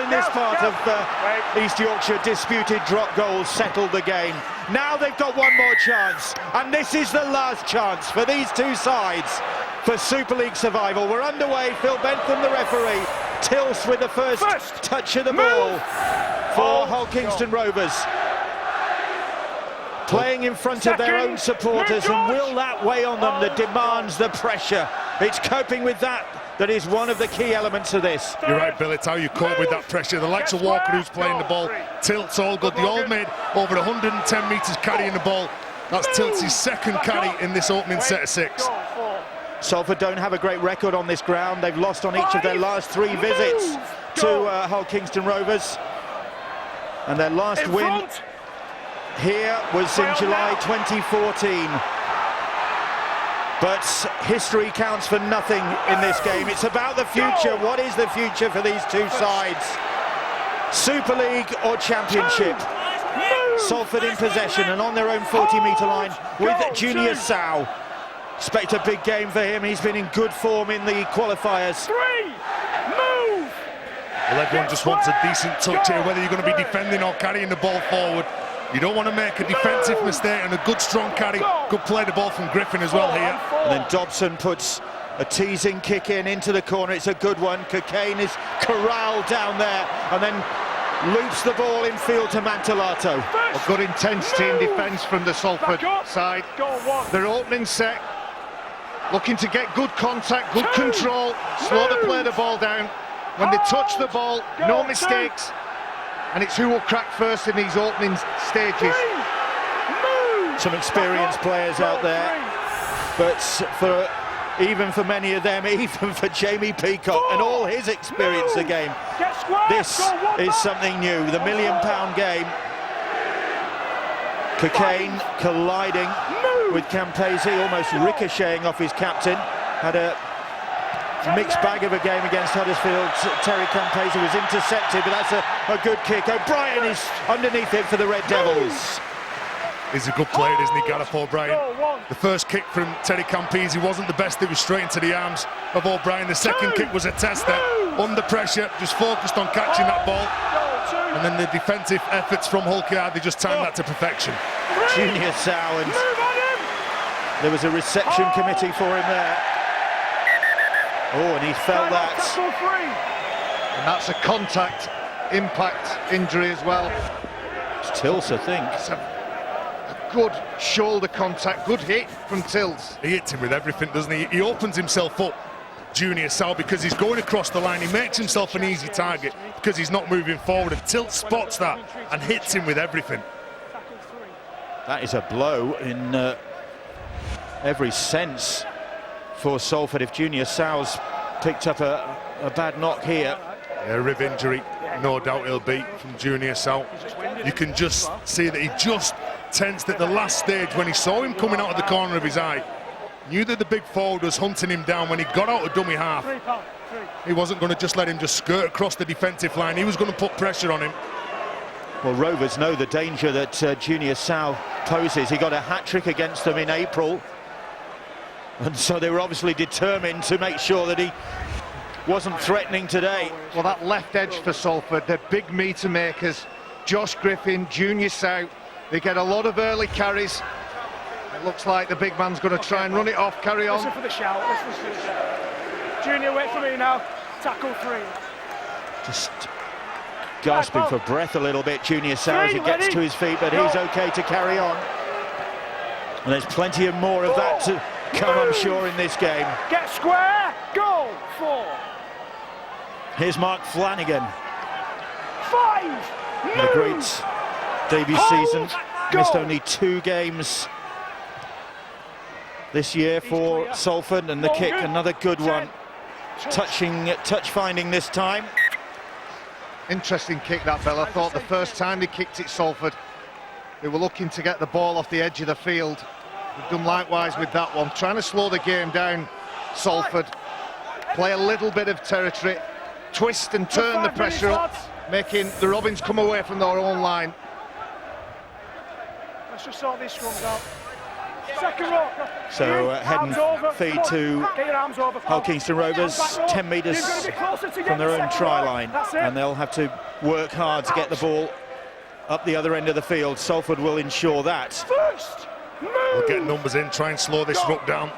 in this part of East Yorkshire, disputed drop goals settled the game. Now they've got one more chance, and this is the last chance for these two sides for Super League survival. We're underway. Phil Bentham, the referee, tilts with the first touch of the ball for Hull Kingston Rovers. Playing in front of their own supporters, and will that weigh on them? The demands, the pressure. It's coping with that is one of the key elements of this. You're right, Bill, it's how you cope with that pressure. The likes of Walker, who's playing the ball, Tilt's all good. They all made over 110 metres carrying the ball. That's Tilt's second carry in this opening set of 6. Salford don't have a great record on this ground. They've lost on each of their last 3 visits to Hull Kingston Rovers. And their last win here was in July 2014. But history counts for nothing in this game. It's about the future. What is the future for these two sides? Super League or Championship? Salford in possession and on their own 40-metre line with Junior Sau. Expect a big game for him. He's been in good form in the qualifiers. Well, everyone just wants a decent touch here, whether you're going to be defending or carrying the ball forward. You don't want to make a defensive mistake, and a good strong carry. Good play the ball from Griffin as well here. And then Dobson puts a teasing kick into the corner. It's a good one. Cocaine is corralled down there and then loops the ball in field to Mantellato. A good intensity in defence from the Salford side. Their opening set, looking to get good contact, good control, slow to play the ball down. When they touch the ball, no mistakes. And it's who will crack first in these opening stages. Some experienced players out there, but even for many of them, even for Jamie Peacock and all his experience of the game, this is something new. The £1 million game. Cocaine colliding with Campese, almost ricocheting off his captain. Had a mixed bag of a game against Huddersfield. Terry Campese was intercepted, but that's a good kick. O'Brien is underneath it for the Red Devils. He's a good player, isn't he, Gareth O'Brien? The first kick from Terry Campese wasn't the best. It was straight into the arms of O'Brien. The second kick was a tester, under pressure, just focused on catching that ball. And then the defensive efforts from Hull Yard, they just timed that to perfection. Junior Sau, and there was a reception committee for him there. Oh, and he felt that. And that's a contact impact injury as well. It's Tills, I think. It's a good shoulder contact, good hit from Tills. He hits him with everything, doesn't he? He opens himself up, Junior Sau, because he's going across the line. He makes himself an easy target because he's not moving forward, and Tilt spots that and hits him with everything. That is a blow in every sense for Salford. If Junior Sau's picked up a bad knock here. Yeah, rib injury, no doubt he'll be from Junior Sau. You can just see that he just tensed at the last stage when he saw him coming out of the corner of his eye. Knew that the big forward was hunting him down. When he got out of dummy half, he wasn't going to just let him just skirt across the defensive line. He was going to put pressure on him. Well, Rovers know the danger that Junior Sau poses. He got a hat-trick against them in April, and so they were obviously determined to make sure that he wasn't threatening today. Well, that left edge for Salford, they're big meter makers. Josh Griffin, Junior Sau, they get a lot of early carries. It looks like the big man's going to try and run it off, carry on. Listen for the shout, listen for the shout. Junior, wait for me now. Tackle 3. Just gasping for breath a little bit, Junior Sau, as he gets to his feet, but he's okay to carry on. And there's plenty of more of that to come, I'm sure, in this game. Get square, goal 4. Here's Mark Flanagan. 5. A great debut season. Missed only 2 games this year for Salford, and the kick, another good one. Touch finding this time. Interesting kick that, Bell. I thought the first time they kicked it, Salford, they were looking to get the ball off the edge of the field. They've done likewise with that one, trying to slow the game down. Salford play a little bit of territory, twist and turn the pressure up, making the Robins come away from their own line. Let's just sort these scrums out. Second row. So head and feed to Get your arms over. Hull Kingston Rovers, 10 metres You're gonna be closer to from get their the own second try row. line, That's it. and they'll have to work hard to get the ball up the other end of the field. Salford will ensure that. First. We'll get numbers in, try and slow this ruck down.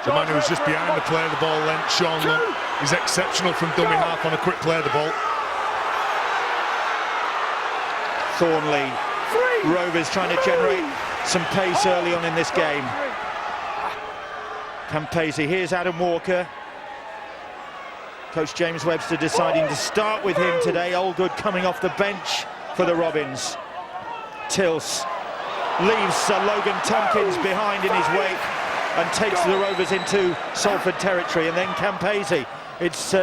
The man who was just behind the play of the ball length, Sean Lund, is exceptional from dummy half on a quick play of the ball. Thornley, Rovers trying to generate some pace early on in this game. Campese, here's Adam Walker. Coach James Webster deciding to start with him today. Allgood coming off the bench for the Robins. Tills leaves Logan Tompkins behind in his wake and takes the Rovers into Salford territory. And then Campese, it's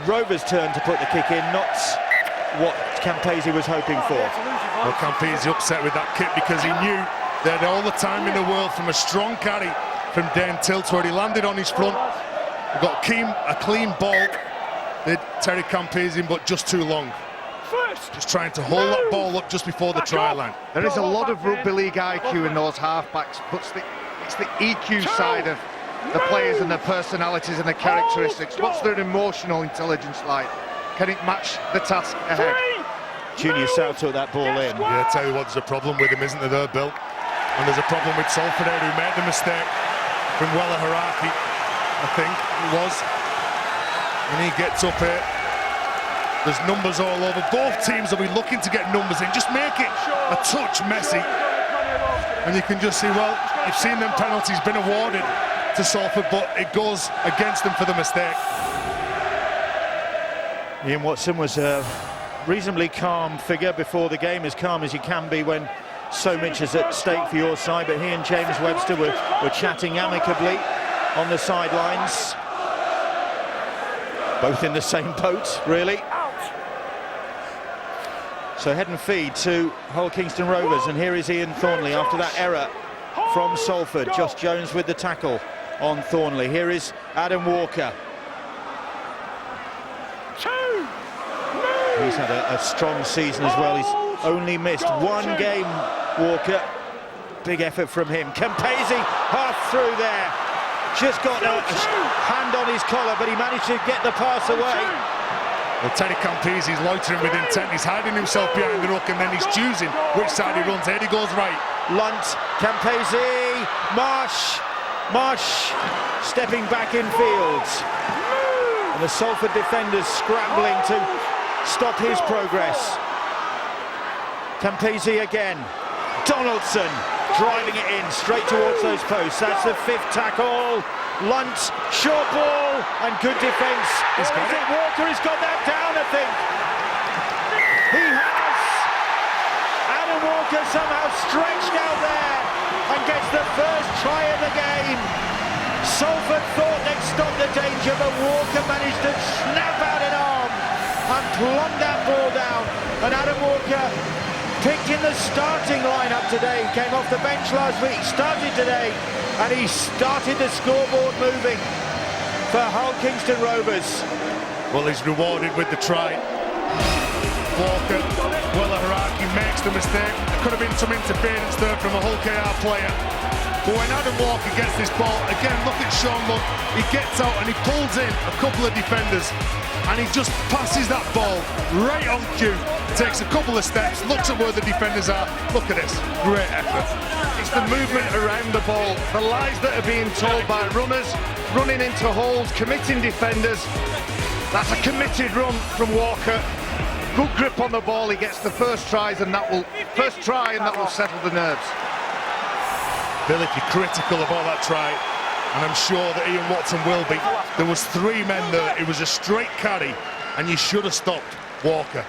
Rovers' turn to put the kick in, not what Campese was hoping for. Well, Campese upset with that kick because he knew they had all the time in the world from a strong carry from Dane Tilts where he landed on his front. He got a clean ball, did Terry Campese, but just too long. Just trying to hold that ball up just before the try line. There is a lot of rugby league IQ in those halfbacks, but it's the EQ side of the players and their personalities and their characteristics. What's their emotional intelligence like? Can it match the task ahead? Junior South took that ball in. Yeah, I tell you what, there's a problem with him, isn't there, Bill? And there's a problem with Salford who made the mistake from Wella Haraki, I think it was. And he gets up here. There's numbers all over. Both teams will be looking to get numbers in. Just make it a touch messy. And you can just see, well, you've seen them penalties been awarded to Salford, but it goes against them for the mistake. Ian Watson was a reasonably calm figure before the game, as calm as you can be when so much is at stake for your side, but he and James Webster were chatting amicably on the sidelines. Both in the same boat, really. So head and feed to Hull Kingston Rovers, and here is Ian Thornley after that error from Salford. Josh Jones with the tackle on Thornley. Here is Adam Walker. He's had a strong season as well. He's only missed one game, Walker. Big effort from him. Campese half through there. Just got a hand on his collar, but he managed to get the pass away. Well, Terry Campese is loitering with intent. He's hiding himself behind the ruck and then he's choosing which side he runs. Here he goes right. Lunt, Campese, Marsh stepping back in field. And the Salford defenders scrambling to stop his progress. Campese again. Donaldson driving it in straight towards those posts. That's the fifth tackle. Lunt, short ball, and good defence. He's got it. Walker has got that down, I think. He has. Adam Walker somehow stretched out there and gets the first try of the game. Salford thought they'd stop the danger, but Walker managed to snap out an arm and plumb that ball down. And Adam Walker picked in the starting lineup today. Came off the bench last week, started today, and he started the scoreboard moving for Hull Kingston Rovers. Well, he's rewarded with the try. Walker, Wella Haraki makes the mistake. There could have been some interference there from a Hull KR player. But when Adam Walker gets this ball, again, look at Sean Lund. He gets out and he pulls in a couple of defenders and he just passes that ball right on cue. Takes a couple of steps, looks at where the defenders are. Look at this, great effort. It's the movement around the ball, the lies that are being told by runners, running into holes, committing defenders. That's a committed run from Walker. Good grip on the ball, he gets the first try and that will settle the nerves. Bill, if you're critical of all that try, and I'm sure that Ian Watson will be, there was three men there, it was a straight carry, and you should have stopped Walker.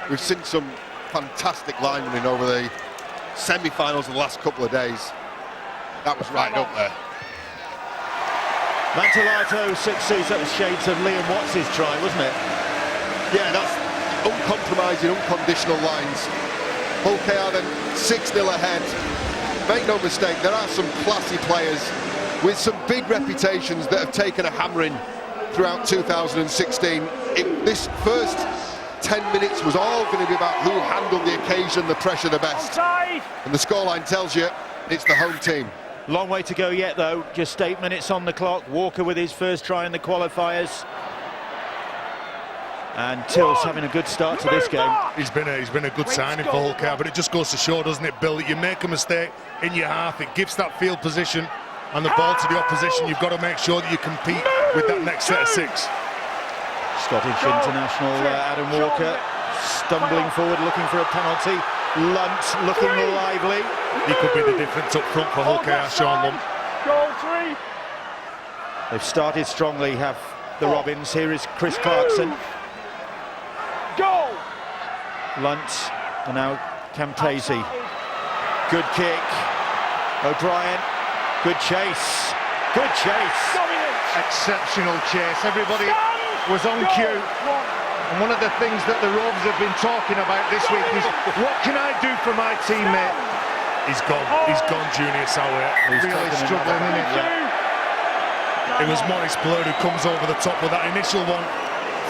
We've seen some fantastic line running over the semi-finals of the last couple of days. That was right up there. Mantellato, 6-2, that was shades of Liam Watts' try, wasn't it? Yeah, that's uncompromising, unconditional lines. Hull KR then 6-0 ahead. Make no mistake, there are some classy players with some big reputations that have taken a hammering throughout 2016. This first 10 minutes was all going to be about who handled the occasion, the pressure the best. And the scoreline tells you it's the home team. Long way to go yet, though. Just 8 minutes on the clock. Walker with his first try in the qualifiers. And Till's having a good start to this game. He's been a good signing for Hull KR, but it just goes to show, doesn't it, Bill, that you make a mistake in your half, it gives that field position and the ball to the opposition. You've got to make sure that you compete with that next set of 6. Scottish international Adam Walker stumbling forward, looking for a penalty. Lunt looking lively. He could be the difference up front for Hull KR, Sean Lunt. Goal 3. They've started strongly, have the Robins. Here is Chris Clarkson. Goal. Lunt, and now Campese. Good kick. O'Brien. Good chase. Good chase. Exceptional chase. Everybody was on cue. And one of the things that the Rovers have been talking about this week is, what can I do for my teammate? He's gone, Junior Sauer. He's really struggling, isn't it? It was Maurice Blur who comes over the top with that initial one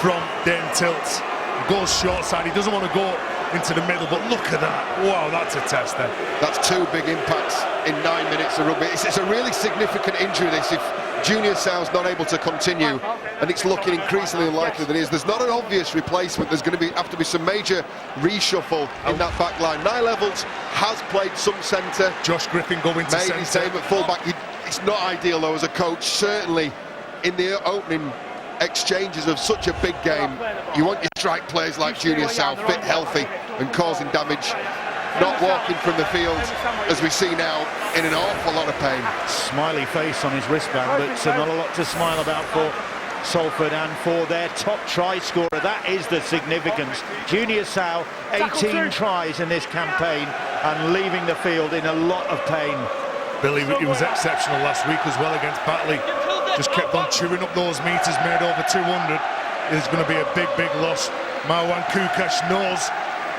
from Dane Tilts. Goes short side, he doesn't want to go into the middle, but look at that. Wow, that's a tester. That's 2 big impacts in 9 minutes of rugby. It's a really significant injury, this, if Junior Sau's not able to continue, and it's looking increasingly unlikely that he is. There's not an obvious replacement. There's going to have to be some major reshuffle in that back line. Niall Evalds has played some centre. Josh Griffin going to centre. Made his name at full-back. It's not ideal, though, as a coach. Certainly, in the opening exchanges of such a big game, you want your strike players like Junior Sau fit, healthy and causing damage, not walking from the field as we see now in an awful lot of pain. Smiley face on his wristband, but not a lot to smile about for Salford and for their top try scorer. That is the significance. Junior Sau, 18 tries in this campaign and leaving the field in a lot of pain. Billy, he was exceptional last week as well against Batley. Just kept on chewing up those metres, made over 200. It's going to be a big, big loss. Marwan Kukash knows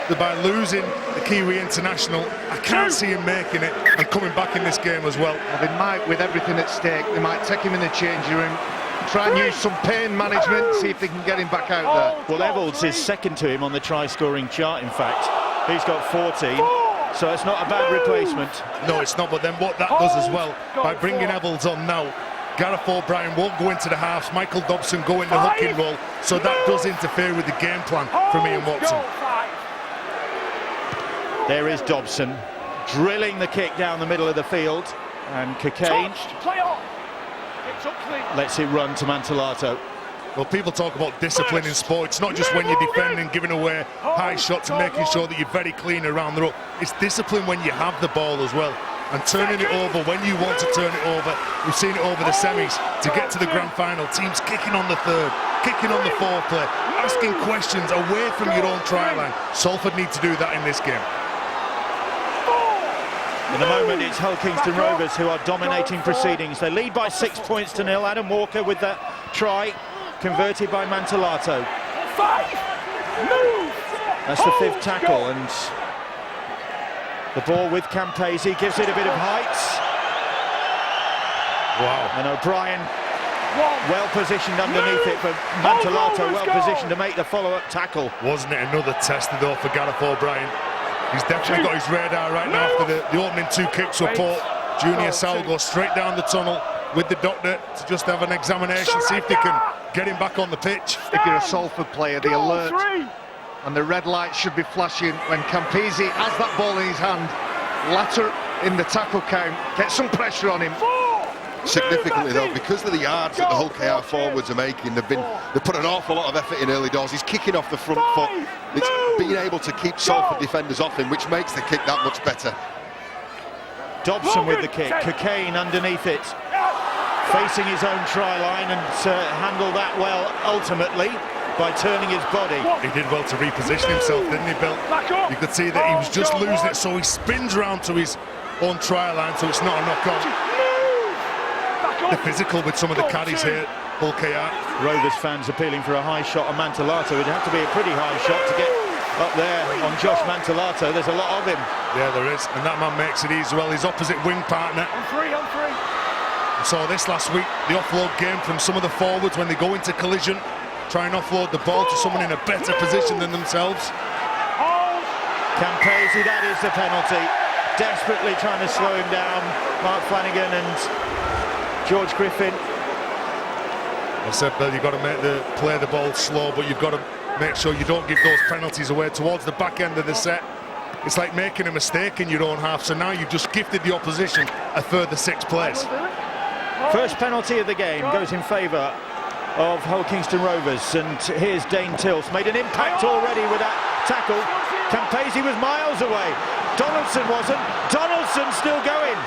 that by losing the Kiwi international, I can't see him making it and coming back in this game as well. They might, with everything at stake, they might take him in the changing room, try and use some pain management, see if they can get him back out there. Well, Evalds is second to him on the try-scoring chart, in fact. He's got 14, so it's not a bad replacement. No, it's not, but then what that does as well, by bringing Evalds on now, Gareth O'Brien won't go into the halves, Michael Dobson go in the hooking role, so that does interfere with the game plan for Ian Watson. There is Dobson, drilling the kick down the middle of the field, and Cocaine lets it run to Mantellato. Well, people talk about discipline in sport. It's not just when you're defending, giving away high shots and making sure that you're very clean around the ruck. It's discipline when you have the ball as well. And turning it over when you want to turn it over. We've seen it over the semis to get to the grand final. Teams kicking on the third, kicking on the foreplay, asking questions away from your own try line. Salford need to do that in this game. In the moment, it's Hull Kingston Rovers who are dominating proceedings. They lead by 6 points to 0. Adam Walker with that try, converted by Mantellato. That's the 5th tackle, and the ball with Campese gives it a bit of height. Wow. And O'Brien well positioned underneath it, but Mantellato well positioned to make the follow-up tackle. Wasn't it another tester though for Gareth O'Brien? He's definitely got his radar right now after the opening 2 kicks were put. Junior Sau goes straight down the tunnel with the doctor to just have an examination, see if they can get him back on the pitch. If you're a Salford player, the alert and the red light should be flashing when Campese has that ball in his hand. Latter in the tackle count, get some pressure on him. Significantly though, because of the yards that the Hull KR forwards are making, they've put an awful lot of effort in early doors. He's kicking off the front foot. It's being able to keep Salford defenders off him, which makes the kick that much better. Dobson with the kick, Cocaine underneath it, facing his own try line, and handled that well ultimately by turning his body. He did well to reposition himself, didn't he, Bill? You could see that he was just losing it, so he spins round to his own try line, so it's not a knock-on. The physical with some of the caddies here, Hull KR. Rovers fans appealing for a high shot on Mantellato. It'd have to be a pretty high shot to get up there on Josh Mantellato. There's a lot of him. Yeah, there is, and that man makes it easy. Well, his opposite wing partner. On three. We saw this last week, the offload game from some of the forwards when they go into collision, try and offload the ball to someone in a better position than themselves. Campese, that is the penalty. desperately trying to slow him down. Mark Flanagan and George Griffin. I said, Bill, you've got to play the ball slow, but you've got to make sure you don't give those penalties away towards the back end of the set. It's like making a mistake in your own half, so now you've just gifted the opposition a further 6 plays. First penalty of the game goes in favour of Hull Kingston Rovers, and here's Dane Tills, made an impact already with that tackle. Campese was miles away. Donaldson wasn't. Donaldson still going.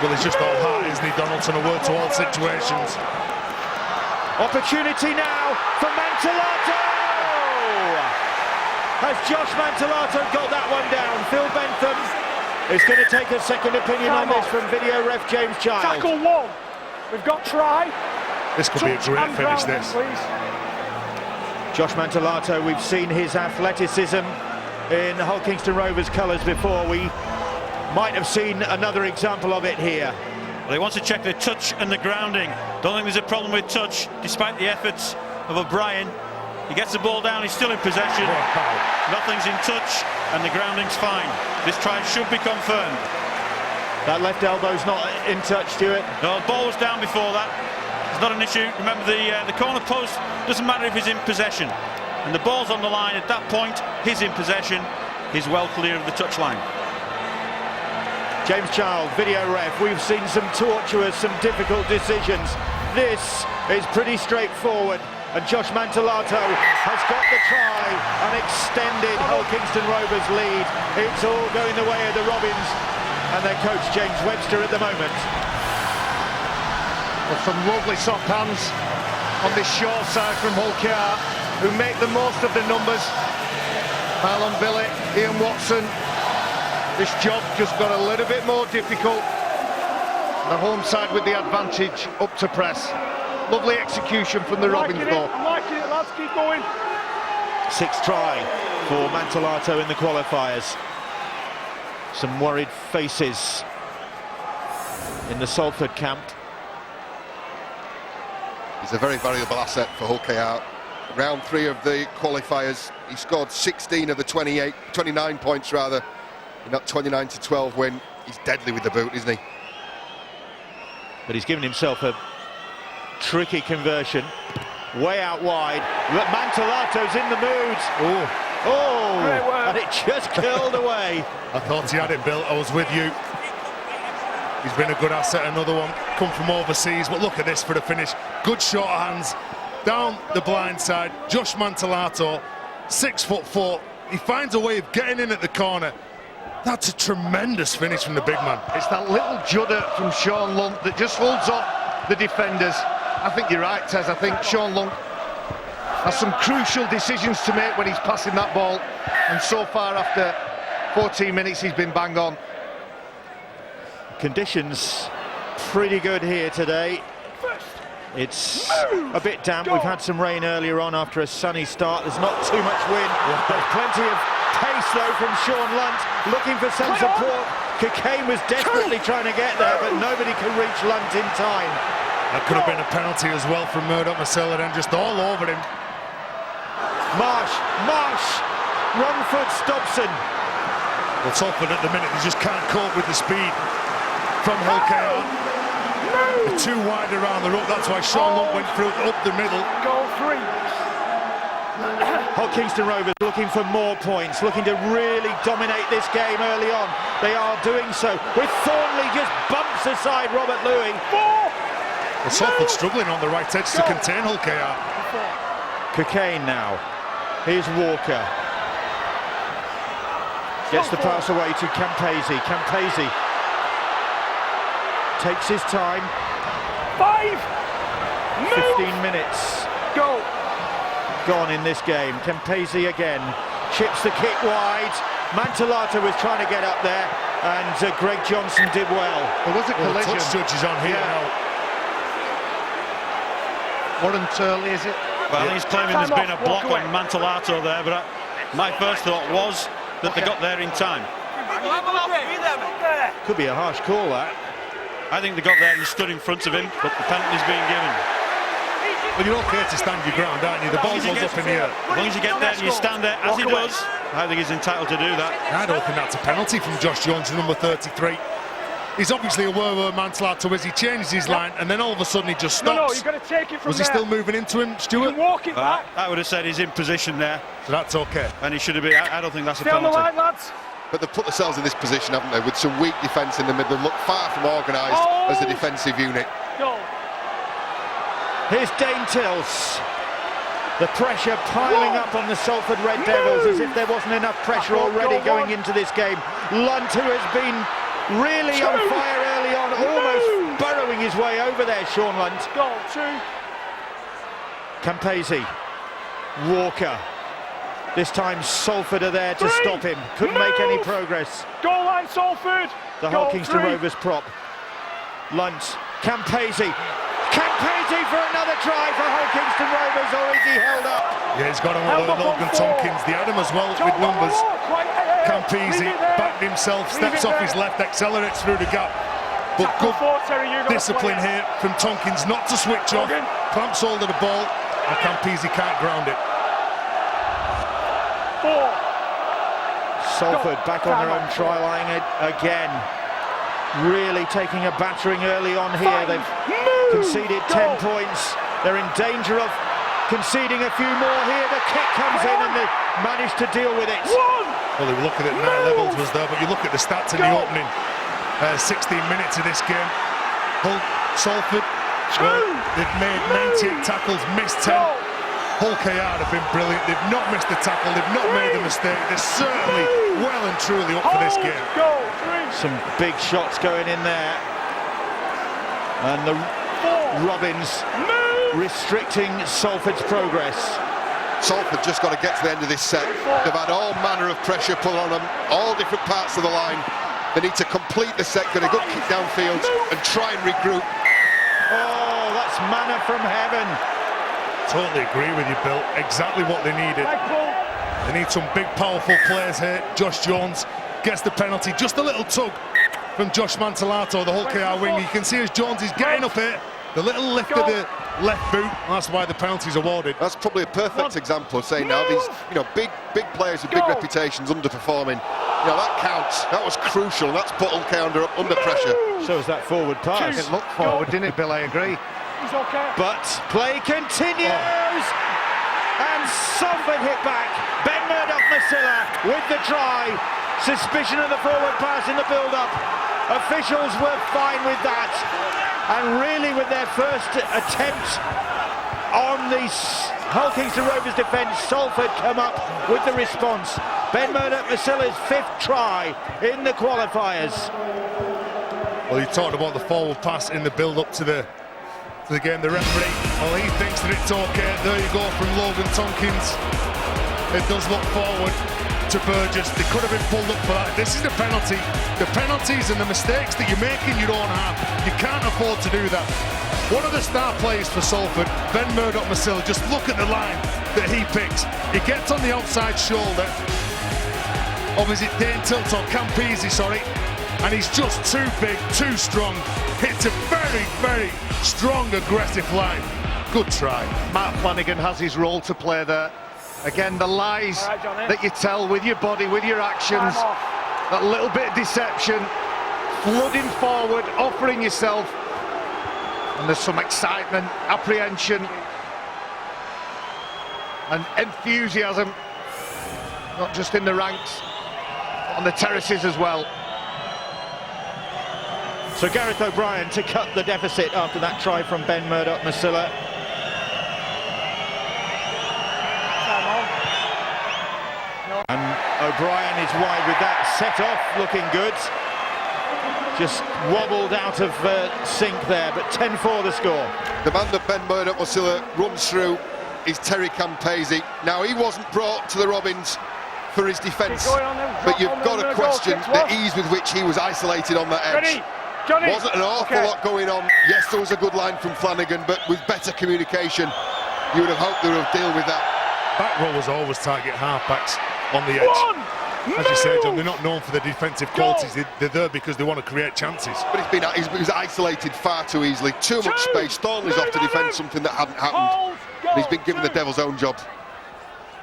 Well, he's just all heart, isn't he, Donaldson? A word to all situations. Opportunity now for Mantellato! Has Josh Mantellato got that one down? Phil Bentham is going to take a second opinion on this from video ref James Child. Tackle 1. We've got try. This could be a great finish, this. Please. Josh Mantellato, we've seen his athleticism in Hull Kingston Rovers colours before. We might have seen another example of it here. Well, he wants to check the touch and the grounding. Don't think there's a problem with touch, despite the efforts of O'Brien. He gets the ball down, he's still in possession. Wow. Nothing's in touch, and the grounding's fine. This try should be confirmed. That left elbow's not in touch, Stuart. No, the ball was down before that. It's not an issue. Remember, the corner post doesn't matter if he's in possession. And the ball's on the line at that point, he's in possession. He's well clear of the touchline. James Child, video ref. We've seen some tortuous, some difficult decisions. This is pretty straightforward. And Josh Mantellato has got the try and extended Hull Kingston Rovers' lead. It's all going the way of the Robins and their coach James Webster at the moment. Well, some lovely soft hands on this short side from Hull KR, who make the most of the numbers. Marlon Billy, Ian Watson. This job just got a little bit more difficult. The home side with the advantage up to press. Lovely execution from the Robins, though. I'm liking it, lads. Keep going. 6th try for Mantellato in the qualifiers. Some worried faces in the Salford camp. He's a very valuable asset for Hull KR. Round 3 of the qualifiers, he scored 16 of the 29 points rather, in that 29-12 win. He's deadly with the boot, isn't he? But he's given himself a tricky conversion, way out wide. But Mantellato's in the mood. Oh, and it just curled away. I thought he had it, Bill. I was with you. He's been a good asset. Another one come from overseas, but look at this for the finish. Good short hands down the blind side. Josh Mantellato, 6'4". He finds a way of getting in at the corner. That's a tremendous finish from the big man. It's that little judder from Sean Lunt that just holds up the defenders. I think you're right, Tez. I think Sean Lunt has some crucial decisions to make when he's passing that ball, and so far after 14 minutes he's been bang on. Conditions pretty good here today. It's a bit damp. We've had some rain earlier on after a sunny start. There's not too much wind. There's plenty of pace though from Sean Lunt, looking for some support. Cockayne was desperately trying to get there, but nobody could reach Lunt in time. That could have been a penalty as well from Murdoch Masella, then just all over him. Marsh, Runford, Stobson. Well, Salford at the minute, they just can't cope with the speed from Hull KR. They're too wide around the ruck, that's why Sean Lunt went through up the middle. Goal 3. Hull Kingston Rovers looking for more points, looking to really dominate this game early on. They are doing so, with Thornley just bumps aside Robert Louis. Well, Salford struggling on the right edge to contain Hull KR. Cockayne now. Here's Walker. Gets the pass away to Campese. Campese takes his time. 15 minutes gone in this game. Campese again chips the kick wide. Mantellato was trying to get up there, and Greg Johnson did well. There was a collision. The touch judge is on here now. Warren Turley, is it? Well, I think he's claiming there's been a block on Mantellato there, but my first thought was that they got there in time. Could be a harsh call, that. I think they got there and stood in front of him, but the penalty's being given. Well, you're okay to stand your ground, aren't you? The ball goes up in the air. As long as you get there and you stand there, as he does, I think he's entitled to do that. I don't think that's a penalty from Josh Jones, number 33. He's obviously aware where Mantellato is. He changes his line, and then all of a sudden he just stops. No, you've got to take it from Was he still moving into him, You Stuart? can walk it back. I would have said he's in position there, So that's okay. and he should have been. I don't think that's a Stay on the penalty. line, lads. But they've put themselves in this position, haven't they, with some weak defence in the middle, look far from organised as a defensive unit. Go. Here's Dane Tills. The pressure piling up on the Salford Red Devils as if there wasn't enough pressure already going into this game. Lunt, who has been really on fire early on, almost burrowing his way over there, Sean Lunt. Go, 2. Campese, Walker. This time Salford are there to 3. stop him. Couldn't make any progress. Goal line, Salford. The Goal, Hull Kingston 3. Rovers prop. Lunt, Campese. Campese for another try for Hull Kingston Rovers, or is he held up? Yeah, he's got on Held with up on Logan 4. Tompkins. They had him as well with numbers. Campese backed himself, steps off his left, accelerates through the gap. But good discipline here from Tompkins not to switch off. Clamps hold of the ball, and Campese can't ground it. 4. Salford back on their own try line again. Really taking a battering early on here. They've conceded 10 points. They're in danger of conceding a few more here. The kick comes in and they managed to deal with it. Well, they were looking at 9 levels was there, but you look at the stats in the opening 16 minutes of this game. Hull, Salford, well, they've made 98 tackles, missed 10. Hull KR have been brilliant. They've not missed a tackle. They've not made a mistake. They're certainly well and truly up for this game. Some big shots going in there. And the Robins restricting Salford's progress. Salford just got to get to the end of this set. They've had all manner of pressure put on them, all different parts of the line. They need to complete the set, get a good kick downfield and try and regroup. Oh, that's manna from heaven. Totally agree with you, Bill. Exactly what they needed. They need some big, powerful players here. Josh Jones gets the penalty. Just a little tug from Josh Mantellato, the Hull KR wing. You can see as Jones is getting up here. The little lift of the left boot. That's why the penalty's awarded. That's probably a perfect example of saying now these, big players with big reputations underperforming. That counts. That was crucial. That's put Hull KR under pressure. So is that forward pass. It looked forward, didn't it, Bill? I agree. He's okay. But play continues. And Salford hit back. Ben Murdoch-Masila with the try. Suspicion of the forward pass in the build-up. Officials were fine with that. And really with their first attempt on the Hull Kingston Rovers defence, Salford come up with the response. Ben Murdoch-Masila's 5th try in the qualifiers. Well, you talked about the forward pass in the build-up to the game. The referee, well, he thinks that it's okay. There you go from Logan Tompkins. It does look forward to Burgess. They could have been pulled up for that. This is the penalty. The penalties and the mistakes that you make in your own half, you can't afford to do that. One of the star players for Salford, Ben Murdoch-Masila, just look at the line that he picks. He gets on the outside shoulder of, is it Dane Tills or Campese, sorry, and he's just too big, too strong. Hits a very, very strong, aggressive line. Good try. Matt Flanagan has his role to play there. Again, the lies that you tell with your body, with your actions, that little bit of deception, flooding forward, offering yourself, and there's some excitement, apprehension, and enthusiasm, not just in the ranks, but on the terraces as well. So Gareth O'Brien to cut the deficit after that try from Ben Murdoch-Masila. And O'Brien is wide with that, set off, looking good. Just wobbled out of sync there, but 10-4 the score. The man that Ben Murdoch-Masila runs through is Terry Campese. Now, he wasn't brought to the Robins for his defence, but you've got to question the ease with which he was isolated on that edge. Wasn't an awful lot going on. Yes, there was a good line from Flanagan, but with better communication, you would have hoped they would have dealt with that. Back row was always target halfbacks on the edge. As you say, John, they're not known for their defensive qualities. They're there because they want to create chances. But he's isolated far too easily. Too much space. Thornley's off to defend something that hadn't happened. And he's been given the devil's own job.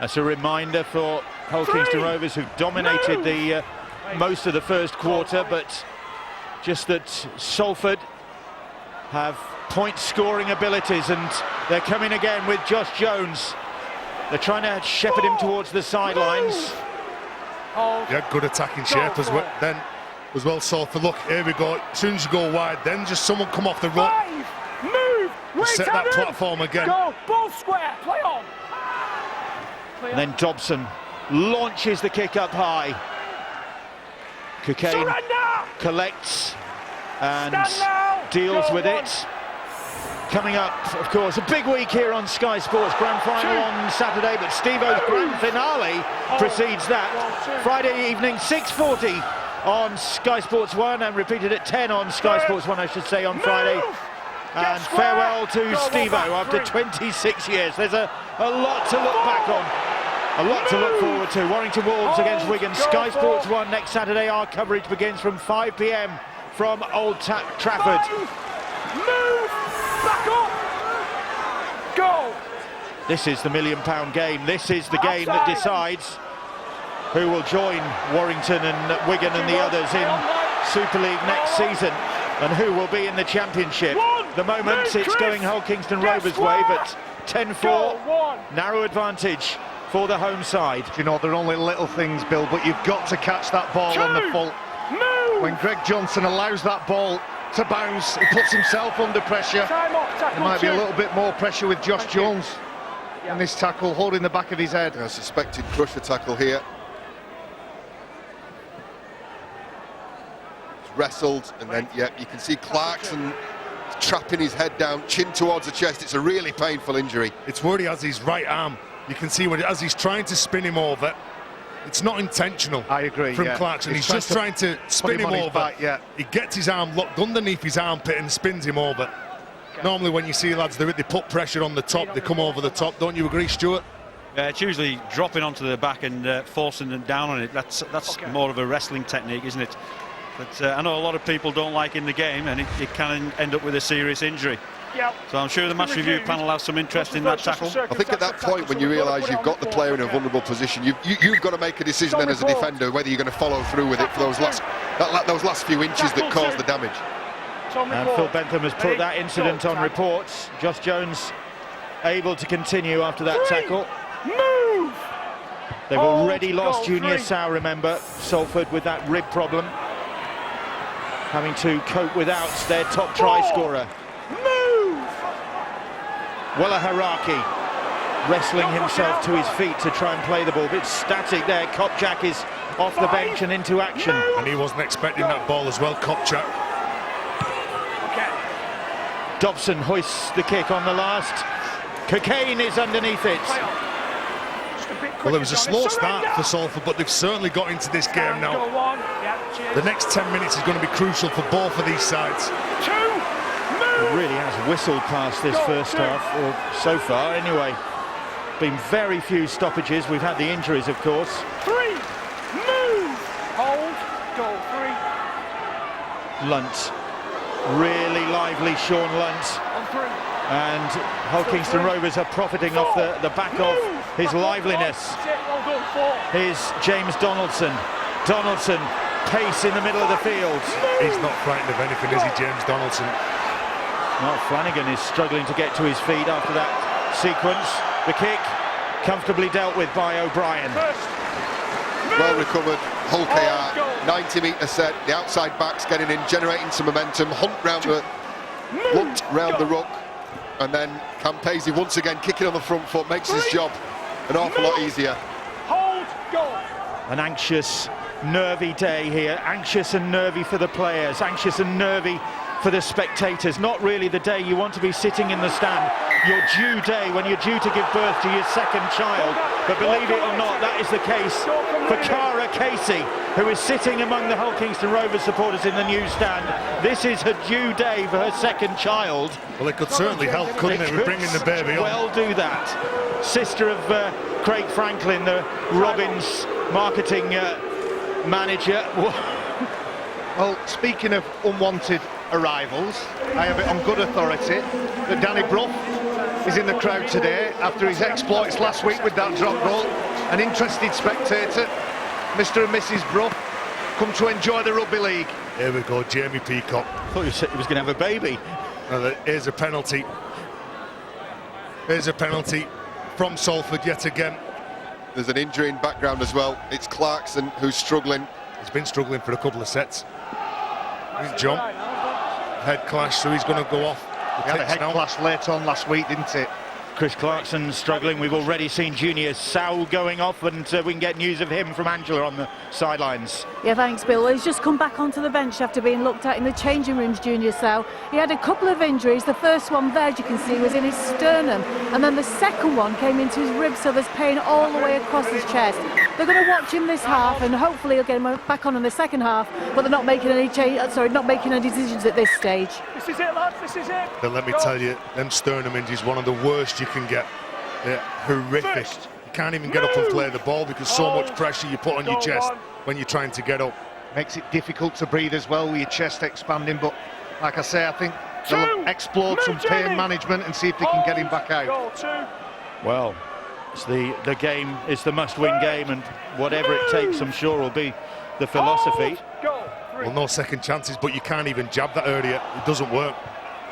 That's a reminder for Hull Kingston Rovers, who've dominated the most of the first quarter, but just that Salford have point-scoring abilities, and they're coming again with Josh Jones. They're trying to shepherd him towards the sidelines. Yeah, good attacking shape as well. Salford, look, here we go. As soon as you go wide, then just someone come off the ruck. Move! Set that platform again. Go! Ball square! Play on! And then Dobson launches the kick up high. Cocaine collects and deals with it. Coming up, of course, a big week here on Sky Sports. Grand final on Saturday, but Steve-O's grand finale precedes that. Friday evening, 6:40 on Sky Sports 1, and repeated at 10 on Sky Sports 1, I should say, on Friday. And farewell to Steve-O after 26 years. There's a lot to look back on. A lot to look forward to. Warrington Wolves against Wigan. Sky Sports 1 next Saturday. Our coverage begins from 5 p.m. from Old Trafford. Move! Back up! Go! This is the £1 million game. This is the game that decides who will join Warrington and Wigan and the others in Super League next season, and who will be in the Championship. The moment it's going Hull Kingston Rovers' way, but 10-4, narrow advantage for the home side. You know, they're only little things, Bill, but you've got to catch that ball on the full. When Greg Johnson allows that ball to bounce, he puts himself under pressure. There might be a little bit more pressure with Josh Jones in this tackle, holding the back of his head. A suspected crusher tackle here. He's wrestled, and then, yeah, you can see Clarkson trapping his head down, chin towards the chest. It's a really painful injury. It's where he has his right arm. You can see as he's trying to spin him over. It's not intentional. I agree, from Clarkson. He's just trying to spin him over. Back, He gets his arm locked underneath his armpit and spins him over. Normally when you see lads, they put pressure on the top, they come over the top. Don't you agree, Stuart? Yeah, it's usually dropping onto the back and forcing them down on it. That's more of a wrestling technique, isn't it? But I know a lot of people don't like in the game, and it can end up with a serious injury. So I'm sure the match review panel has some interest in that tackle. I think at that point, when you realise you've got the player in a vulnerable position, you've got to make a decision then as a defender whether you're going to follow through with it for those last few inches that caused the damage. And Phil Bentham has put that incident on reports. Josh Jones able to continue after that tackle. Move! They've already lost Junior Sow, remember, Salford, with that rib problem, having to cope without their top try scorer. Wella Haraki wrestling himself to his feet to try and play the ball. A bit static there. Kopchak is off the bench and into action. And he wasn't expecting that ball as well, Kopchak. Dobson hoists the kick on the last. Cocaine is underneath it. Well, it was a slow start for Salford, but they've certainly got into this game now. The next 10 minutes is going to be crucial for both of these sides. It really has whistled past this first half, or so far anyway. Been very few stoppages. We've had the injuries, of course. Move! Hold, goal 3. Lunt, really lively Sean Lunt. And Hull Kingston Rovers are profiting off the back of his liveliness. Here's James Donaldson. Donaldson, pace in the middle of the field. He's not frightened of anything, is he, James Donaldson? Mark Flanagan is struggling to get to his feet after that sequence. The kick comfortably dealt with by O'Brien. Well recovered, Hull KR, 90-metre set, the outside backs getting in, generating some momentum, Hunt round the ruck, and then Campese once again kicking on the front foot, makes his job an awful lot easier. An anxious, nervy day here, anxious and nervy for the players, anxious and nervy for the spectators. Not really the day you want to be sitting in the stand, your due day when you're due to give birth to your second child. But believe it or not, that is the case for Cara Casey, who is sitting among the Hull Kingston Rovers supporters in the new stand. This is her due day for her second child. Well, it could certainly help, couldn't it, with bringing the baby on? Well, do that. Sister of Craig Franklin, the Robbins marketing manager. Well, speaking of unwanted arrivals, I have it on good authority that Danny Brough is in the crowd today after his exploits last week with that drop goal. An interested spectator, Mr. and Mrs. Brough, come to enjoy the rugby league. Here we go, Jamie Peacock. I thought you said he was going to have a baby. Here's a penalty. Here's a penalty from Salford yet again. There's an injury in background as well. It's Clarkson who's struggling. He's been struggling for a couple of sets. Here's John. Head clash, so he's going to go off. He had a head clash late on last week, didn't it? Chris Clarkson struggling. We've already seen Junior Sal going off, and we can get news of him from Angela on the sidelines. Yeah, thanks, Bill. He's just come back onto the bench after being looked at in the changing rooms, Junior Sal. He had a couple of injuries. The first one there, as you can see, was in his sternum, and then the second one came into his ribs, so there's pain all the way across his chest. They're going to watch him this half, and hopefully he'll get him back on in the second half, but they're not making any not making any decisions at this stage. This is it, lads, this is it. But let me tell you, them sternum injuries, one of the worst you can get. They're horrific. You can't even get up and play the ball because so much pressure you put on your chest when you're trying to get up. Makes it difficult to breathe as well with your chest expanding, but like I say, I think they'll explode some pain management and see if they can get him back out. Well, it's the game, it's the must-win game, and whatever it takes, I'm sure, will be the philosophy. Well, no second chances, but you can't even jab that earlier. It doesn't work.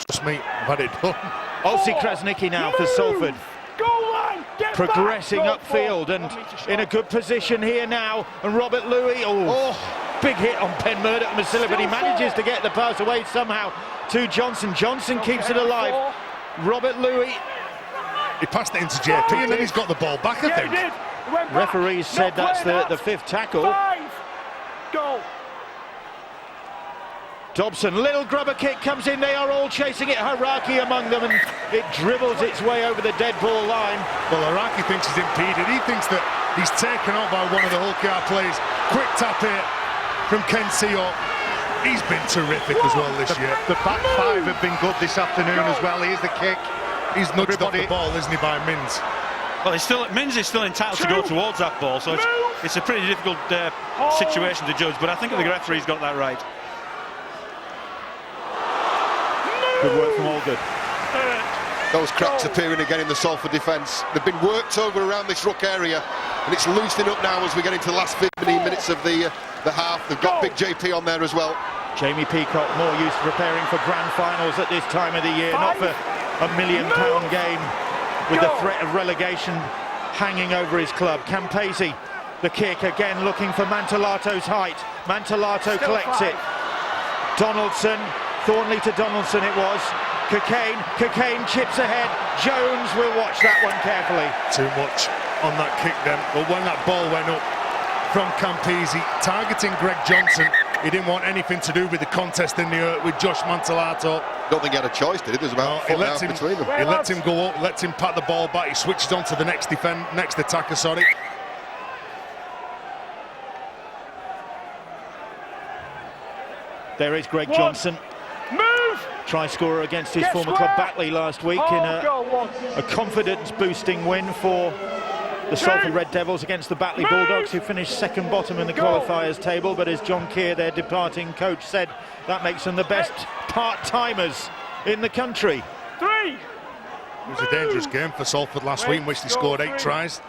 Trust me, I've had it done. Olsi Krasnicki now for Salford. Progressing upfield and in a good position here now, and Robert Louis, big hit on Ben Murdoch Masilla, but he manages to get the pass away somehow to Johnson. Johnson keeps it alive. Robert Louis. He passed it into JP and then he's got the ball back, I think. Referees said that's the fifth tackle. Goal. Dobson, little grubber kick comes in, they are all chasing it, Haraki among them, and it dribbles its way over the dead ball line. Well, Haraki thinks he's impeded, he thinks that he's taken out by one of the Hull KR players. Quick tap here from Ken Seo. He's been terrific as well this year. The back five have been good this afternoon as well. Here's the kick. He's nudged off the ball, isn't he, by Mins? Well, Mins is still entitled to go towards that ball, so it's a pretty difficult situation to judge, but I think the referee's got that right. Good work from Allgood. Those cracks appearing again in the Salford defence. They've been worked over around this ruck area, and it's loosening up now as we get into the last 15 minutes of the half. They've got big JP on there as well. Jamie Peacock more used to preparing for grand finals at this time of the year, not for £1 million game with the threat of relegation hanging over his club. Campese, the kick again, looking for Mantelato's height. Mantellato collects it. Donaldson, Thornley to Donaldson it was. Cockayne chips ahead. Jones will watch that one carefully. Too much on that kick then, but when that ball went up from Campese, targeting Greg Johnson, he didn't want anything to do with the contest in the earth with Josh Mantellato. Don't think he had a choice, did he? There's about a foot and a half between them. He lets him go up, lets him pat the ball back, he switched on to the next attacker, sorry. There is Greg Johnson. Move! Try scorer against his former club Batley last week in a confidence-boosting win for the Salford Red Devils against the Batley Bulldogs, who finished second bottom in the qualifiers table. But as John Keir, their departing coach, said, that makes them the best part-timers in the country. It was a dangerous game for Salford last week in which they scored 8 tries.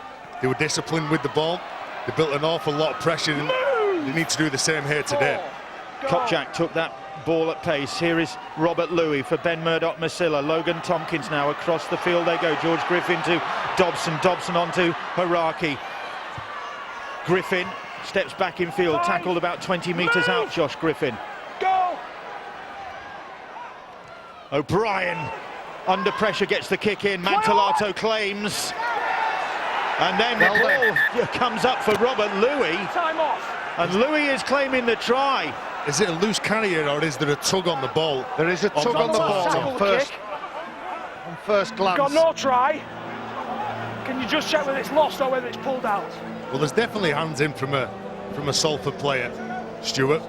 They were disciplined with the ball. They built an awful lot of pressure, and they need to do the same here today. Kopczak took that ball at pace. Here is Robert Louis for Ben Murdoch Masilla. Logan Tompkins now across the field they go. George Griffin to Dobson. Dobson on to Haraki. Griffin steps back in field, tackled about 20 metres out, Josh Griffin. O'Brien under pressure gets the kick in. Mantellato claims. And then the ball comes up for Robert Louis. Time off. And Louis is claiming the try. Is it a loose carry here, or is there a tug on the ball? There is a tug on the ball on first glance. Got no try. Can you just check whether it's lost or whether it's pulled out? Well, there's definitely hands in from a Salford player. Stuart?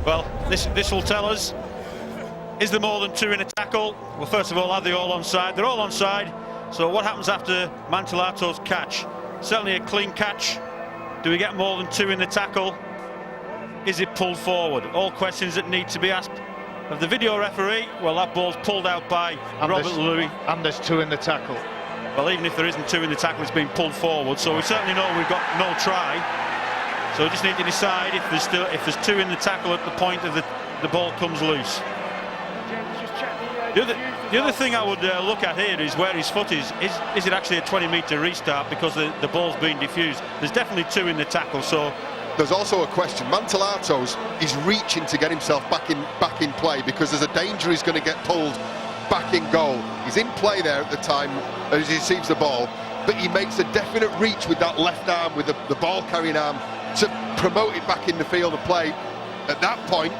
Well, this will tell us, is there more than 2 in a tackle? Well, first of all, are they all onside? They're all onside. So what happens after Mantellato's catch? Certainly a clean catch. Do we get more than 2 in the tackle? is it pulled forward? All questions that need to be asked of the video referee. Well, that ball's pulled out by Robert Louis. And there's 2 in the tackle. Well, even if there isn't 2 in the tackle, it's been pulled forward. So we certainly know we've got no try. So we just need to decide if there's 2 in the tackle at the point of the ball comes loose. The other thing I would look at here is where his foot is. Is it actually a 20-metre restart because the ball's been diffused? There's definitely 2 in the tackle. So there's also a question. Mantelato's is reaching to get himself back in play because there's a danger he's going to get pulled back in goal. He's in play there at the time as he receives the ball, but he makes a definite reach with that left arm, with the ball carrying arm, to promote it back in the field of play. At that point,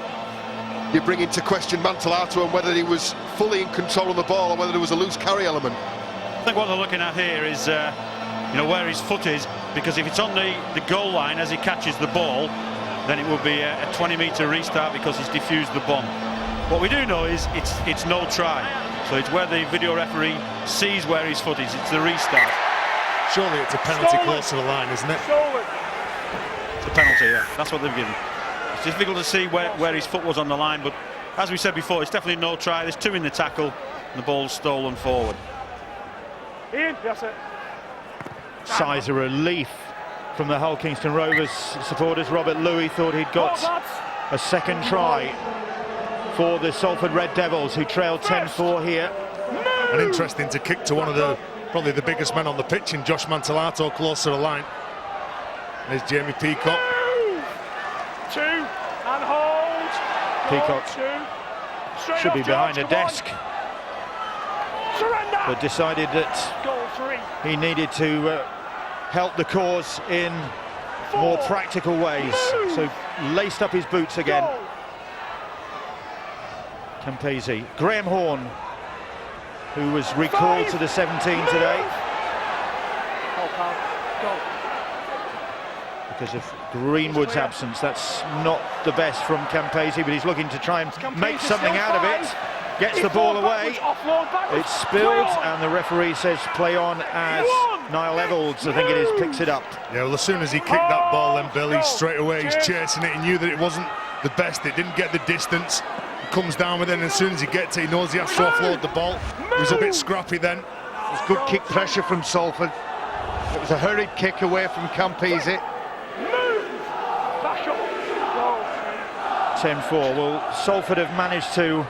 you bring into question Mantelato and whether he was fully in control of the ball or whether there was a loose carry element. I think what they're looking at here is where his foot is, because if it's on the goal line as he catches the ball, then it will be a 20-metre restart because he's diffused the bomb. What we do know is it's no try, so it's where the video referee sees where his foot is. It's the restart. Surely it's a penalty close to the line, isn't it? It's a penalty, yeah. That's what they've given. It's difficult to see where his foot was on the line, but as we said before, it's definitely no try. There's 2 in the tackle, and the ball's stolen forward. Ian, that's it. Sighs of relief from the Hull Kingston Rovers supporters. Robert Louis thought he'd got a second try for the Salford Red Devils, who trailed 10-4 here. And interesting to kick to one of probably the biggest men on the pitch in Josh Mantelato, close to the line. There's Jamie Peacock. 2 and hold. Peacock should be behind a desk, Surrender. but decided that he needed to help the cause in more practical ways. So laced up his boots again. Campese. Graham Horne, who was recalled to the 17 today because of Greenwood's absence. That's not the best from Campese, but he's looking to try and make something out of it. Gets the ball away. It's spilled, and the referee says play on as Niall Evalds, I think it is, picks it up. Yeah, well, as soon as he kicked that ball, then Billy straight away he's chasing it. He knew that it wasn't the best. It didn't get the distance. He comes down with it, and as soon as he gets it, he knows he has to offload the ball. It was a bit scrappy then. It was good kick pressure from Salford. It was a hurried kick away from Campese. 10-4. Well, Salford have managed to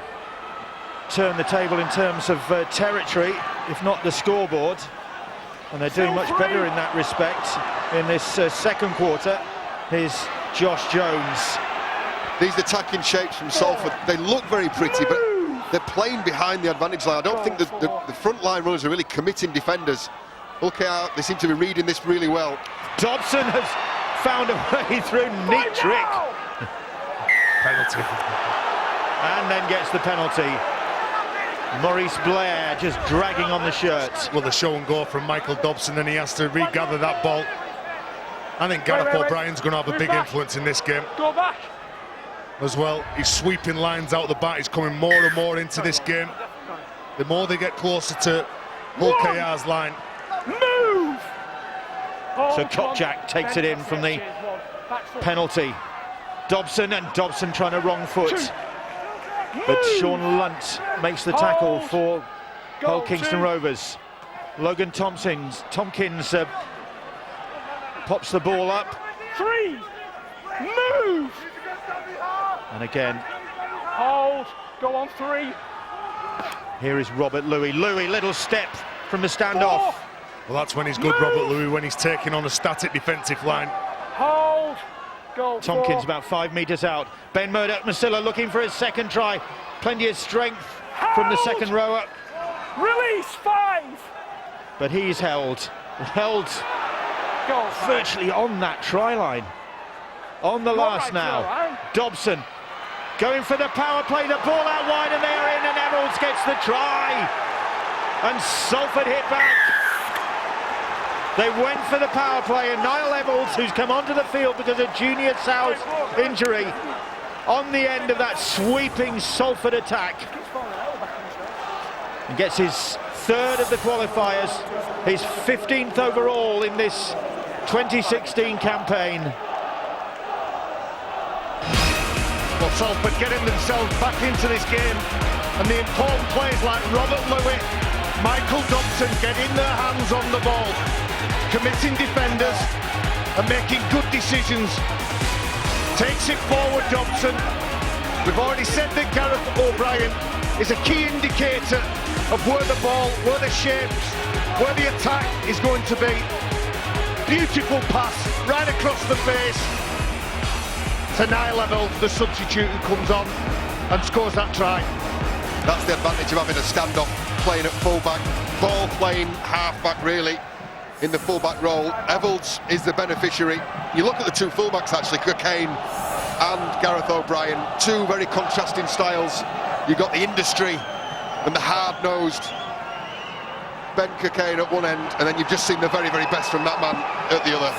turn the table in terms of territory, if not the scoreboard, and they're doing much better in that respect in this second quarter. Here's Josh Jones. These attacking shapes from Salford, they look very pretty, but they're playing behind the advantage line. I don't think the front line runners are really committing defenders. Okay, they seem to be reading this really well. Dobson has found a way through, neat trick. Penalty. And then gets the penalty. Maurice Blair just dragging on the shirt. Well, the show and go from Michael Dobson, and he has to regather that ball. I think Gareth O'Brien's going to have a big influence in this game. Go back. As well, he's sweeping lines out the back. He's coming more and more into this game. The more they get closer to Hull KR's line. Move. So Kopczak takes it in from the penalty. Dobson, and Dobson trying to wrong foot. But Sean Lunt makes the tackle for Hull Kingston Rovers. Logan Tompkins pops the ball up. 3. Move. And again, Hold. Go on 3. here is Robert Louis. Louis, little step from the standoff. Well, that's when he's good, Robert Louis, when he's taking on a static defensive line. Hold. Go. Tompkins 4. about 5 metres out. Ben Murdoch-Masilla looking for his second try. Plenty of strength from the second rower. Release 5. But he's held Go. virtually on that try line. On the last now. Dobson going for the power play, the ball out wide, and they're in, and Evalds gets the try. And Salford hit back. They went for the power play, and Niall Evalds, who's come onto the field because of Junior Sal's injury, on the end of that sweeping Salford attack, and gets his 3rd of the qualifiers, his 15th overall in this 2016 campaign. Salford getting themselves back into this game, and the important players like Robert Louis, Michael Dobson getting their hands on the ball, committing defenders and making good decisions. Takes it forward, Dobson. We've already said that Gareth O'Brien is a key indicator of where the ball, where the shapes, where the attack is going to be. Beautiful pass right across the face. To Niall Level, the substitute who comes on and scores that try. That's the advantage of having a standoff, playing at fullback, ball playing halfback really in the fullback role. Evalds is the beneficiary. You look at the two fullbacks actually, Cockayne and Gareth O'Brien, two very contrasting styles. You've got the industry and the hard-nosed Ben Cockayne at one end, and then you've just seen the very, very best from that man at the other.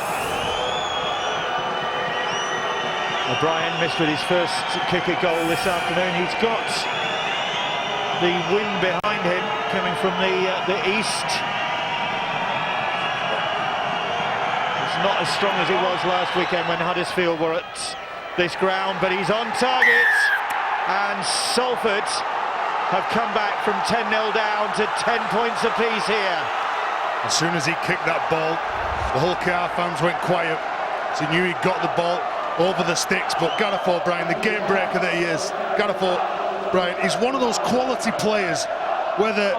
O'Brien missed with his first kick at goal this afternoon. He's got the wind behind him coming from the east. It's not as strong as it was last weekend when Huddersfield were at this ground, but he's on target, and Salford have come back from 10-0 down to 10 points apiece here. As soon as he kicked that ball, the Hull KR fans went quiet, so he knew he'd got the ball over the sticks. But Gareth O'Brien, the game breaker that he is, Gareth O'Brien is one of those quality players, whether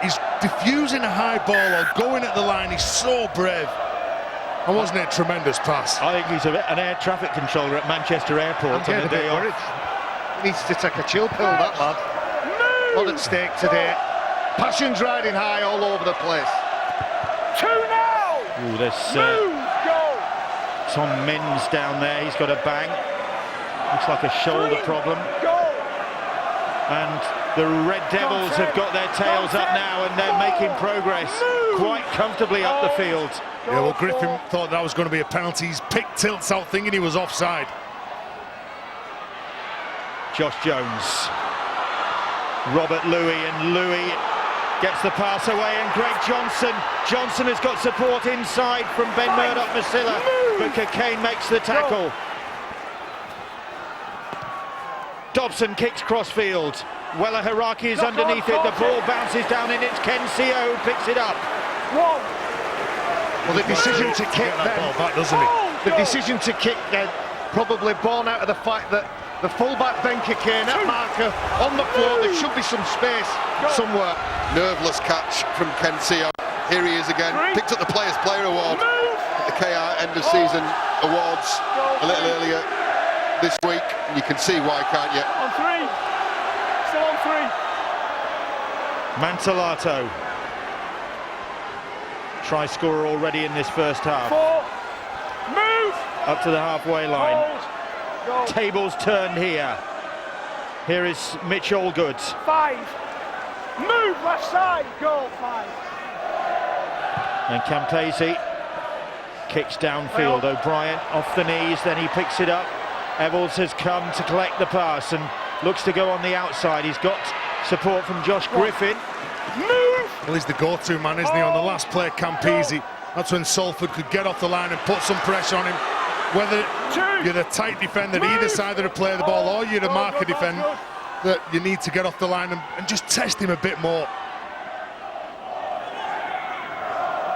he's diffusing a high ball or going at the line, he's so brave. And wasn't it a tremendous pass? I think he's an air traffic controller at Manchester Airport on the day off. He needs to take a chill pill, that lad. Not at stake today. Passion's riding high all over the place. 2-0! Ooh, there's Tom Minns down there. He's got a bang. Looks like a shoulder problem. And the Red Devils have got their tails up now, and they're making progress quite comfortably up the field. Yeah, well, Griffin thought that was going to be a penalty. His pick tilts out thinking he was offside. Josh Jones. Robert Louis, and Louis gets the pass away, and Greg Johnson. Johnson has got support inside from Ben Murdoch-Masila, but Cockayne makes the tackle. Dobson kicks crossfield. Weller Haraki is underneath it. The ball bounces down, and it's Ken Sio who picks it up. Well, the decision to kick that ball back, doesn't he? The decision to kick then probably born out of the fact that the fullback Ben Cockayne at marker on the floor. There should be some space somewhere. Nerveless catch from Ken Sio. Here he is again. Picked up the Players' Player Award at the KR End of Season Awards a little earlier this week. And you can see why, can't you? On three. Still on three. Mantellato. Try scorer already in this first half. 4. Move! Up to the halfway line. Goal. Tables turned here. Here is Mitch Allgood. 5. Move left side. Goal. 5. And Campese kicks downfield. O'Brien off the knees, then he picks it up. Evalds has come to collect the pass and looks to go on the outside. He's got support from Josh Griffin. Move! Well, he's the go-to man, isn't he? On the last play, Campese. That's when Salford could get off the line and put some pressure on him. Whether you're a tight defender either side of the play of the ball, or you're a marker defender, that you need to get off the line and just test him a bit more.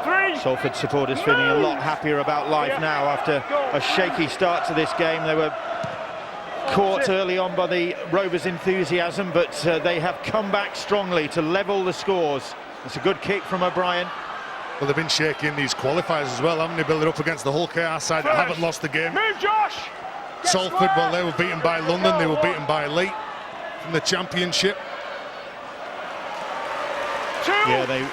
3. Salford supporters feeling a lot happier about life now after a shaky start to this game. They were caught early on by the Rovers' enthusiasm, but they have come back strongly to level the scores. It's a good kick from O'Brien. Well, they've been shaking these qualifiers as well, haven't they? Building up against the Hull KR side that haven't lost the game. Move, Josh! Salford, well, they were beaten by London, they were beaten by Leigh from the Championship. 2. Yeah, they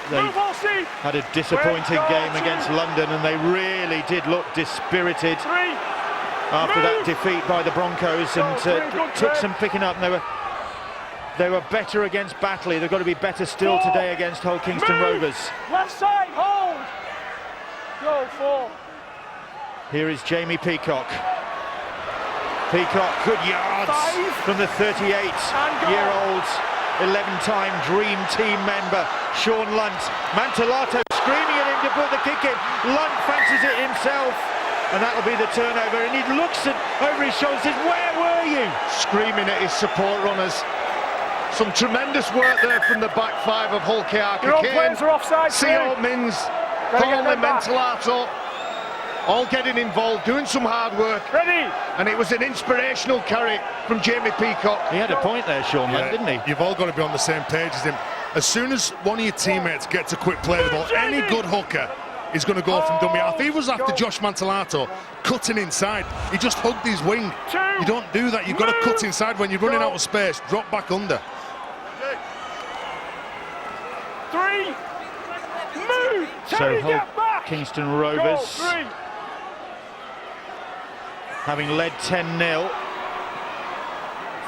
had a disappointing game against London, and they really did look dispirited 3. after that defeat by the Broncos, and took some picking up. And they were better against Batley. They've got to be better still today against Hull Kingston Rovers. Left side, hold! Go, 4. Here is Jamie Peacock. Peacock, good yards 5. from the 38-year-old 11-time Dream Team member, Sean Lunt. Mantellato screaming at him to put the kick in. Lunt fancies it himself. and that'll be the turnover. And he looks over his shoulder and says, where were you? Screaming at his support runners. Some tremendous work there from the back five of Hull KR. Your own players are offside. CO Mins, Thornley, Mentalato, all getting involved, doing some hard work. Ready. And it was an inspirational carry from Jamie Peacock. He had a point there, Sean, didn't he? You've all got to be on the same page as him. As soon as one of your teammates gets a quick play of the ball, any good hooker is going to go from dummy half. He was after Josh Mantalato, cutting inside. He just hugged his wing. You don't do that. You've got to cut inside when you're running out of space. Drop back under. 3. Move. Terry, So get back. Kingston Rovers, Goal 3. having led 10-0,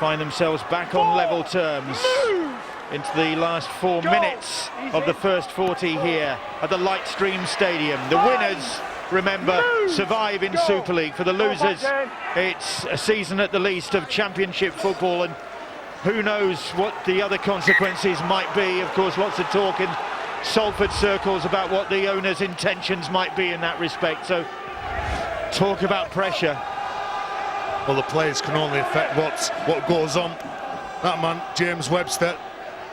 find themselves back on level terms into the last 4 minutes of the first 40 here at the Lightstream Stadium. The winners, remember, survive in Super League. For the losers, it's a season at the least of Championship football, and who knows what the other consequences might be. Of course, lots of talk in Salford circles about what the owner's intentions might be in that respect. So, talk about pressure. Well, the players can only affect what goes on. That man, James Webster,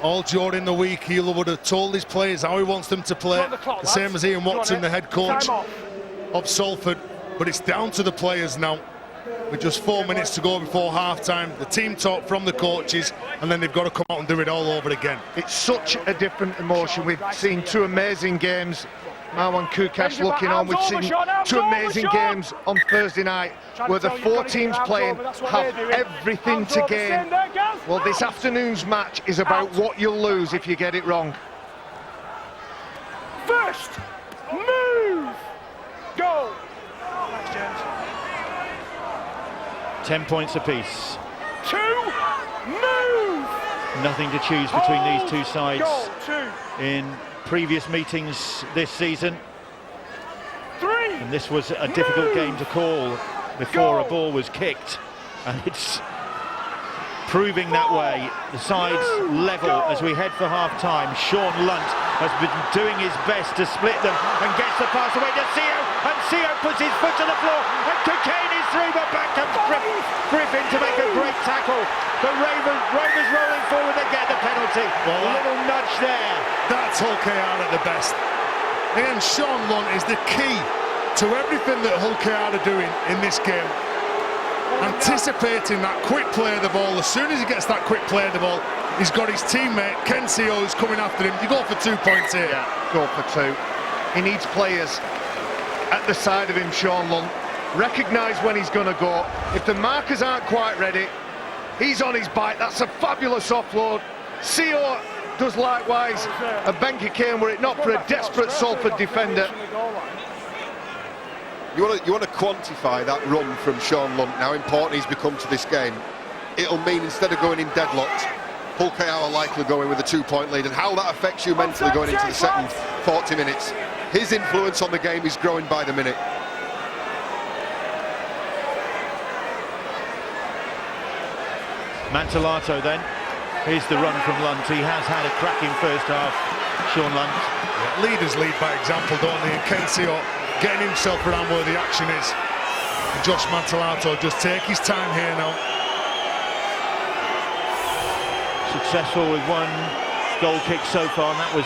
all during the week, he would have told his players how he wants them to play. The same as Ian Watson, the head coach of Salford. But it's down to the players now. With just 4 minutes to go before half-time, the team talk from the coaches, and then they've got to come out and do it all over again. It's such a different emotion. We've seen 2 amazing games. Marwan Kukash looking on. We've seen 2 amazing games on Thursday night where the 4 teams playing have everything to gain. Well, this afternoon's match is about what you'll lose if you get it wrong. First move. Goal. Thanks, James. 10 points apiece. 2. Move. Nothing to choose between these two sides Goal 2. in previous meetings this season. 3. And this was a difficult game to call before a ball was kicked, and it's proving that way. The sides level as we head for half-time. Sean Lunt has been doing his best to split them and gets the pass away to Sio, and Sio puts his foot to the floor, and Cocaine is through, but back comes Griffin to make a great tackle. The Rovers rolling forward, they get the penalty. A little nudge there. That's Hull KR at the best. And Sean Lunt is the key to everything that Hull KR are doing in this game. Anticipating that quick play of the ball. As soon as he gets that quick play of the ball, he's got his teammate Ken Sio who's coming after him. You go for 2 points here. Yeah, go for 2. He needs players at the side of him, Sean Lunt. Recognise when he's going to go. If the markers aren't quite ready, he's on his bike. That's a fabulous offload. Sio does likewise. And Benke came were it not for a desperate Salford defender. You want to quantify that run from Sean Lunt, how important he's become to this game. It'll mean instead of going in deadlocked, Hull KR are likely going with a 2-point lead, and how that affects you mentally going into the second 40 minutes. His influence on the game is growing by the minute. Mantalato then. Here's the run from Lunt. He has had a cracking first half, Sean Lunt. Yeah, leaders lead by example, don't they? And Ken Sio getting himself around where the action is. And Josh Mantalato just take his time here now. Successful with 1 goal kick so far, and that was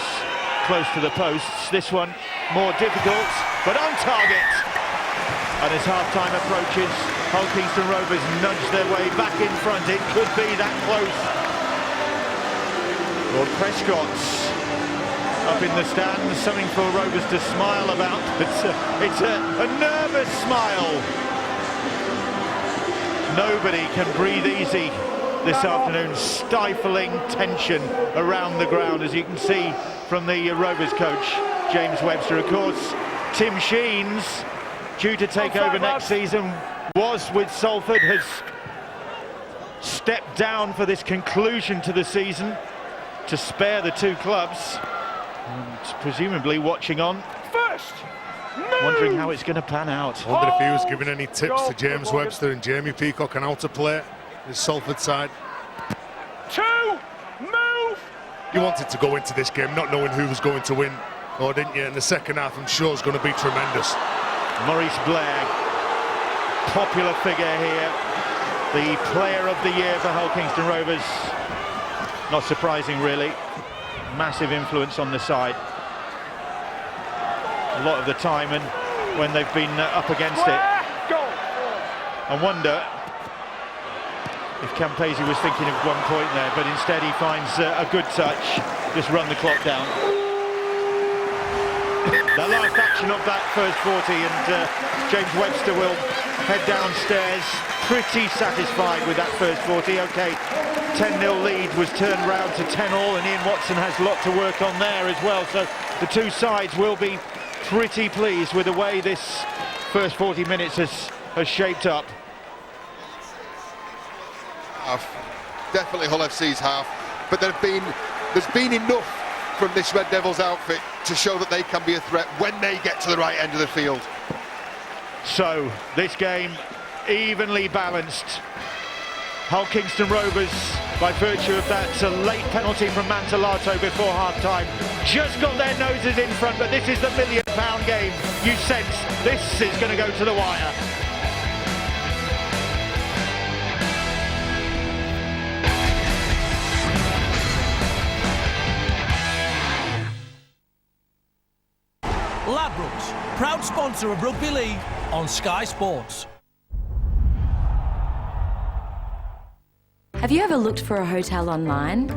close to the posts. This one more difficult, but on target. And as half-time approaches, Hull Kingston Rovers nudge their way back in front. It could be that close. Lord Prescott's up in the stands, something for Rovers to smile about. It's a nervous smile. Nobody can breathe easy this afternoon. Stifling tension around the ground, as you can see from the Rovers coach, James Webster. Of course, Tim Sheens, due to take over next season, was with Salford, has stepped down for this conclusion to the season to spare the 2 clubs, and presumably watching on, wondering how it's going to pan out. I wonder if he was giving any tips to James Webster and Jamie Peacock on how to play his Salford side. 2. Move. You wanted to go into this game not knowing who was going to win, or didn't you? In the second half, I'm sure it's going to be tremendous. Maurice Blair popular figure here, the player of the year for Hull Kingston Rovers. Not surprising, really. Massive influence on the side a lot of the time, and when they've been up against it. I wonder if Campese was thinking of one point there, but instead he finds a good touch, just run the clock down. The last action of that first 40, and James Webster will head downstairs, pretty satisfied with that first 40. Okay, 10-0 lead was turned round to 10-all, and Ian Watson has a lot to work on there as well, so the two sides will be pretty pleased with the way this first 40 minutes has shaped up. Definitely Hull FC's half, but there's been enough from this Red Devils outfit to show that they can be a threat when they get to the right end of the field. So this game evenly balanced. Hull Kingston Rovers, by virtue of that late penalty from Mantellato before half-time, just got their noses in front, but this is the £1 million game. You sense this is going to go to the wire. Ladbrokes, proud sponsor of Rugby League on Sky Sports. Have you ever looked for a hotel online?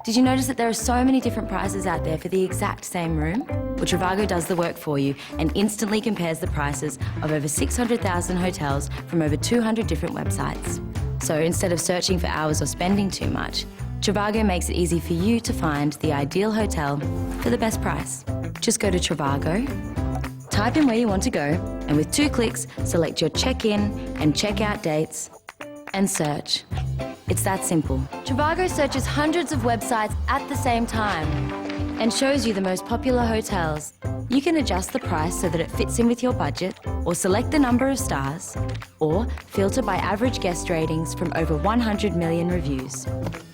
Did you notice that there are so many different prices out there for the exact same room? Well, Trivago does the work for you and instantly compares the prices of over 600,000 hotels from over 200 different websites. So instead of searching for hours or spending too much, Trivago makes it easy for you to find the ideal hotel for the best price. Just go to Trivago, type in where you want to go, and with 2 clicks, select your check-in and check-out dates and search. It's that simple. Trivago searches hundreds of websites at the same time and shows you the most popular hotels. You can adjust the price so that it fits in with your budget, or select the number of stars, or filter by average guest ratings from over 100 million reviews.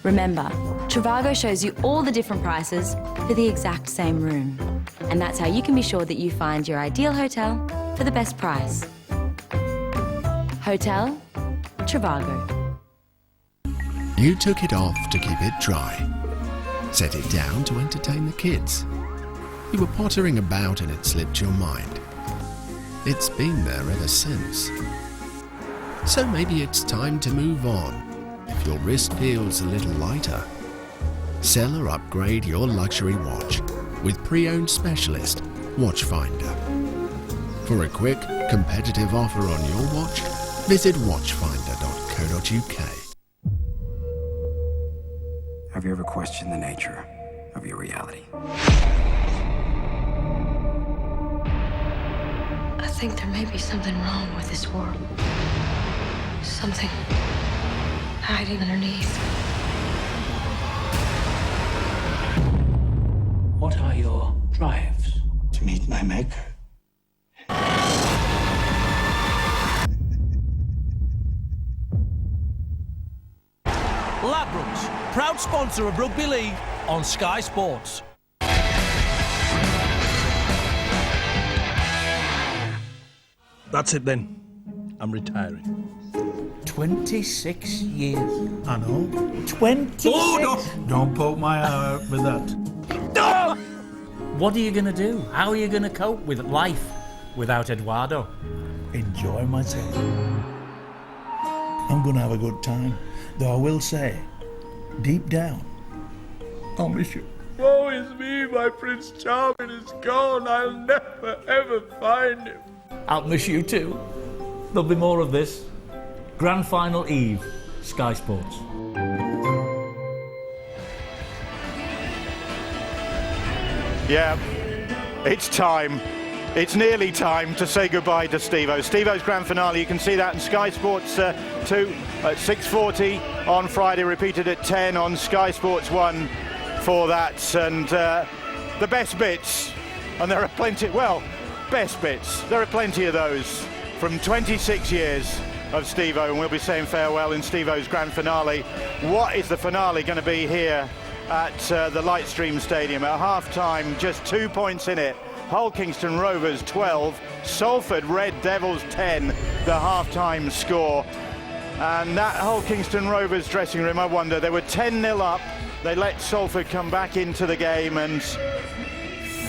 Remember, Trivago shows you all the different prices for the exact same room. And that's how you can be sure that you find your ideal hotel for the best price. Hotel Trivago. You took it off to keep it dry. Set it down to entertain the kids. You were pottering about and it slipped your mind. It's been there ever since. So maybe it's time to move on. If your wrist feels a little lighter, sell or upgrade your luxury watch with pre-owned specialist Watchfinder. For a quick, competitive offer on your watch, visit watchfinder.co.uk. Have you ever questioned the nature of your reality? I think there may be something wrong with this world. Something hiding underneath. What are your drives? To meet my maker. Ladbrokes, proud sponsor of Rugby League on Sky Sports. That's it then. I'm retiring. 26 years. I know. 26? Oh, no! Don't poke my eye out with that. No! What are you going to do? How are you going to cope with life without Eduardo? Enjoy myself. I'm going to have a good time. Though I will say, deep down, I'll miss you. Woe is me, my Prince Charming is gone. I'll never, ever find him. I'll miss you too. There'll be more of this. Grand Final Eve, Sky Sports. Yeah, it's time. It's nearly time to say goodbye to Steve-O. Steve-O's grand finale, you can see that in Sky Sports 2 at 6:40 on Friday, repeated at 10 on Sky Sports 1 for that. And the best bits, and there are plenty, well, best bits, there are plenty of those from 26 years of Steve-O, and we'll be saying farewell in Steve-O's grand finale. What is the finale going to be here at the Lightstream Stadium? At half-time, just 2 points in it. Hull Kingston Rovers 12, Salford Red Devils 10, the half-time score. And that Hull Kingston Rovers dressing room, I wonder, they were 10-0 up. They let Salford come back into the game, and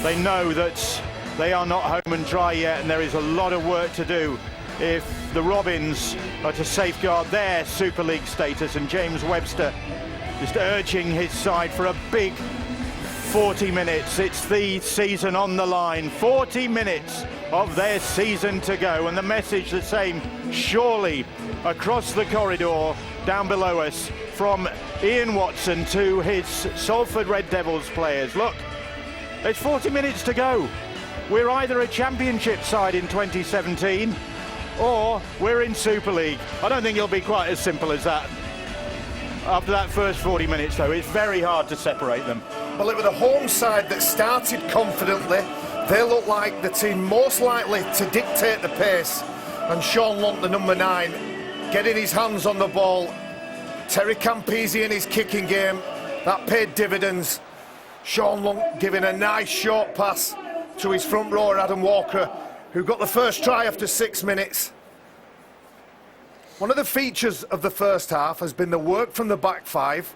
they know that they are not home and dry yet, and there is a lot of work to do if the Robins are to safeguard their Super League status. And James Webster just urging his side for a big 40 minutes. It's the season on the line. 40 minutes of their season to go, and the message the same, surely, across the corridor down below us from Ian Watson to his Salford Red Devils players. Look, there's 40 minutes to go. We're either a championship side in 2017 or we're in Super League. I don't think it'll be quite as simple as that. After that first 40 minutes, though, it's very hard to separate them. Well, it was a home side that started confidently. They look like the team most likely to dictate the pace. And Sean Lunt, the number 9, getting his hands on the ball. Terry Campese in his kicking game, that paid dividends. Sean Lunt giving a nice short pass to his front rower, Adam Walker, who got the first try after 6 minutes. One of the features of the first half has been the work from the back five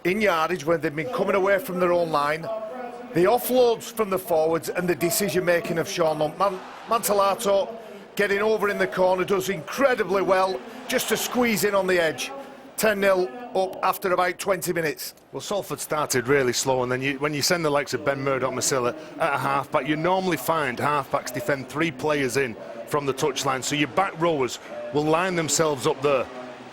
in yardage when they've been coming away from their own line, the offloads from the forwards, and the decision making of Sean Lunt. Mantellato getting over in the corner, does incredibly well just to squeeze in on the edge. 10-0 up after about 20 minutes. Well, Salford started really slow, and then when you send the likes of Ben Murdoch-Masilla at a half-back, you normally find half-backs defend 3 players in from the touchline, so your back rowers will line themselves up there.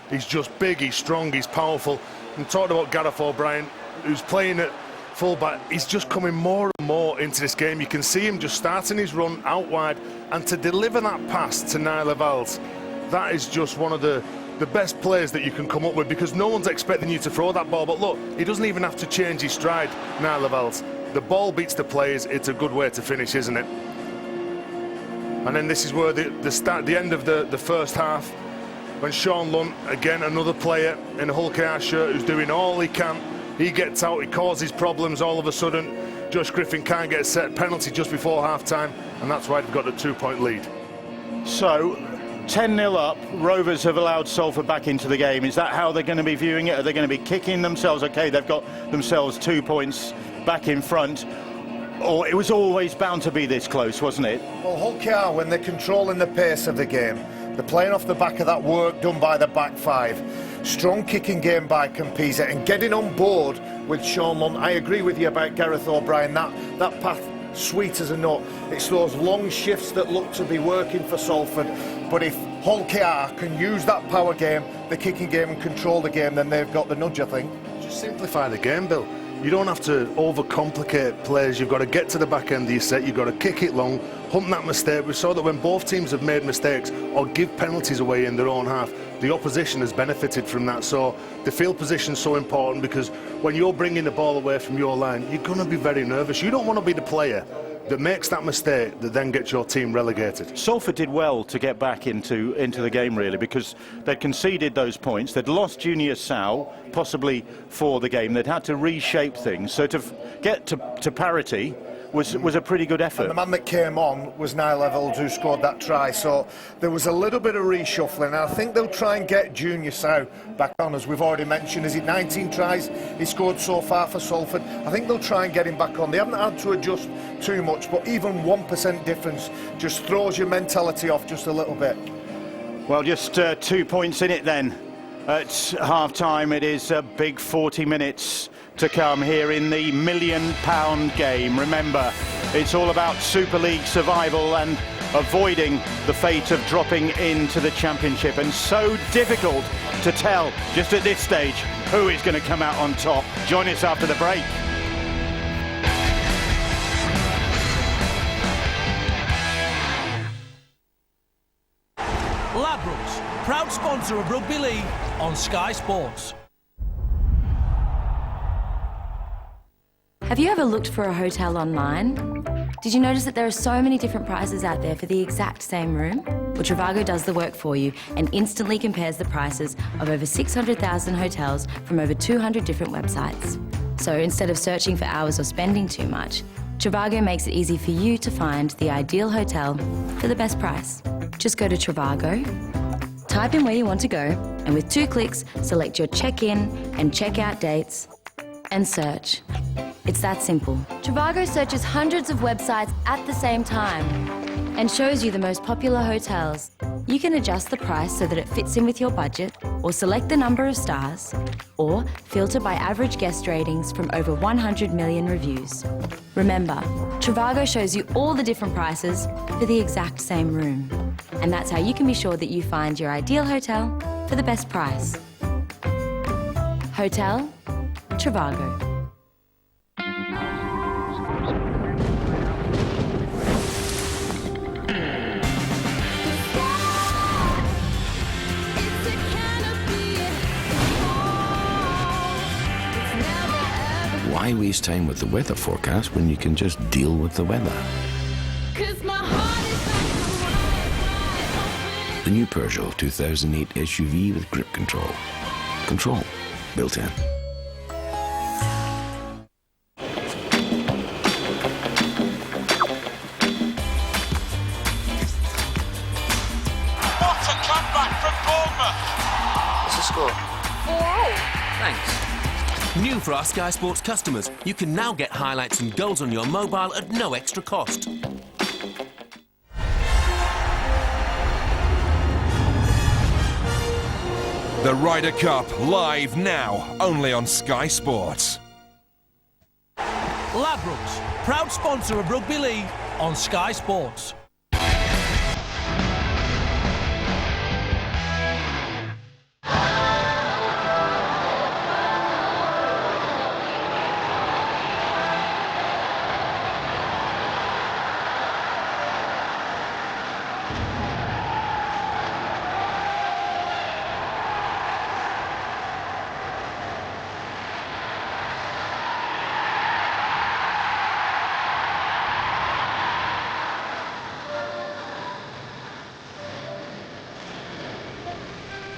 He's just big, he's strong, he's powerful. And talking about Gareth O'Brien, who's playing at full-back, he's just coming more and more into this game. You can see him just starting his run out wide, and to deliver that pass to Niall Valls, that is just one of the best players that you can come up with, because no one's expecting you to throw that ball. But look, he doesn't even have to change his stride, Niall Valls. The ball beats the players. It's a good way to finish, isn't it? And then this is where the end of the first half, when Sean Lunt, again another player in a Hull KR shirt who's doing all he can, he gets out, he causes problems. All of a sudden Josh Griffin can't get a set penalty just before half-time, and that's why they've got a 2-point lead. So 10-0 up, Rovers have allowed Salford back into the game. Is that how they're going to be viewing it? Are they going to be kicking themselves? Okay, they've got themselves 2 points back in front. Or it was always bound to be this close, wasn't it? Well, Hull KR, when they're controlling the pace of the game, they're playing off the back of that work done by the back five. Strong kicking game by Campese and getting on board with Sean Lunt. I agree with you about Gareth O'Brien. That path, sweet as a nut. It's those long shifts that look to be working for Salford. But if Hull KR can use that power game, the kicking game, and control the game, then they've got the nudge, I think. Just simplify the game, Bill. You don't have to overcomplicate plays. You've got to get to the back end of your set. You've got to kick it long, hunt that mistake. We saw that when both teams have made mistakes or give penalties away in their own half, the opposition has benefited from that. So the field position is so important, because when you're bringing the ball away from your line, you're going to be very nervous. You don't want to be the player that makes that mistake that then gets your team relegated. Salford did well to get back into the game, really, because they'd conceded those points. They'd lost Junior Sal, possibly for the game. They'd had to reshape things. So to get to parity was a pretty good effort. And the man that came on was Niall Valls, who scored that try. So there was a little bit of reshuffling. And I think they'll try and get Junior Sal back on, as we've already mentioned. Is it 19 tries he scored so far for Salford? I think they'll try and get him back on. They haven't had to adjust too much, but even 1% difference just throws your mentality off just a little bit. Well, just 2 points in it then. At half-time, it is a big 40 minutes to come here in the £1 million game. Remember, it's all about Super League survival and avoiding the fate of dropping into the Championship, and so difficult to tell just at this stage who is going to come out on top. Join us after the break. Ladbrokes, proud sponsor of Rugby League on Sky Sports. Have you ever looked for a hotel online? Did you notice that there are so many different prices out there for the exact same room? Well, Trivago does the work for you and instantly compares the prices of over 600,000 hotels from over 200 different websites. So instead of searching for hours or spending too much, Trivago makes it easy for you to find the ideal hotel for the best price. Just go to Trivago, type in where you want to go, and with 2 clicks, select your check-in and check-out dates and search. It's that simple. Trivago searches hundreds of websites at the same time and shows you the most popular hotels. You can adjust the price so that it fits in with your budget, or select the number of stars, or filter by average guest ratings from over 100 million reviews. Remember, Trivago shows you all the different prices for the exact same room. And that's how you can be sure that you find your ideal hotel for the best price. Hotel Trivago. Why waste time with the weather forecast when you can just deal with the weather? The new Peugeot 2008 SUV with grip control. Control built in. What a comeback from Bournemouth! What's the score? 4-0. Thanks. New for our Sky Sports customers, you can now get highlights and goals on your mobile at no extra cost. The Ryder Cup, live now, only on Sky Sports. Ladbrokes, proud sponsor of Rugby League on Sky Sports.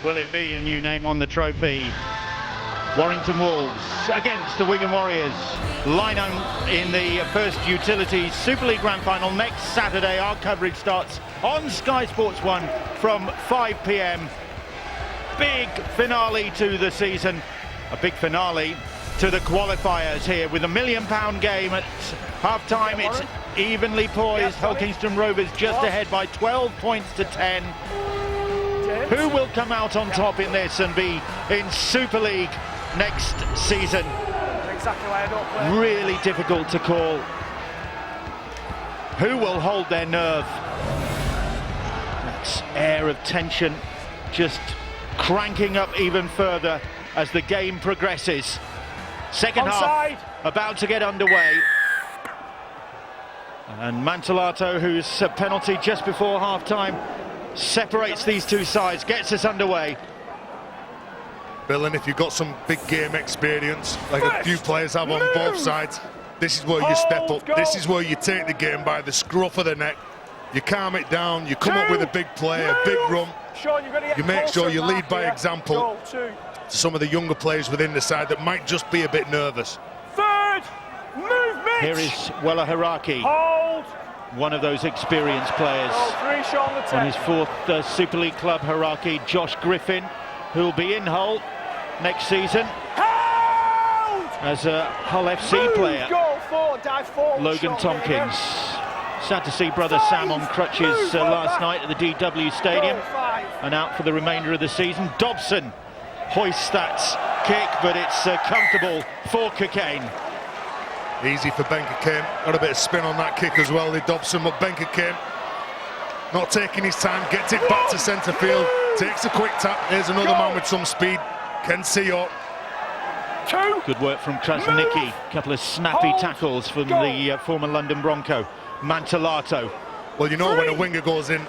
Will it be a new name on the trophy? Warrington Wolves against the Wigan Warriors. Line-on in the first Utilities Super League Grand Final next Saturday. Our coverage starts on Sky Sports 1 from 5 p.m. Big finale to the season. A big finale to the qualifiers here with £1 million game at half-time. It's evenly poised. Hull Kingston Rovers just ahead by 12 points to 10. Who will come out on top in this and be in Super League next season? Exactly why I don't play. Really difficult to call. Who will hold their nerve? That air of tension just cranking up even further as the game progresses. Second half about to get underway. And Mantellato, whose penalty just before half-time separates these two sides, gets us underway. Bill, and if you've got some big game experience, like a few players have on both sides, this is where you step up. This is where you take the game by the scruff of the neck. You calm it down, you come up with a big play, a big run. You make sure you lead by example to some of the younger players within the side that might just be a bit nervous. Third, move Mitch. Here is Wella Haraki. Hold. One of those experienced players. On his fourth Super League club, Haraki. Josh Griffin, who'll be in Hull next season as a Hull FC player. Logan Tompkins. Sad to see brother Sam on crutches last night at the DW Stadium and out for the remainder of the season. Dobson hoists that kick, but it's comfortable for Cockayne. Easy for Ben Cockayne. Got a bit of spin on that kick as well, the Dobson, but Ben Cockayne not taking his time, gets it back to centre field, takes a quick tap. There's another man with some speed, Ken Seo. Good work from Krasnicki. A couple of snappy tackles from the former London Bronco. Mantellato. Well, you know when a winger goes in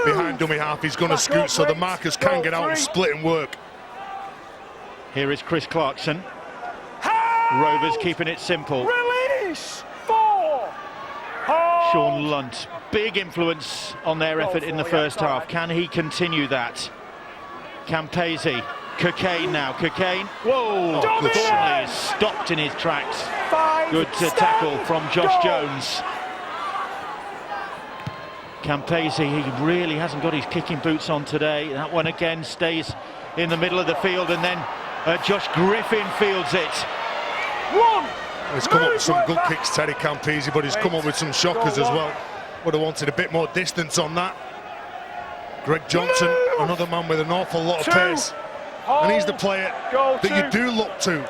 behind dummy half, he's going to scoot, so the markers can get out and split and work. Here is Chris Clarkson. Rovers keeping it simple. Release. 4. Sean Lunt, big influence on their effort in the first half. Can he continue that? Campese, Cockayne now. Cockayne, whoa, is stopped in his tracks. 5. Good tackle from Josh Jones. Campese, he really hasn't got his kicking boots on today. That one again stays in the middle of the field, and then Josh Griffin fields it. He's come up with some good kicks, Teddy Campese, but he's come up with some shockers as well. Would have wanted a bit more distance on that. Greg Johnson, another man with an awful lot of pace. And he's the player that you do look to.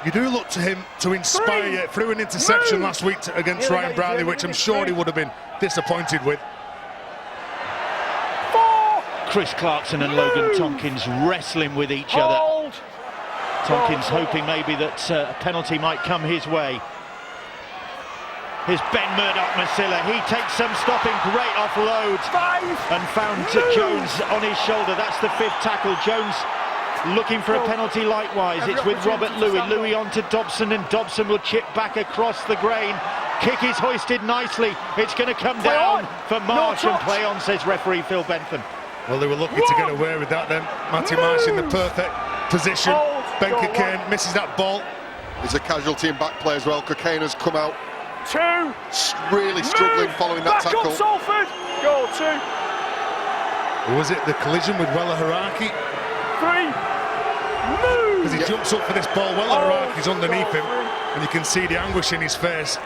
You do look to him to inspire you. Through an interception last week against Ryan Bradley, which I'm sure he would have been disappointed with. Chris Clarkson and Logan Tompkins wrestling with each other. Tompkins hoping maybe that a penalty might come his way. Here's Ben Murdoch-Masila. He takes some stopping, great offload, and found Jones on his shoulder. That's the 5th tackle. Jones looking for a penalty likewise. It's with Robert Louis. Louis on to Dobson, and Dobson will chip back across the grain. Kick is hoisted nicely. It's going to come down for Marsh, and play on, says referee Phil Bentham. Well, they were lucky to get away with that then. Matty Marsh in the perfect position. Ben Cockayne misses that ball. There's a casualty in back play as well. Cockayne has come out really struggling following that tackle. Salford. Goal 2. Was it the collision with Weller Haraki? 3. As he jumps up for this ball, Weller Haraki's underneath him, and you can see the anguish in his face.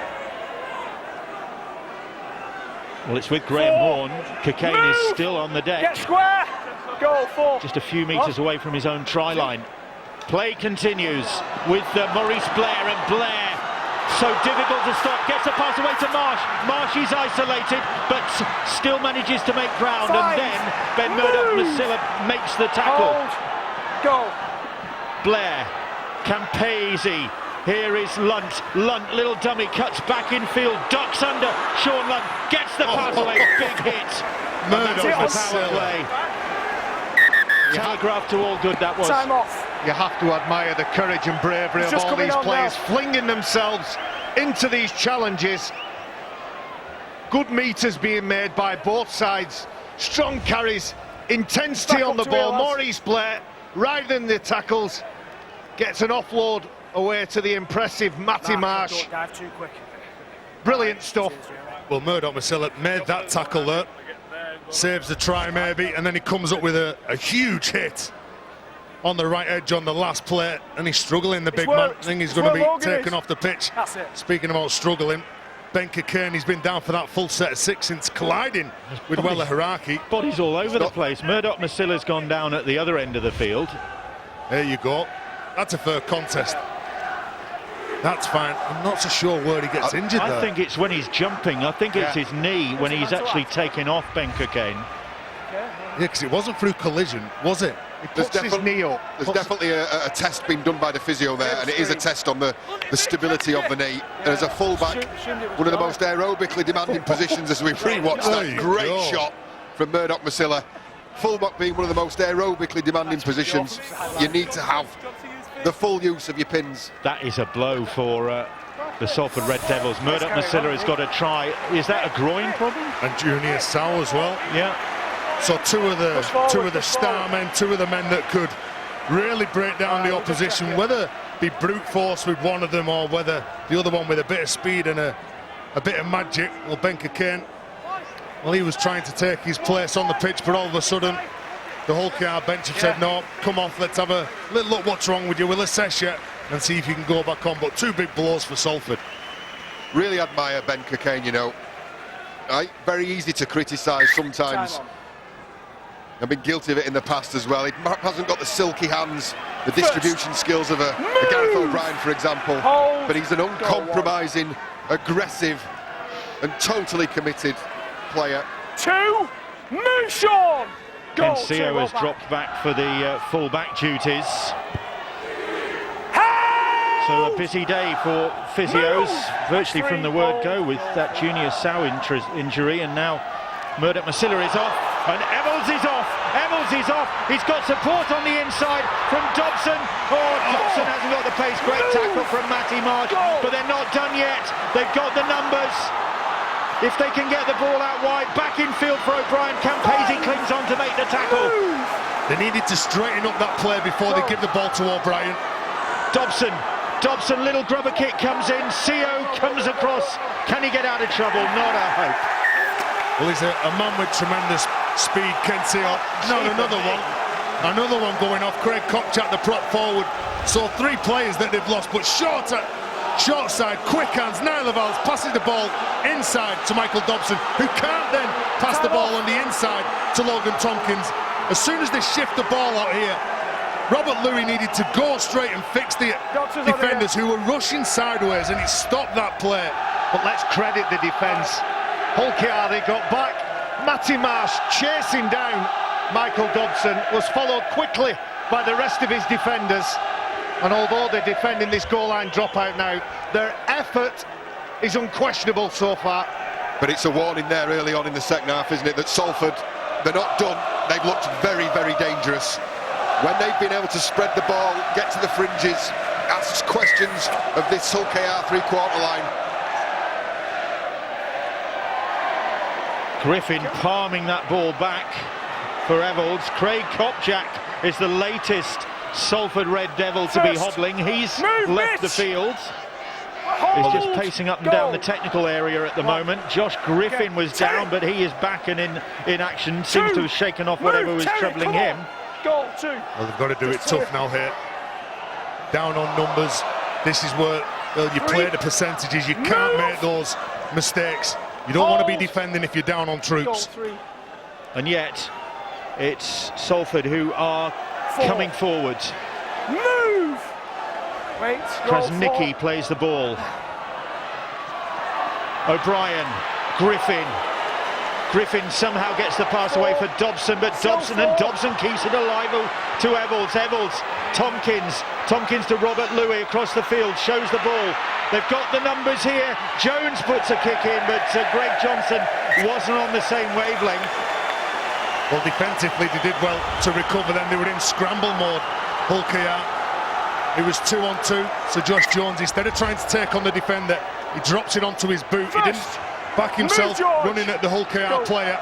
Well, it's with Graham Horn. Cockayne is still on the deck. Get square. Goal 4. Just a few metres away from his own try line. Play continues with Maurice Blair, and Blair, so difficult to stop, gets a pass away to Marsh. Marsh is isolated, but still manages to make ground, and then Ben Murdoch-Masila makes the tackle. Goal. Blair, Campese, here is Lunt. Lunt, little dummy, cuts back in field, ducks under. Sean Lunt gets the pass away, big hit. Murdoch-Masila. Power play. Telegraphed to all good, that was. Time off. You have to admire the courage and bravery of all these players flinging themselves into these challenges. Good meters being made by both sides. Strong carries, intensity on the ball. Maurice Blair, right in the tackles, gets an offload away to the impressive Matty Marsh. Don't dive too quick. Brilliant stuff. Well, Murdoch-Masila made that tackle there. Saves the try maybe, and then he comes up with a huge hit on the right edge on the last play, and he's struggling, the big man. I think he's going to be taken off the pitch. Speaking about struggling, Ben Cockayne, he's been down for that full set of 6 since colliding with Weller Haraki. Bodies all over the place. Murdoch-Masila's gone down at the other end of the field. There you go. That's a fair contest. That's fine. I'm not so sure where he gets injured there. I think it's when he's jumping. I think it's his knee when he's actually taking off Ben Cockayne. Yeah, because it wasn't through collision, was it? There's definitely a test being done by the physio there, and it is a test on the stability of the knee. And as a fullback, one of the most aerobically demanding positions as we re-watch that great shot from Murdoch-Masila. Fullback being one of the most aerobically demanding positions, you need to have the full use of your pins. That is a blow for the Salford Red Devils. Murdoch-Masila has got a try. Is that a groin problem? And Junior Sow as well. Yeah. So two of the star men, two of the men that could really break down the opposition, whether be brute force with one of them or whether the other one with a bit of speed and a bit of magic. Well, Ben Cockayne, well, he was trying to take his place on the pitch, but all of a sudden the whole KR bench have said, no, come off, let's have a little look what's wrong with you, we'll assess you and see if you can go back on. But 2 big blows for Salford. Really admire Ben Cockayne, you know. Right? Very easy to criticise sometimes. I've been guilty of it in the past as well. He hasn't got the silky hands, the distribution skills of a Gareth O'Brien, for example. But he's an uncompromising, aggressive and totally committed player. 2, move Sean! Kencio has dropped back for the full-back duties. So a busy day for physios, virtually from the word go, with that Junior Sow injury, and now Murdoch-Masila is off, and Eccles is off. Eccles is off. He's got support on the inside from Dobson. Dobson hasn't got the pace. Great tackle from Matty Marsh, but they're not done yet. They've got the numbers. If they can get the ball out wide, back in field for O'Brien. Campese clings on to make the tackle. They needed to straighten up that play before they give the ball to O'Brien. Dobson Dobson, little grubber kick comes in. CO comes across. Can he get out of trouble? Not a hope. Well, he's a man with tremendous speed, Ken CO. No, another one. Another one going off. Craig Kopchak, the prop forward. So 3 players that they've lost, but short side, quick hands. Niall Valls passes the ball inside to Michael Dobson, who can't then pass the ball on the inside to Logan Tompkins. As soon as they shift the ball out here, Robert Louis needed to go straight and fix the defenders who were rushing sideways, and he stopped that play. But let's credit the defence. Hulkiari got back. Matty Marsh chasing down Michael Dobson, was followed quickly by the rest of his defenders. And although they're defending this goal line dropout now, their effort is unquestionable so far. But it's a warning there early on in the second half, isn't it, that Salford, they're not done. They've looked very, very dangerous. When they've been able to spread the ball, get to the fringes, asks questions of this Hull KR three-quarter line. Griffin palming that ball back for Evalds. Craig Kopchak is the latest Salford Red Devil to be hobbling. He's left the field. He's just pacing up and down the technical area at the moment. Josh Griffin was down, but he is back and in action. Seems to have shaken off whatever was troubling him. Goal 2. Well, they've got to do it tough now here. Down on numbers. This is where you play the percentages. You can't make those mistakes. You don't want to be defending if you're down on troops. And yet, it's Salford who are coming forward. Move! Wait. Krasnicki plays the ball. O'Brien, Griffin. Griffin somehow gets the pass away for Dobson, but Dobson keeps it alive to Evalds. Evalds, Tompkins to Robert Louis across the field, shows the ball. They've got the numbers here. Jones puts a kick in, but Greg Johnson wasn't on the same wavelength. Well, defensively they did well to recover then. They were in scramble mode, Hull KR. It was 2-on-2, so Josh Jones, instead of trying to take on the defender, he drops it onto his boot. He didn't back himself running at the Hull KR player.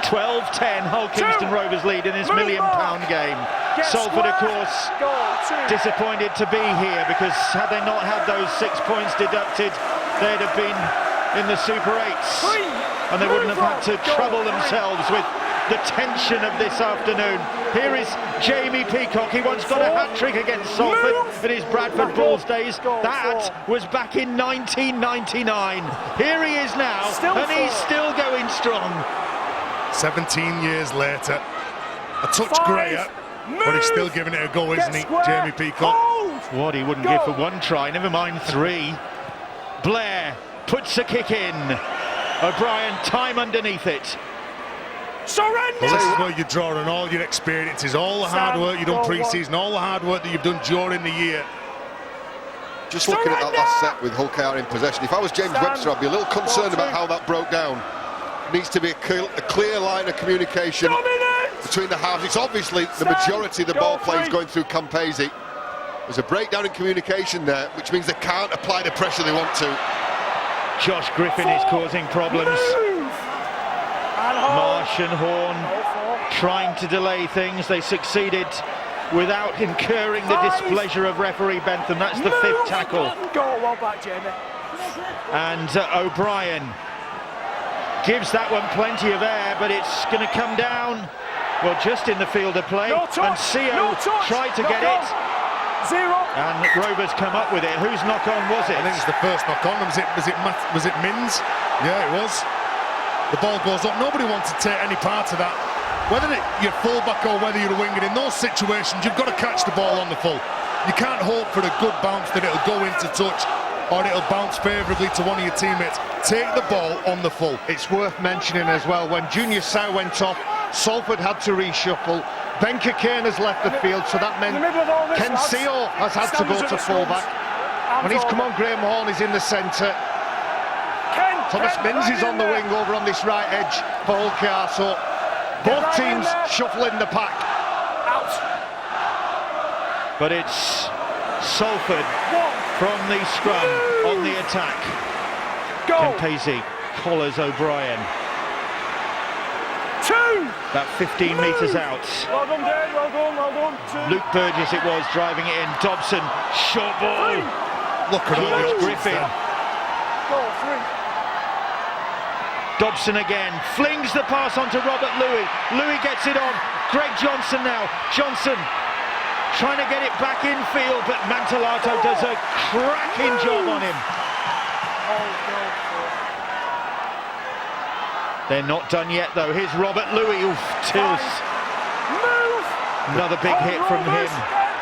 12-10, Hull Kingston Rovers lead in this £1 million game. Salford, of course, disappointed to be here, because had they not had those 6 points deducted, they'd have been in the Super 8s, and they wouldn't have had to trouble themselves with the tension of this afternoon. Here is Jamie Peacock. He once got a hat-trick against Salford in his Bradford Bulls days. That was back in 1999. Here he is now, and he's still going strong. 17 years later, a touch greyer, but he's still giving it a go, isn't he, Jamie Peacock? What he wouldn't give for 1 try, never mind 3. Blair puts a kick in. O'Brien, time underneath it. Surrender! Well, this is where you draw on all your experiences, all the hard work you've done pre-season, all the hard work that you've done during the year. Just looking at that last set with Hull KR in possession, if I was James Webster, I'd be a little concerned about how that broke down. Needs to be a clear line of communication between the halves. It's obviously the majority of the ball play is going through Campese. There's a breakdown in communication there, which means they can't apply the pressure they want to. Josh Griffin is causing problems. Marsh and Horn trying to delay things. They succeeded without incurring the displeasure of referee Bentham. That's the 5th tackle. Well back, Jamie. And O'Brien gives that one plenty of air, but it's going to come down, well, just in the field of play. And CO tried to get it. And Rovers come up with it. Whose knock-on was it? I think it's the first knock-on. Was it Mins? Yeah, it was. The ball goes up. Nobody wants to take any part of that. Whether you're full-back or whether you're a winger, in those situations, you've got to catch the ball on the full. You can't hope for a good bounce that it'll go into touch or it'll bounce favourably to one of your teammates. Take the ball on the full. It's worth mentioning as well, when Junior Sow went off, Salford had to reshuffle. Ben Cockayne has left the field, so that meant Ken CO has had to go to full-back. When he's come on, Graham Horn is in the centre. Thomas Mins is on the wing over on this right edge for Hull KR, so both teams shuffling the pack. But it's Salford from the scrum on the attack. Campese collars O'Brien. 2! Move! About 15 metres out. Well done, Dave. Well done, well done. 2. Luke Burgess it was driving it in. Dobson, short ball. 3. Look at all the options Griffin. there. Goal, 3. Dobson again, flings the pass on to Robert Louis. Louis gets it on. Greg Johnson now. Johnson trying to get it back in field, but Mantellato does a cracking job on him. They're not done yet though. Here's Robert Louis. Oof, Tills. Another big hit from him.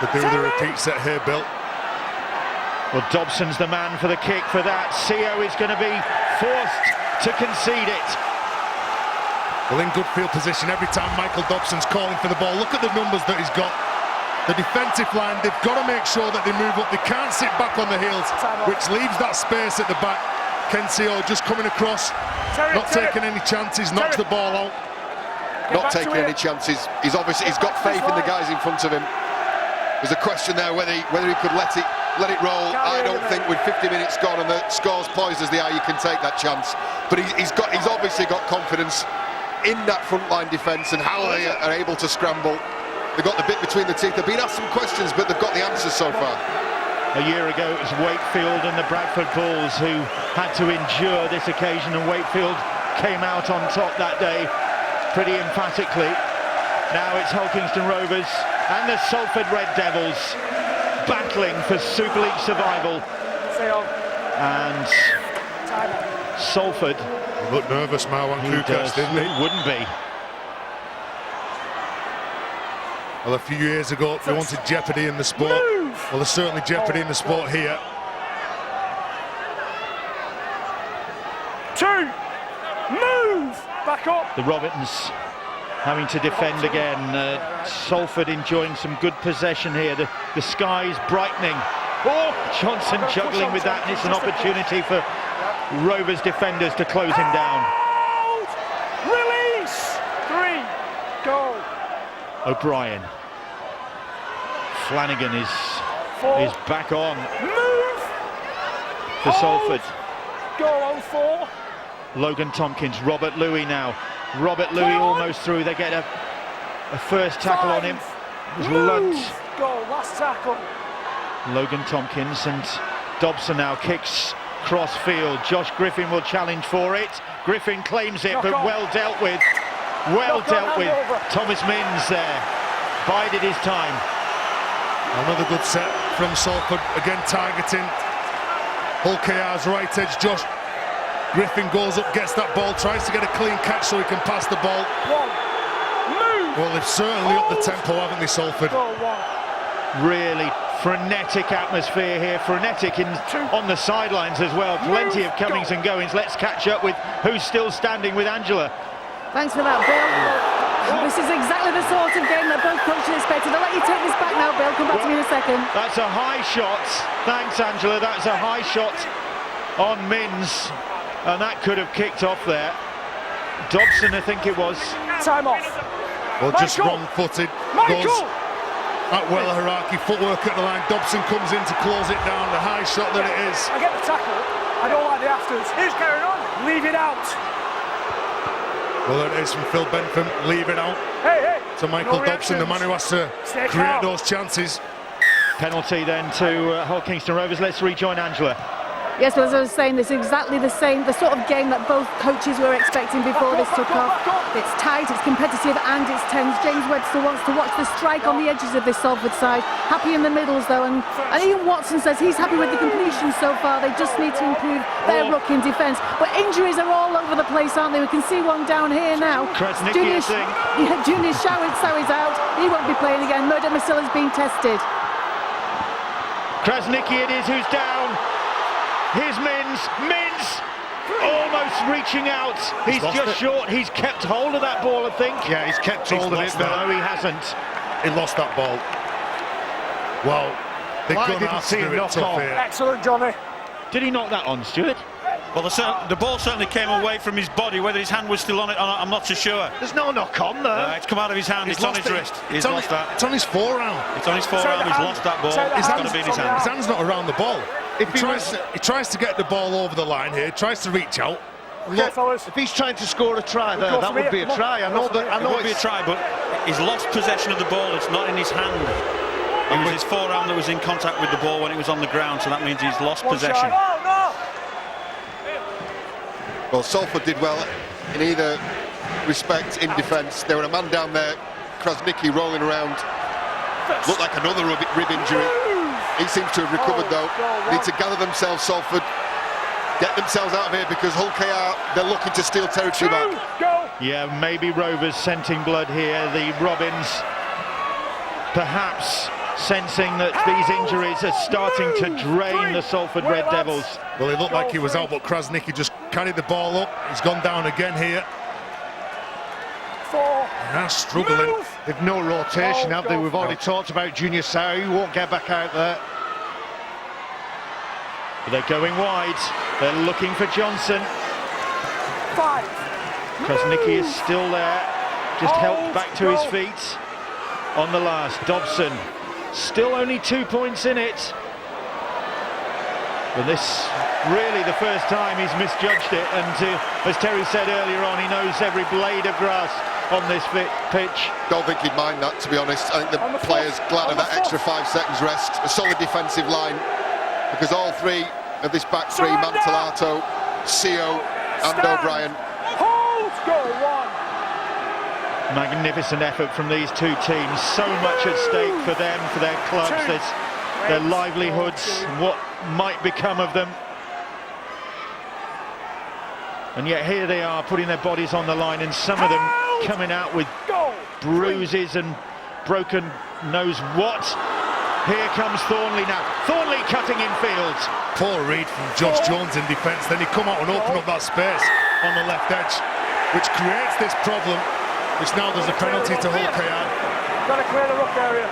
They're doing the repeat set here, Bill. Well, Dobson's the man for the kick for that. CO is going to be forced to concede it. Well, in good field position every time Michael Dobson's calling for the ball. Look at the numbers that he's got. The defensive line, they've got to make sure that they move up. They can't sit back on the heels, which leaves that space at the back. Ken CO just coming across, not taking any chances, knocks the ball out. Not taking any chances. He's got faith in the guys in front of him. There's a question there whether he could let it roll. I don't think with 50 minutes gone and the score's poised as they are, you can take that chance. But he's obviously got confidence in that front line defence and how they are able to scramble. They've got the bit between the teeth. They've been asked some questions, but they've got the answers so far. A year ago it was Wakefield and the Bradford Bulls who had to endure this occasion, and Wakefield came out on top that day pretty emphatically. Now it's Hull Kingston Rovers and the Salford Red Devils battling for Super League survival. And Salford... He looked nervous, Marwan Kukas, didn't he? Wouldn't be. Well, a few years ago, they wanted jeopardy in the sport. Well, there's certainly jeopardy in the sport here. 2. Move! Back up. The Robins having to defend again. Salford enjoying some good possession here. The sky's brightening. Oh, Johnson juggling with that, and it's an opportunity for Rovers defenders to close him down. Release! 3. Goal. O'Brien. Flanagan is back on. Move! For Salford. Goal on 4. Logan Tompkins, Robert Louis now. Robert Louis almost through. They get a first tackle on him. It was Lunt. Goal, last tackle. Logan Tompkins, and Dobson now kicks cross field. Josh Griffin will challenge for it. Griffin claims it, but well dealt with. Well dealt with. Thomas Minns there. Bided his time. Another good set from Salford, again targeting Hull KR's right edge. Josh Griffin goes up, gets that ball, tries to get a clean catch so he can pass the ball. Well, they've certainly upped the tempo, haven't they, Salford? Really frenetic atmosphere here, frenetic on the sidelines as well. Plenty of comings and goings. Let's catch up with who's still standing with Angela. Thanks for that, Bill. This is exactly the sort of game that both coaches expected. I'll let you take this back now, Bill. Come back to me in a second. That's a high shot. Thanks, Angela. That's a high shot on Minns. And that could have kicked off there. Dobson, I think it was. Time off. Well, just wrong-footed. Goes at well Haraki, footwork at the line. Dobson comes in to close it down. The high shot that it is. I get the tackle. I don't like the afters. He's carrying on. Leave it out. Well, it is from Phil Bentham. Leave it out. Hey. To Michael Dobson, the man who has to create those chances. Penalty then to Hull Kingston Rovers. Let's rejoin Angela. Yes, well, as I was saying, this is exactly the sort of game that both coaches were expecting before this took off. It's tight, it's competitive, and it's tense. James Webster wants to watch the strike on the edges of this Salford side. Happy in the middles, though, and Ian Watson says he's happy with the completion so far. They just need to improve their ruck in defence. But injuries are all over the place, aren't they? We can see one down here now. Junior Showi's out. He won't be playing again. Murdoch Masilla's being tested. Krasnicki it is who's down. Here's Minns almost reaching out. He's just short. He's kept hold of that ball, I think. Yeah, he's kept hold of it. No, he hasn't. He lost that ball. Well, they're going to have to do it tough here. Excellent, Johnny. Did he knock that on, Stuart? Well, the ball certainly came away from his body. Whether his hand was still on it or not, I'm not so sure. There's no knock on there. It's come out of his hand. It's on his wrist. He's lost that. It's on his forearm. It's on his forearm. He's lost that ball. It's got to be in his hand. His hand's not around the ball. He tries to get the ball over the line here, tries to reach out, Look, if he's trying to score a try there, that would be a try. I know It would be a try, but he's lost possession of the ball. It's not in his hand. It was his forearm that was in contact with the ball when it was on the ground, so that means he's lost possession. Well, Salford did well in either respect in defence. There were a man down there, Krasnicki, rolling around. Looked like another rib injury. He seems to have recovered though. Need to gather themselves, Salford. Get themselves out of here because Hull KR, they're looking to steal territory back. Yeah, maybe Rovers scenting blood here. The Robins perhaps sensing that these injuries are starting to drain the Salford Red Devils. Well, it looked like he was out, but Krasnicki just carried the ball up. He's gone down again here. They're struggling. They've no rotation, have they? We've already talked about Junior Sau. He won't get back out there. They're going wide. They're looking for Johnson. Krasnicki is still there. Just helped back to his feet on the last. Dobson, still only 2 points in it. But this really the first time he's misjudged it, and as Terry said earlier on, he knows every blade of grass on this pitch. Don't think he'd mind that, to be honest. I think the players glad of that extra 5 seconds rest. A solid defensive line, because all three of this back three, Mantellato, Sio and O'Brien. Magnificent effort from these two teams. So much at stake for them, for their clubs, their livelihoods, what might become of them. And yet here they are putting their bodies on the line, and some of them coming out with bruises and broken knows what. Here comes Thornley now. Thornley cutting in field. Poor read from Josh Jones in defence. Then he come out and open up that space on the left edge, which creates this problem, which now there's a penalty to Hull KR. Got to clear the ruck area.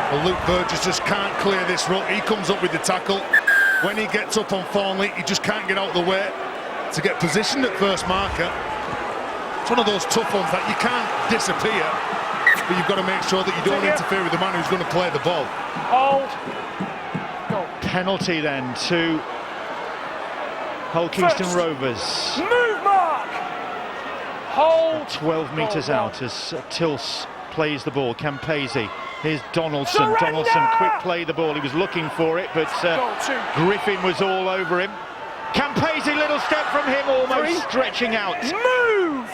Well, Luke Burgess just can't clear this ruck. He comes up with the tackle. When he gets up on Thornley, he just can't get out of the way to get positioned at first marker. It's one of those tough ones that you can't disappear, but you've got to make sure that you don't interfere with the man who's going to play the ball. Hold. Penalty then to Hull Kingston Rovers. Move, Mark. Hold. 12 metres out as Tilse plays the ball. Campese. Here's Donaldson. Surrender! Donaldson quick play the ball. He was looking for it, but Griffin was all over him. Campese, little step from him, almost stretching out. Move.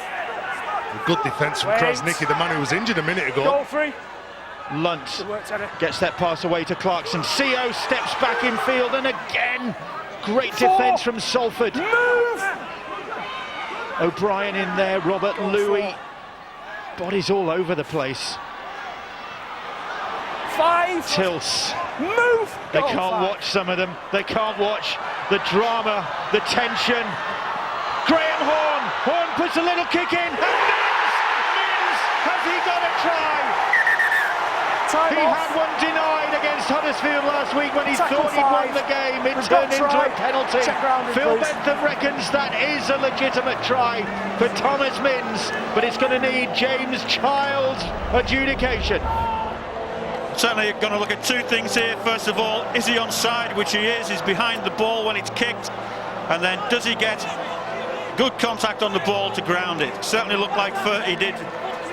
Good defence from Krasnicki, the man who was injured a minute ago. Goal free. Lunt gets that pass away to Clarkson. Sio steps back in field, and again, great defence from Salford. Move. O'Brien in there, Robert Louis. Bodies all over the place. 5. Tilse. Move. They can't watch some of them. They can't watch the drama, the tension. Graham Horn. Horn puts a little kick in. And Mins! Has he got a try? He had one denied against Huddersfield last week when he thought he'd won the game. It turned into a penalty. Phil Bentham reckons that is a legitimate try for Thomas Mins, but it's going to need James Child's adjudication. Certainly going to look at 2 things here. First of all, is he onside, which he is. He's behind the ball when it's kicked. And then does he get good contact on the ball to ground it? Certainly looked like he did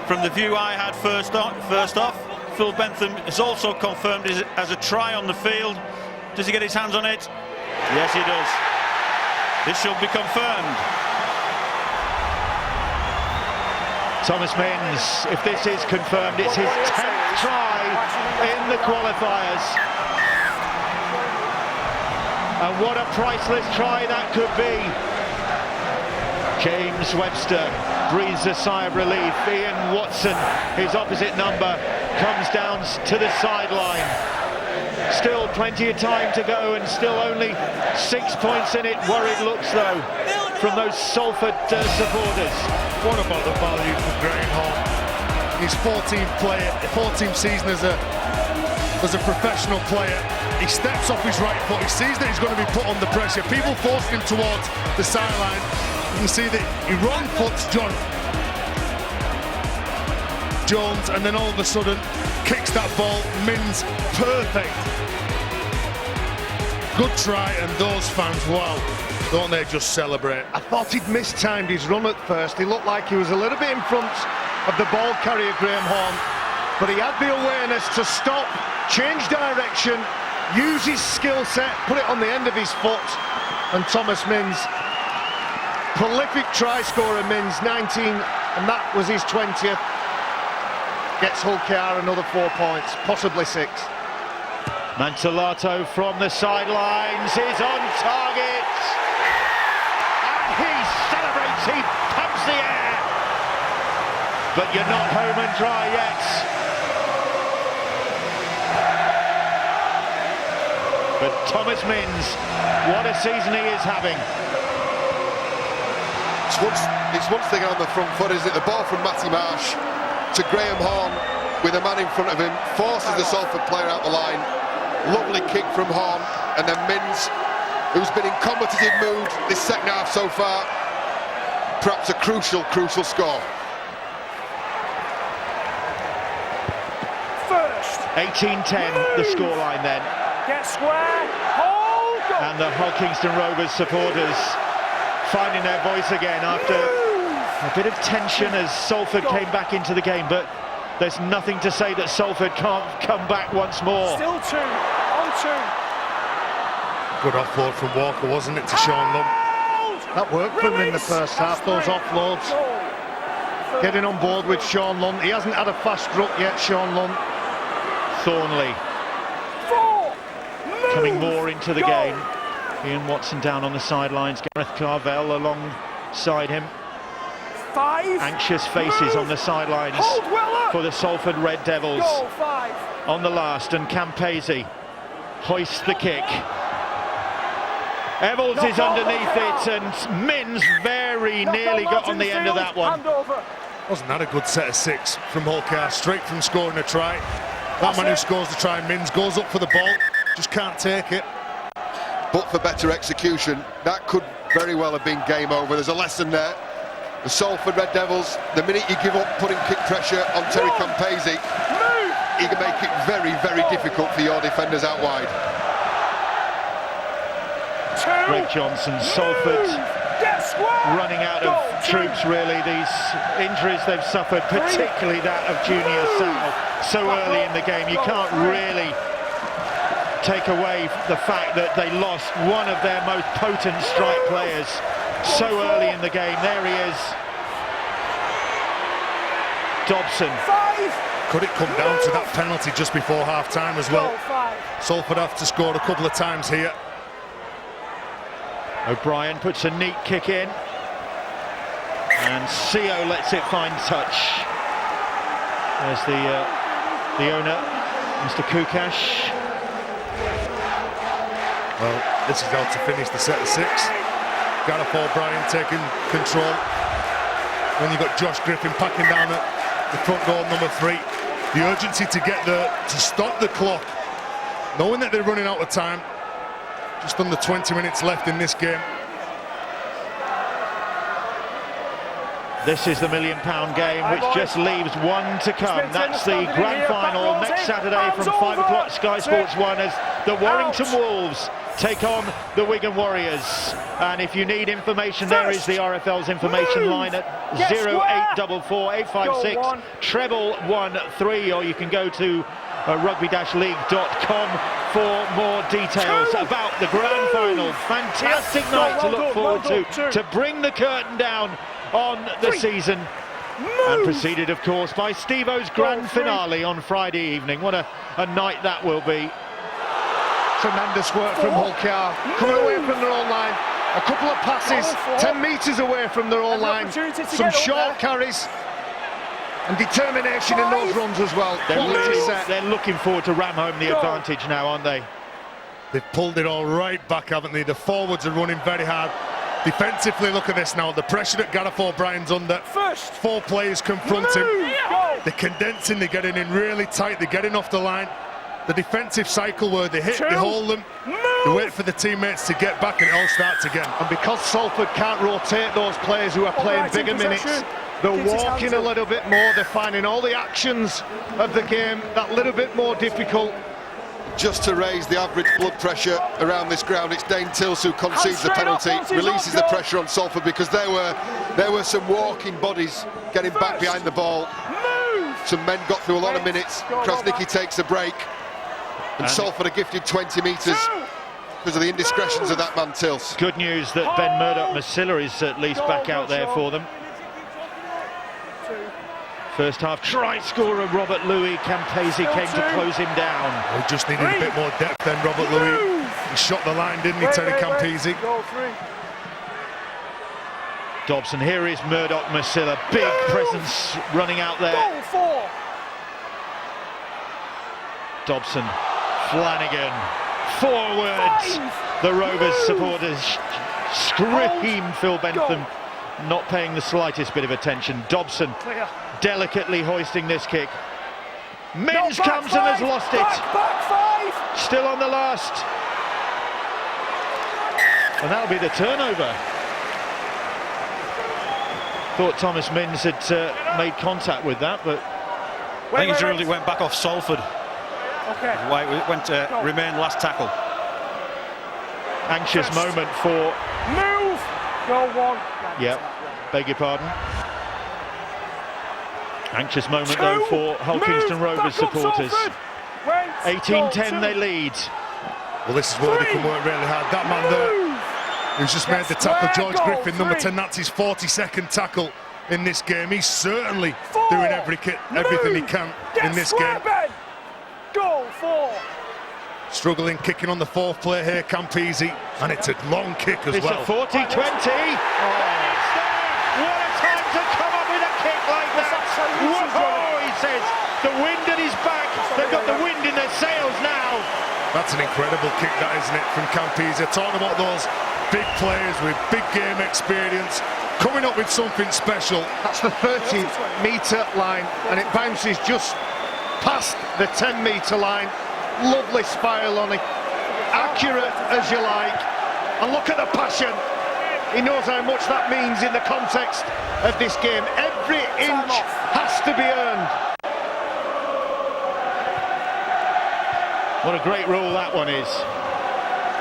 from the view I had first off. Phil Bentham has also confirmed it as a try on the field. Does he get his hands on it? Yes, he does. This should be confirmed. Thomas Mins, if this is confirmed, it's his 10th try in the qualifiers. And what a priceless try that could be. James Webster breathes a sigh of relief. Ian Watson, his opposite number, comes down to the sideline. Still plenty of time to go, and still only 6 points in it. Worried looks though from those Salford supporters. What about the value for Graham Horn? His 14th season as a professional player. He steps off his right foot. He sees that he's going to be put under pressure. People forcing him towards the sideline. You can see that he wrong foots Jones, and then all of a sudden kicks that ball. Mins, perfect. Good try, and those fans, wow. Don't they just celebrate? I thought he'd mistimed his run at first. He looked like he was a little bit in front of the ball carrier, Graham Horn, but he had the awareness to stop, change direction, use his skill set, put it on the end of his foot, and Thomas Minns, prolific try scorer Minns, 19, and that was his 20th, gets Hull KR another 4 points, possibly 6. Mantellato from the sidelines is on target, and he celebrates, he pumps the air, but you're not home and dry yet. But Thomas Minns, what a season he is having. It's once they get on the front foot, isn't it? The ball from Matty Marsh to Graham Horn with a man in front of him, forces the Salford player out the line. Lovely kick from Horn, and then Minns, who's been in competitive mood this second half so far. Perhaps a crucial score. First. 18-10, the scoreline then. Get square, hold, go. And the Hull Kingston Rovers supporters finding their voice again after a bit of tension as Salford came back into the game, but there's nothing to say that Salford can't come back once more. Still 2, on 2. Good offload from Walker, wasn't it, to Sean Lunn? That worked for him in the first half, those offloads. Getting on board with Sean Lunn. He hasn't had a fast ruck yet, Sean Lunn. Thornley 4, coming more into the game. Ian Watson down on the sidelines, Gareth Carvell alongside him. 5. Anxious faces on the sidelines for the Salford Red Devils. Goal, 5. On the last, and Campese hoists the kick. Evans is underneath it, and Minns very nearly got on the end of that one. Wasn't that a good set of 6 from Hull KR, straight from scoring a try. That man who scores the try, Minns, goes up for the ball, just can't take it. But for better execution, that could very well have been game over. There's a lesson there. The Salford Red Devils, the minute you give up putting kick pressure on Terry Campese, he can make it very, very difficult for your defenders out wide. Greg Johnson, Salford running out of troops really. These injuries they've suffered, particularly that of Junior Sal, so early in the game. You can't really take away the fact that they lost one of their most potent strike players so early in the game. There he is, Dobson. Could it come down to that penalty just before half-time as well? Salford have to score a couple of times here. O'Brien puts a neat kick in, and Seo lets it find touch. There's the owner, Mr. Kukash. Well, this is how to finish the set of 6. Gareth O'Brien taking control. Then you've got Josh Griffin packing down at the front goal, number 3. The urgency to get to stop the clock, knowing that they're running out of time. Just under 20 minutes left in this game. This is the £1 million game, which just leaves one to come. That's the grand final next Saturday from 5 o'clock, Sky Sports 1, as the Warrington Wolves take on the Wigan Warriors. And if you need information, there is the RFL's information line at 0844 856 113, or you can go to rugby-league.com for more details about the grand final. Fantastic night to look forward to bring the curtain down on the season, and preceded of course by Steve-O's grand finale on Friday evening. What a night that will be. Tremendous work from Hull KR, coming away from their own line, a couple of passes 10 metres away from their own line, some short carries and determination in those runs as well. They're looking forward to ram home the advantage now, aren't they? They've pulled it all right back, haven't they? The forwards are running very hard. Defensively, look at this now. The pressure that Gareth O'Brien's under. 4 players confront him. They're condensing, they're getting in really tight, they're getting off the line. The defensive cycle where they hit, they hold them, they wait for the teammates to get back, and it all starts again. And because Salford can't rotate those players who are playing bigger minutes, they're walking a little bit more, they're finding all the actions of the game that little bit more difficult. just to raise the average blood pressure around this ground. It's Dane Tills who concedes the penalty, releases the pressure on Salford, because there were some walking bodies getting back behind the ball. Some men got through a lot of minutes. Krasniqi takes a break, and Salford are gifted 20 metres because of the indiscretions of that man Tills. Good news that Ben Murdoch-Masila is at least back out there for them. First half try scorer Robert Louis. Campese came to close him down. We just needed a bit more depth then, Robert Louis. He shot the line, didn't he, Terry Campese? Dobson, here is Murdoch-Masila. Big presence running out there. Dobson, Flanagan, forwards. The Rovers supporters scream. Phil Bentham not paying the slightest bit of attention. Dobson delicately hoisting this kick. Minns comes and has lost it. Still on the last. And that'll be the turnover. Thought Thomas Minns had made contact with that, but I think it's ruled it went back off Salford. Okay. Why it went to remain last tackle. Anxious moment for... Move! Goal one. Yep, beg your pardon. Anxious moment though for Hulkingston Rovers supporters. 18-10 they lead. Well, this is where they can work really hard. That man there who's just made the tackle, George Griffin, number 10, that's his 42nd tackle in this game. He's certainly doing everything he can in this game. Goal 4. Struggling, kicking on the fourth play here, Campese, and it's a long kick as well. It's a 40-20. What a time to come up with a kick like that. Whoa, he says. The wind at his back. They've got the wind in their sails now. That's an incredible kick, that, isn't it, from Campese. Talking about those big players with big game experience, coming up with something special. That's the 30-metre line, and it bounces just past the 10-metre line. Lovely spiral on it, accurate as you like, and look at the passion. He knows how much that means in the context of this game. Every inch has to be earned. What a great rule that one is.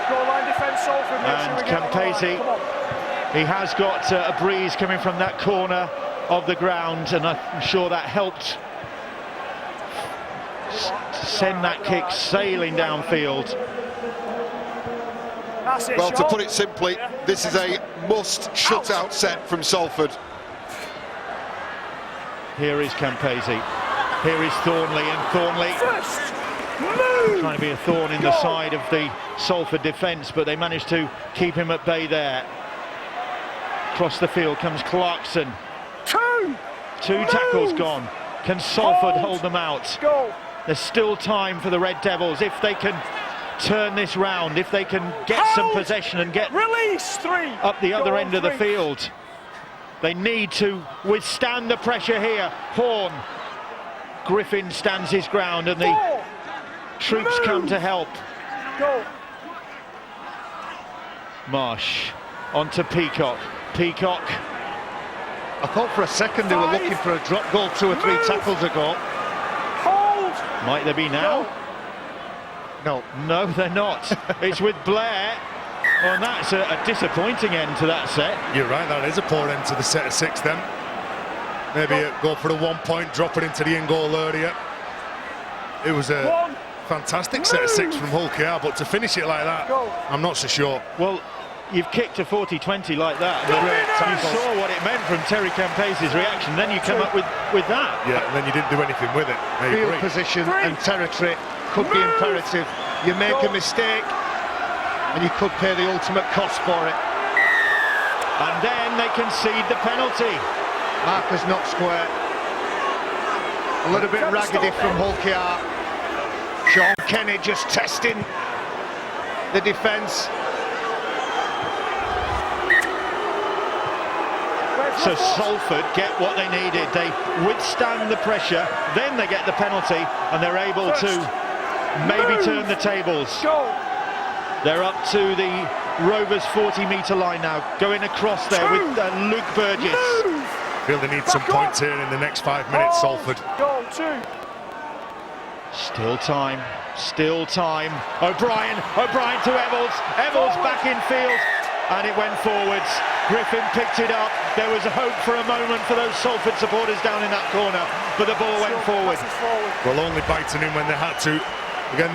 Goal line defence, Salford. And Campese, he has got a breeze coming from that corner of the ground, and I'm sure that helped send that kick sailing downfield. Well, to put it simply, this is a must shutout set from Salford. Here is Campese. Here is Thornley, and Thornley trying to be a thorn in the side of the Salford defence, but they managed to keep him at bay there. Across the field comes Clarkson. Two tackles gone. Can Salford hold them out? There's still time for the Red Devils if they can turn this round, if they can get some possession and get up the other end of the field. They need to withstand the pressure here. Horn. Griffin stands his ground, and the troops come to help. Marsh onto Peacock. Peacock. I thought for a second they were looking for a drop goal 2 or 3 tackles ago. Might there be now? No. No, they're not. It's with Blair. Well, and that's a disappointing end to that set. You're right, that is a poor end to the set of 6 then. Maybe go for a 1 point, drop it into the in-goal area. It was a fantastic set of 6 from Hull KR, but to finish it like that, I'm not so sure. Well, you've kicked a 40-20 like that. You saw what it meant from Terry Campese's reaction, then you come up with that. Yeah, and then you didn't do anything with it. Field position and territory could be imperative. You make a mistake and you could pay the ultimate cost for it. And then they concede the penalty. Marker's not square. A little bit raggedy from Hull KR. Sean Kenny just testing the defence. So Salford get what they needed. They withstand the pressure, then they get the penalty, and they're able to maybe turn the tables. They're up to the Rovers 40-metre line now, going across there with Luke Burgess. I feel they need some points here in the next 5 minutes, Salford. Goal 2. Still time, still time. O'Brien to Evalds. Evalds back in field, and it went forwards. Griffin picked it up. There was a hope for a moment for those Salford supporters down in that corner, but the ball went forward. Well, only biting in when they had to. Again,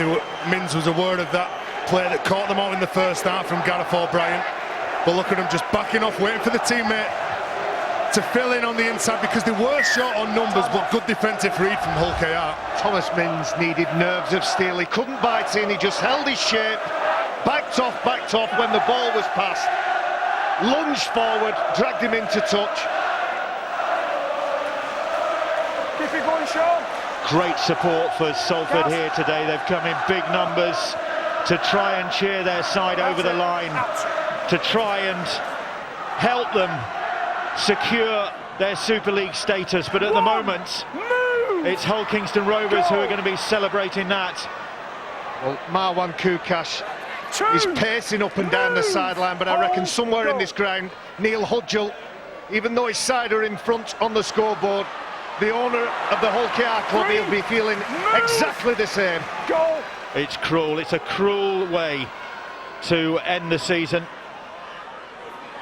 Mins was aware of that play that caught them out in the first half from Gareth O'Brien. But look at them just backing off, waiting for the teammate to fill in on the inside, because they were short on numbers, but good defensive read from Hull KR. Thomas Mins needed nerves of steel. He couldn't bite in, he just held his shape, backed off when the ball was passed, lunged forward, dragged him into touch. Keep it going, Sean. Great support for Salford here today. They've come in big numbers to try and cheer their side over the line, to try and help them secure their Super League status. But at the moment, it's Hull Kingston Rovers who are going to be celebrating that. Well, Marwan Kukash is pacing up and down the sideline, but I reckon somewhere in this ground, Neil Hudgell, even though his side are in front on the scoreboard, the owner of the Hull KR club, he'll be feeling exactly the same. It's cruel. It's a cruel way to end the season.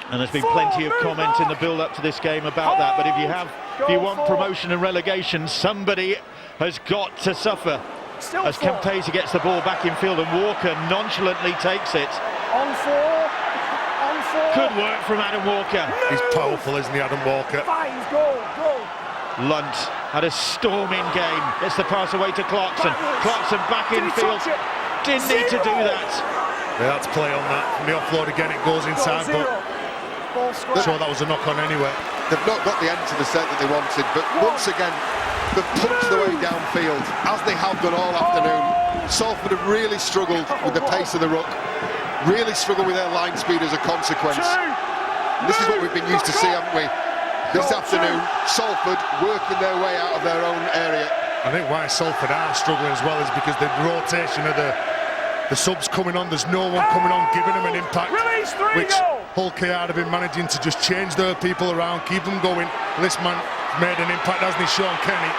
And there's been plenty of comment in the build-up to this game about that. But if you want promotion and relegation, somebody has got to suffer. As Campese gets the ball back in field and Walker nonchalantly takes it. On four. Good work from Adam Walker. He's powerful, isn't he, Adam Walker? Go. Lunt had a storming game. Gets the pass away to Clarkson. Clarkson back in field. Didn't need to do that. Yeah, that's play on that. From the offload again, it goes inside, but sure that was a knock on anyway. They've not got the end to the set that they wanted, but once again, they've punched their way downfield, as they have done all afternoon. Salford have really struggled with the pace of the ruck, really struggled with their line speed as a consequence. This is what we've been used to see, haven't we? This afternoon, Salford working their way out of their own area. I think why Salford are struggling as well is because the rotation of the subs coming on, there's no one coming on giving them an impact, which Hull KR have been managing to just change their people around, keep them going. This man made an impact, hasn't he, Sean Kenny?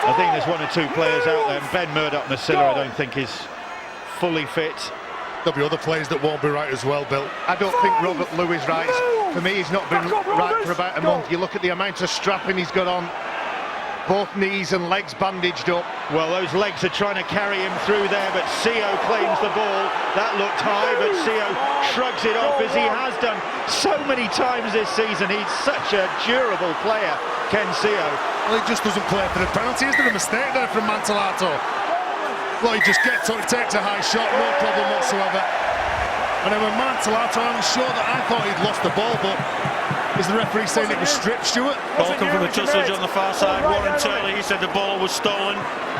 I think there's one or two players out there. Ben Murdoch-Masilla, I don't think is fully fit. There'll be other players that won't be right as well, Bill. I don't think Robert Lewis right. For me, he's not been right for about a month. You look at the amount of strapping he's got on, both knees and legs bandaged up. Well, those legs are trying to carry him through there, but Seo claims the ball. That looked high, but Seo shrugs it off, as he has done so many times this season. He's such a durable player, Ken Seo. Well, he just doesn't play for the penalty. Is there a mistake there from Mantellato? Well, he just gets on, takes a high shot, no problem whatsoever. And then when Mantellato, I'm sure that I thought he'd lost the ball, but is the referee saying it was stripped, Stuart? Ball come from the tussage on the far side. Warren Turley, he said the ball was stolen.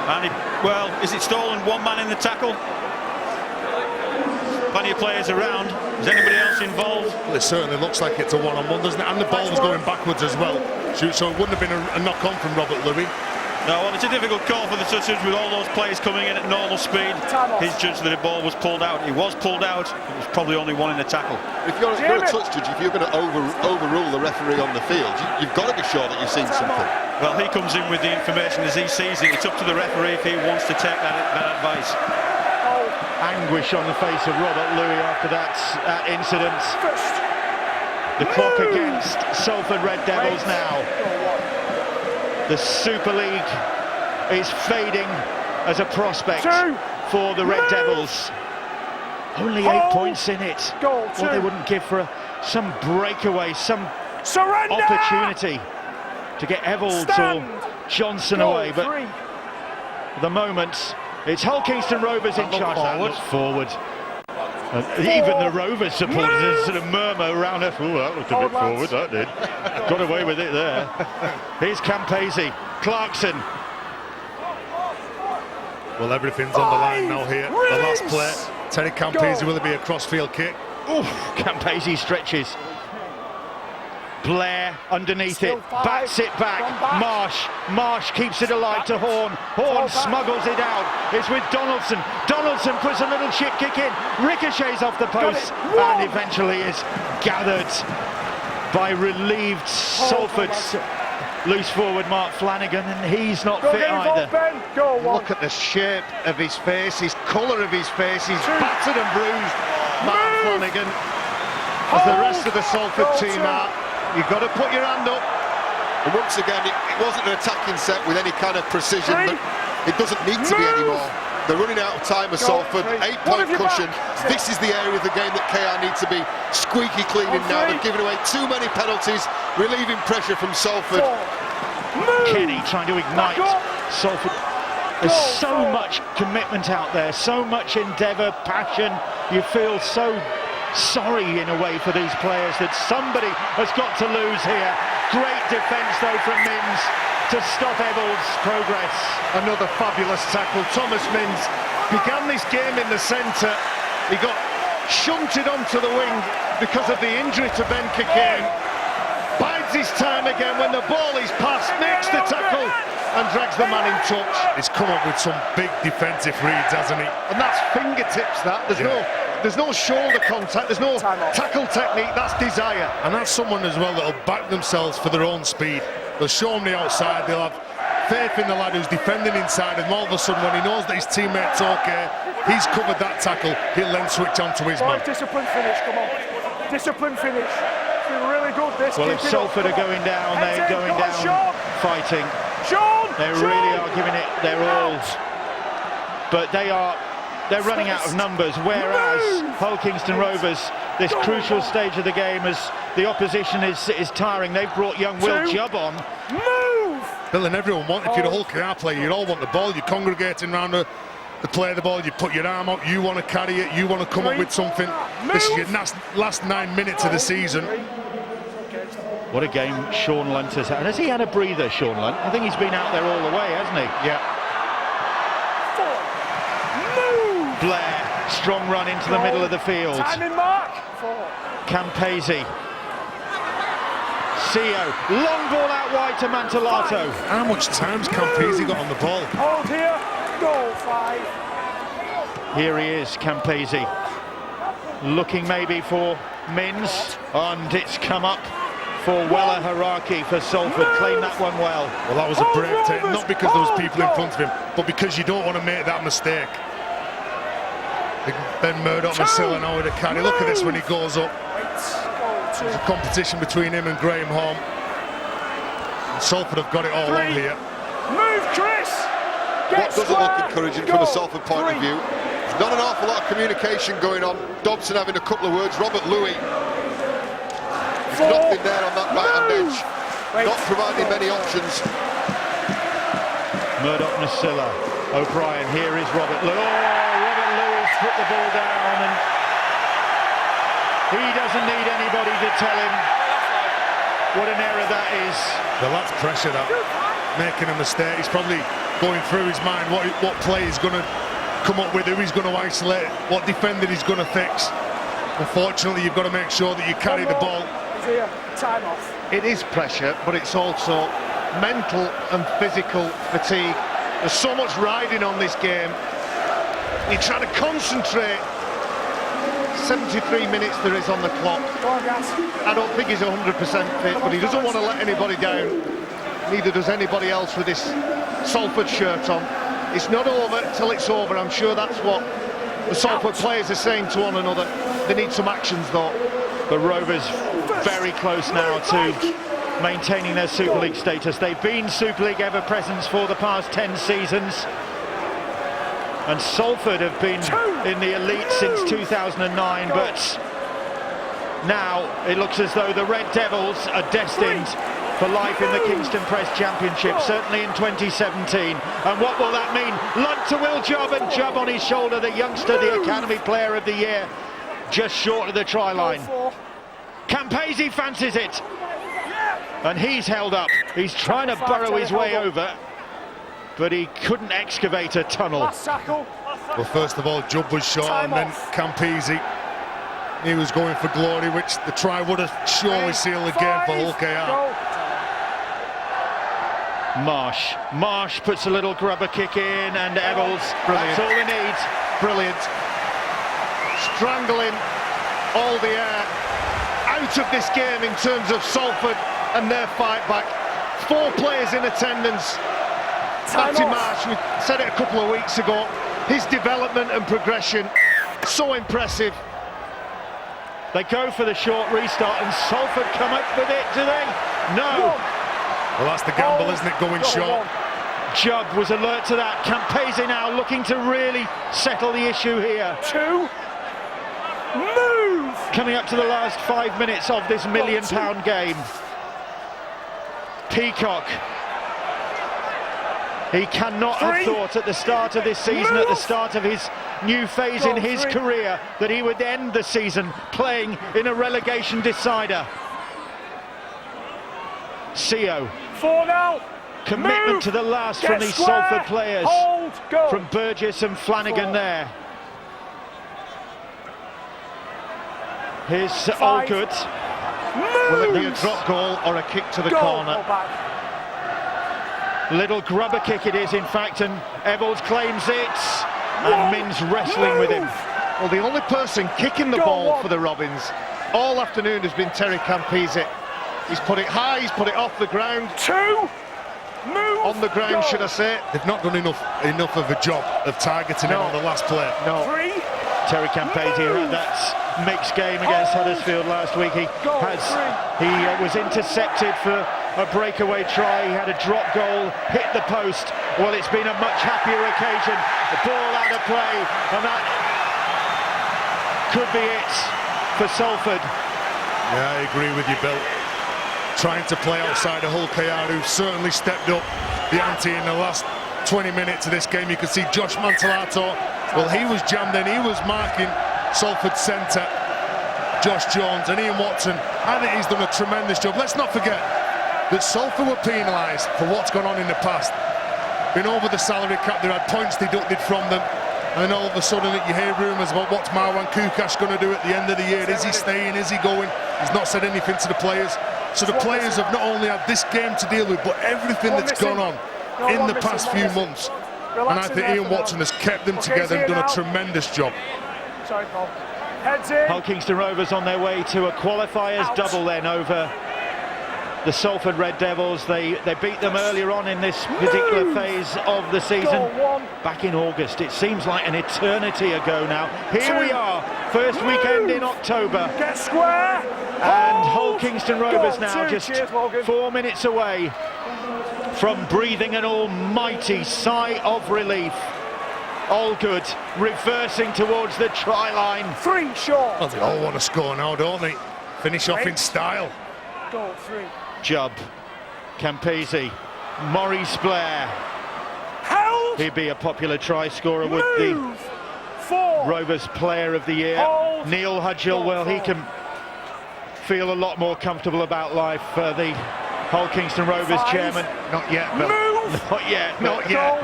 And well, is it stolen? One man in the tackle. Plenty of players around. Is anybody else involved? Well, it certainly looks like it's a one-on-one, doesn't it? And the ball was going backwards as well. So it wouldn't have been a knock-on from Robert Louis. No, well, it's a difficult call for the touchage with all those players coming in at normal speed. He's judged that the ball was pulled out. It was pulled out. It was probably only one in the tackle. If you're a touch judge, if you're going to overrule the referee on the field, you've got to be sure that you've seen something. Well, he comes in with the information as he sees it. It's up to the referee if he wants to take that advice. Anguish on the face of Robert Louis after that incident. The clock against Salford Red Devils now. The Super League is fading as a prospect for the Red Devils. Only 8 points in it. What they wouldn't give for some breakaway, some opportunity to get Evalds or Johnson away. But at the moment, it's Hull Kingston Rovers in charge. That looks forward. Even the Rovers supporters, there's sort of murmur around us. Oh, that looked a bit forward, that did. Got away with it there. Here's Campese, Clarkson. Well, everything's on the line now here. The last play, Terry Campese, will it be a cross-field kick? Oof, Campese stretches. Blair underneath it, bats it back. Marsh keeps it alive to Horn. Horn smuggles it out. It's with Donaldson. Donaldson puts a little chip kick in, ricochets off the post, and eventually is gathered by relieved Salford loose forward Mark Flanagan, and he's not Go fit get involved, either. Ben. Go, one. Look at the shape of his face, his colour of his face. He's battered and bruised, Mark Flanagan. As the rest of the Salford team are, you've got to put your hand up. And once again, it wasn't an attacking set with any kind of precision, but it doesn't need to be anymore. They're running out of time at Salford, 8-point cushion. This is the area of the game that KR need to be squeaky clean in now. They're giving away too many penalties, relieving pressure from Salford. Kenny trying to ignite Salford. There's so much commitment out there, so much endeavour, passion. You feel so sorry in a way for these players that somebody has got to lose here. Great defence though from Mins to stop Ebbels' progress. Another fabulous tackle. Thomas Mins began this game in the centre. He got shunted onto the wing because of the injury to Ben Cockayne. Bides his time again when the ball is passed, makes the tackle and drags the man in touch. He's come up with some big defensive reads, hasn't he? And that's fingertips, that. There's no shoulder contact, there's no tackle technique, that's desire. And that's someone as well that'll back themselves for their own speed. They'll show him the outside, they'll have faith in the lad who's defending inside, and all of a sudden when he knows that his teammate's okay, he's covered that tackle, he'll then switch on to his man. Discipline finish, come on. Discipline finish. It's been really good, this. Well, if Salford are going down, they're going down fighting. They really are giving it their all. But they're running out of numbers, whereas Hull Kingston Rovers, this crucial stage of the game, as the opposition is tiring, they've brought young Will Jubb on. Bill, and everyone if you're a Hull KR player, you all want the ball, you're congregating around to play the ball, you put your arm up, you want to carry it, you want to come up with something. This is your last 9 minutes of the season. What a game Sean Lunt has had. Has he had a breather, Sean Lunt? I think he's been out there all the way, hasn't he? Yeah. Blair, strong run into the middle of the field. Timing mark. Campese. Sio, long ball out wide to Mantellato. How much time's Campese got on the ball? Hold here, goal 5. Here he is, Campese. Looking maybe for Mins, and it's come up for Weller Haraki for Salford. Claimed that one well. Well, that was a brave take, not because there was people in front of him, but because you don't want to make that mistake. Ben Murdoch-Masilla now with a carry. Look at this when he goes up. There's a competition between him and Graham Holm. And Salford have got it all on here. Move, Chris! What doesn't look encouraging from a Salford point of view? There's not an awful lot of communication going on. Dobson having a couple of words. Robert Louis. There's nothing there on that right-hand edge. Not providing many options. Murdoch-Masilla. O'Brien, here is Robert Louis. Put the ball down, and he doesn't need anybody to tell him what an error that is. Well, that's pressure, that. Making a mistake. He's probably going through his mind what play he's going to come up with, who he's going to isolate, what defender he's going to fix. Unfortunately, you've got to make sure that you carry the ball. Time off. It is pressure, but it's also mental and physical fatigue. There's so much riding on this game. You're trying to concentrate. 73 minutes there is on the clock. I don't think he's 100% fit, but he doesn't want to let anybody down. Neither does anybody else with this Salford shirt on. It's not over till it's over. I'm sure that's what the Salford players are saying to one another. They need some actions though. The Rovers very close now to maintaining their Super League status. They've been Super League ever-presents for the past 10 seasons. And Salford have been in the elite since 2009, but now it looks as though the Red Devils are destined for life in the Kingston Press Championship, certainly in 2017. And what will that mean? Lunt to Will Jubb, and Jubb on his shoulder, the youngster, the Academy Player of the Year, just short of the try line. Campese fancies it, and he's held up. He's trying to burrow his way over, but he couldn't excavate a tunnel. Well, first of all, Jubb was short, and then Campese, he was going for glory, which the try would have surely sealed the game for Hull KR. Marsh puts a little grubber kick in, and Ebbels, that's all he needs. Brilliant. Strangling all the air out of this game in terms of Salford and their fight back. 4 players in attendance. Matty Marsh, we said it a couple of weeks ago, his development and progression, so impressive. They go for the short restart and Salford come up with it, do they? No. Well, that's the gamble, isn't it, going short? Jubb was alert to that. Campese now looking to really settle the issue here. 2. Move! Coming up to the last 5 minutes of this £1 million game. Peacock. He cannot have thought at the start of this season, at the start of his new phase in his career, that he would end the season playing in a relegation decider. Seo. 4 now. Commitment to the last from these Salford players. From Burgess and Flanagan there. Here's Allgood. Will it be a drop goal or a kick to the corner? Little grubber kick it is, in fact, and Eccles claims it. And Minns wrestling with him. Well, the only person kicking the ball for the Robins all afternoon has been Terry Campese. He's put it high, he's put it off the ground. 2. Move. On the ground, should I say. They've not done enough of a job of targeting him on the last play. No. 3. Terry Campese had that mixed game against Huddersfield last week. He was intercepted for a breakaway try. He had a drop goal, hit the post. Well, it's been a much happier occasion. The ball out of play, and that could be it for Salford. Yeah, I agree with you, Bill. Trying to play outside of Hull KR, who certainly stepped up the ante in the last 20 minutes of this game. You could see Josh Mantellato, well, he was jammed in, he was marking Salford centre, Josh Jones and Ian Watson. I think he's done a tremendous job. Let's not forget that Salford were penalised for what's gone on in the past. Been over the salary cap, they had points deducted from them, and then all of a sudden you hear rumours about what's Marwan Kukash going to do at the end of the year. Is he staying, is he going? He's not said anything to the players. So the players have not only had this game to deal with, but everything that's gone on in the past few months. And I think Ian Watson has kept them together and done a tremendous job. Sorry, Paul. Heads in. Hull Kingston Rovers on their way to a qualifiers double then over the Salford Red Devils. They beat them earlier on in this particular phase of the season. Back in August. It seems like an eternity ago now. Here we are, first weekend in October. Get square. And Hull Kingston Rovers now just 4 minutes away from breathing an almighty sigh of relief. Allgood reversing towards the try line. 3 short. Well, they all want to score now, don't they? Finish off in style. Goal 3. Jubb, Campese, Maurice Blair. Held. He'd be a popular try scorer, would the 4. Rovers Player of the Year. Hold. Neil Hudgell, well, he can feel a lot more comfortable about life. The Hull Kingston Rovers 5. chairman. Not yet, Bill. Move. Not yet. Not yet.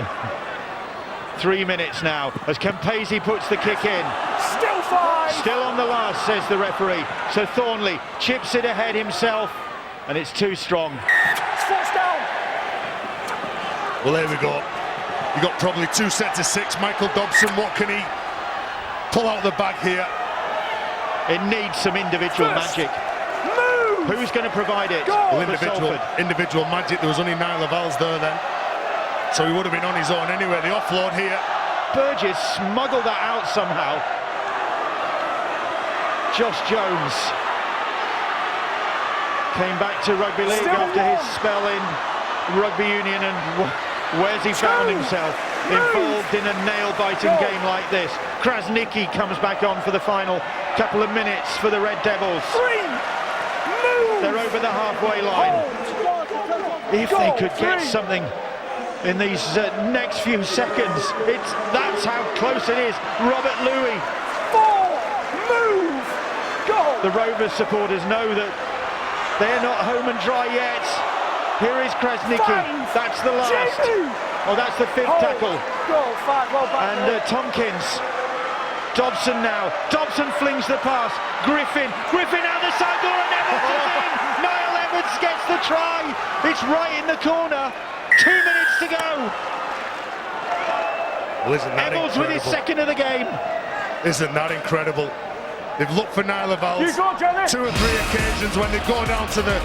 3 minutes now as Campese puts the kick in. Still 5. Still on the last, says the referee. So Thornley chips it ahead himself, and it's too strong. It's forced down. Well, there we go. You got probably 2 sets of 6. Michael Dobson, what can he pull out the bag here? It needs some individual magic. Move. Who's going to provide it? Well, individual magic. There was only Niall Laval's there then, so he would have been on his own anyway. The offload here. Burgess smuggled that out somehow. Josh Jones came back to rugby league after his spell in rugby union, and where's he found himself? Involved in a nail-biting game like this. Krasnicki comes back on for the final couple of minutes for the Red Devils. 3. Move. They're over the halfway line. If they could get something in these next few seconds, that's how close it is. Robert Louis. 4. Move. Goal. The Rovers supporters know that they're not home and dry yet. Here is Krasnicki. 5. That's the last. Oh, that's the 5th tackle. Goal 5. Well back. And Tompkins. Dobson now. Dobson flings the pass. Griffin out the side door, and Evans is in. Niall Evans gets the try. It's right in the corner. 2 minutes to go. Well, isn't that Evans with his second of the game. Isn't that incredible? They've looked for Niall Laval's 2 or 3 occasions when they go down to the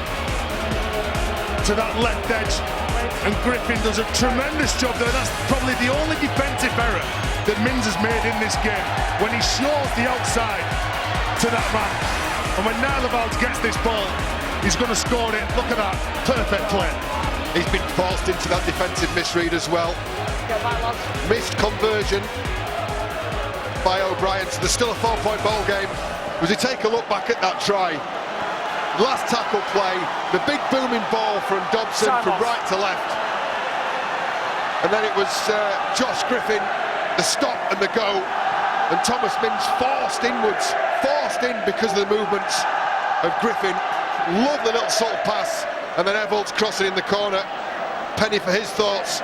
to that left edge, and Griffin does a tremendous job there. That's probably the only defensive error that Mins has made in this game, when he shows the outside to that man. And when Niall gets this ball, he's going to score it. Look at that, perfect play. He's been forced into that defensive misread as well. Missed conversion by O'Brien, so there's still a 4-point ball game. As we take a look back at that try, last tackle play, the big booming ball from Dobson from right to left, and then it was Josh Griffin, the stop and the go, and Thomas Mins forced inwards, forced in because of the movements of Griffin. Lovely little sort of pass, and then Evolds crossing in the corner. Penny for his thoughts.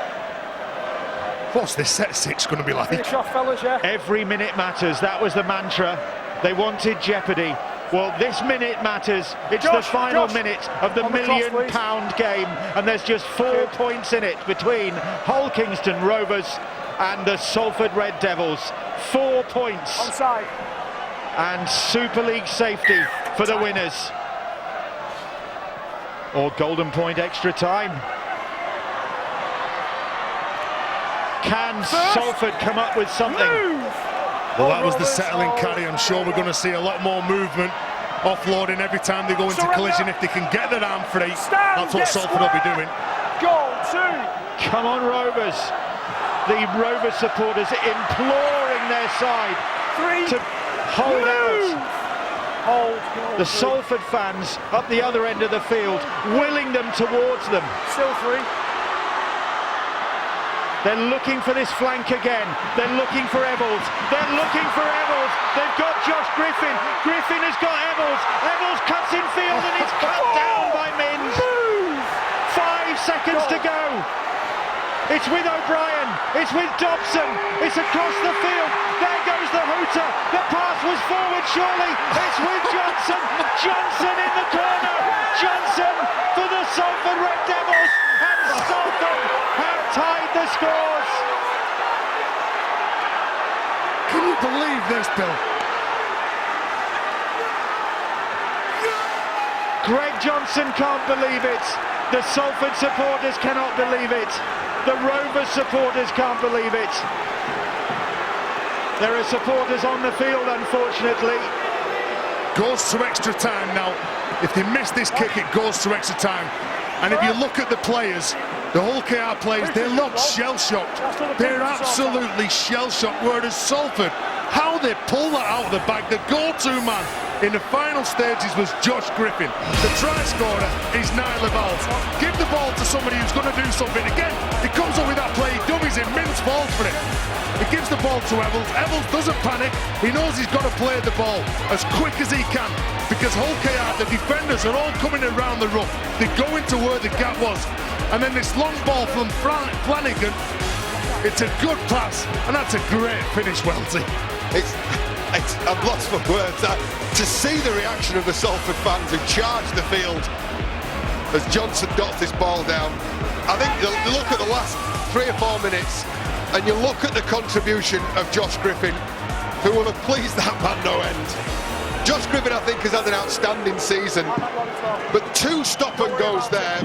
What's this set 6 going to be like? Finish off, fellas, yeah. Every minute matters. That was the mantra. They wanted jeopardy. Well, this minute matters. It's the final minute of the £1 million game, and there's just 4 points in it between Hull Kingston Rovers and the Salford Red Devils. 4 points. Onside. And Super League safety for the winners. Or golden point extra time. Can Salford come up with something? Well, that was the settling carry. I'm sure we're going to see a lot more movement, offloading every time they go into collision. If they can get their arm free, that's what Salford will be doing. Goal 2. Come on, Rovers. The Rovers supporters imploring their side to hold out. The Salford fans up the other end of the field, willing them towards them. Still 3. They're looking for this flank again. They're looking for Evolds. They're looking for Evolds. They've got Josh Griffin. Griffin has got Evolds. Evolds cuts in field and it's cut down by Mins. 5 seconds to go. It's with O'Brien. It's with Dobson. It's across the field. There goes the hooter. The pass was forward, surely. It's with Johnson. Johnson in the corner. Johnson for the Salford Red Devils. And Salford have tied the scores. Can you believe this, Bill? Greg Johnson can't believe it. The Salford supporters cannot believe it. The Rovers supporters can't believe it. There are supporters on the field, unfortunately. Goes to extra time now. If they miss this kick, it goes to extra time. And if you look at the players, the Hull KR players, they look shell-shocked. They're absolutely shell-shocked. Whereas Salford, how they pull that out of the bag, the go-to man in the final stages was Josh Griffin. The try scorer is Niall Evolds. Give the ball to somebody who's going to do something. Again, he comes up with that play, he dummies it, Mins falls for it. He gives the ball to Evolds. Evolds doesn't panic. He knows he's got to play the ball as quick as he can, because Hull KR, the defenders are all coming around the ruck. They go into where the gap was. And then this long ball from Flanagan, it's a good pass, and that's a great finish, Welty. I'm lost for words. To see the reaction of the Salford fans who charged the field as Johnson dots this ball down. I think you look at the last 3 or 4 minutes and you look at the contribution of Josh Griffin, who will have pleased that man no end. Josh Griffin, I think, has had an outstanding season, but 2 stop and goes there.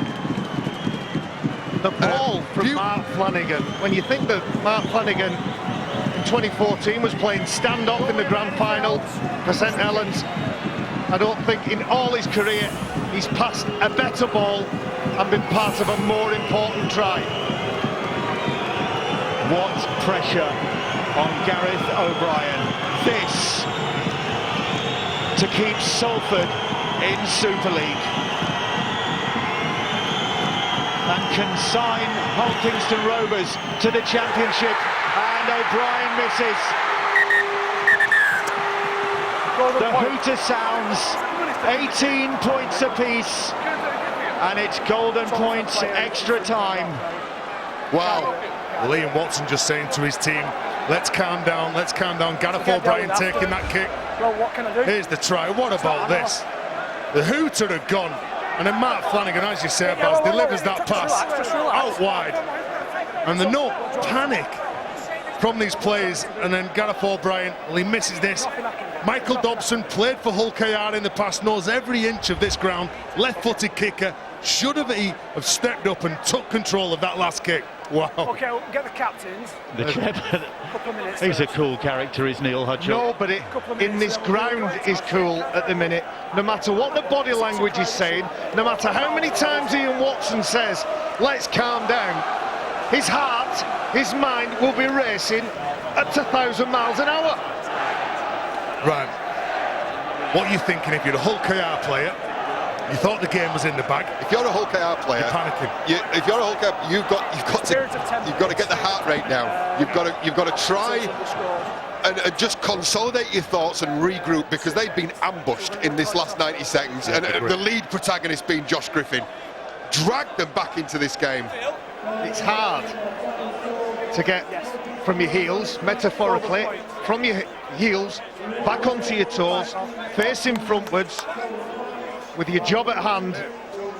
The ball from Mark Flanagan. When you think that Mark Flanagan in 2014 was playing stand-up in the grand final for St Helens, I don't think in all his career he's passed a better ball and been part of a more important try. What pressure on Gareth O'Brien. This to keep Salford in Super League and consign Hull Kingston Rovers to the championship, and O'Brien misses. The hooter sounds, 18 points apiece, and it's golden points extra time. Wow. Well, Ian Watson just saying to his team, let's calm down, let's calm down. Gareth O'Brien taking that kick. Well, what can I do? Here's the try. What about this? The hooter had gone, and then Mark Flanagan, as you say, Baz, delivers that pass out wide. And the no panic from these players, and then Gareth O'Brien, well, he misses this. Michael Dobson played for Hull KR in the past, knows every inch of this ground, left-footed kicker, Should he have stepped up and took control of that last kick? Wow. Okay, we'll get the captains. Couple of minutes. He's a cool character, isn't he, Hudgell? Nobody in this ground is cool at the minute. No matter what the body language is saying, no matter how many times Ian Watson says, let's calm down, his heart, his mind will be racing at 1,000 miles an hour. Right. What are you thinking if you're a Hull KR player? You thought the game was in the bag. If you're a Hull KR player, you're panicking. If you're a Hull KR, you've got to get the heart rate down. You've got to try and just consolidate your thoughts and regroup, because they've been ambushed in this last 90 seconds, and the lead protagonist being Josh Griffin dragged them back into this game. It's hard to get from your heels, metaphorically, from your heels back onto your toes, facing frontwards, with your job at hand,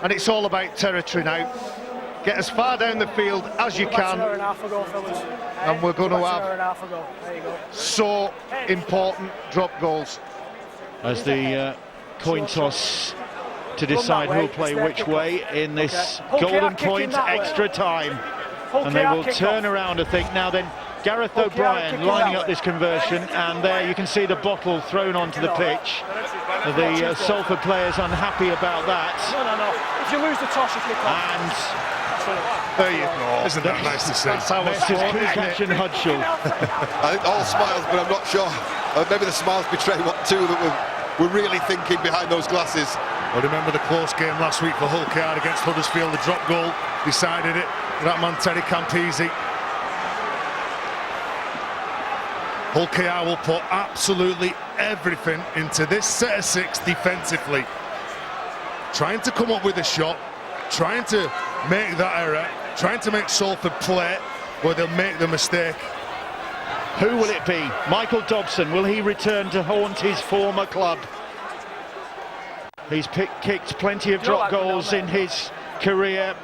and it's all about territory now. Get as far down the field as you can, and we're going to have so important drop goals. As the coin toss to decide who'll play which way in this golden point extra time. And they will turn around, I think. Now then, Gareth O'Brien lining up this conversion, and there you can see the bottle thrown onto the pitch. The Salford players unhappy about that. No. If you lose the toss, you kick off. And there you go. Isn't that nice to see? That's how it's Kukac and Hudgell. I think all smiles, but I'm not sure. Maybe the smiles betray what two that were really thinking behind those glasses. I remember the close game last week for Hull KR against Huddersfield. The drop goal decided it. That man, Terry Campese. Hull KR will put absolutely everything into this set of six defensively. Trying to come up with a shot, trying to make that error, trying to make Salford play where they'll make the mistake. Who will it be? Michael Dobson, will he return to haunt his former club? He's kicked plenty of drop goals in his career.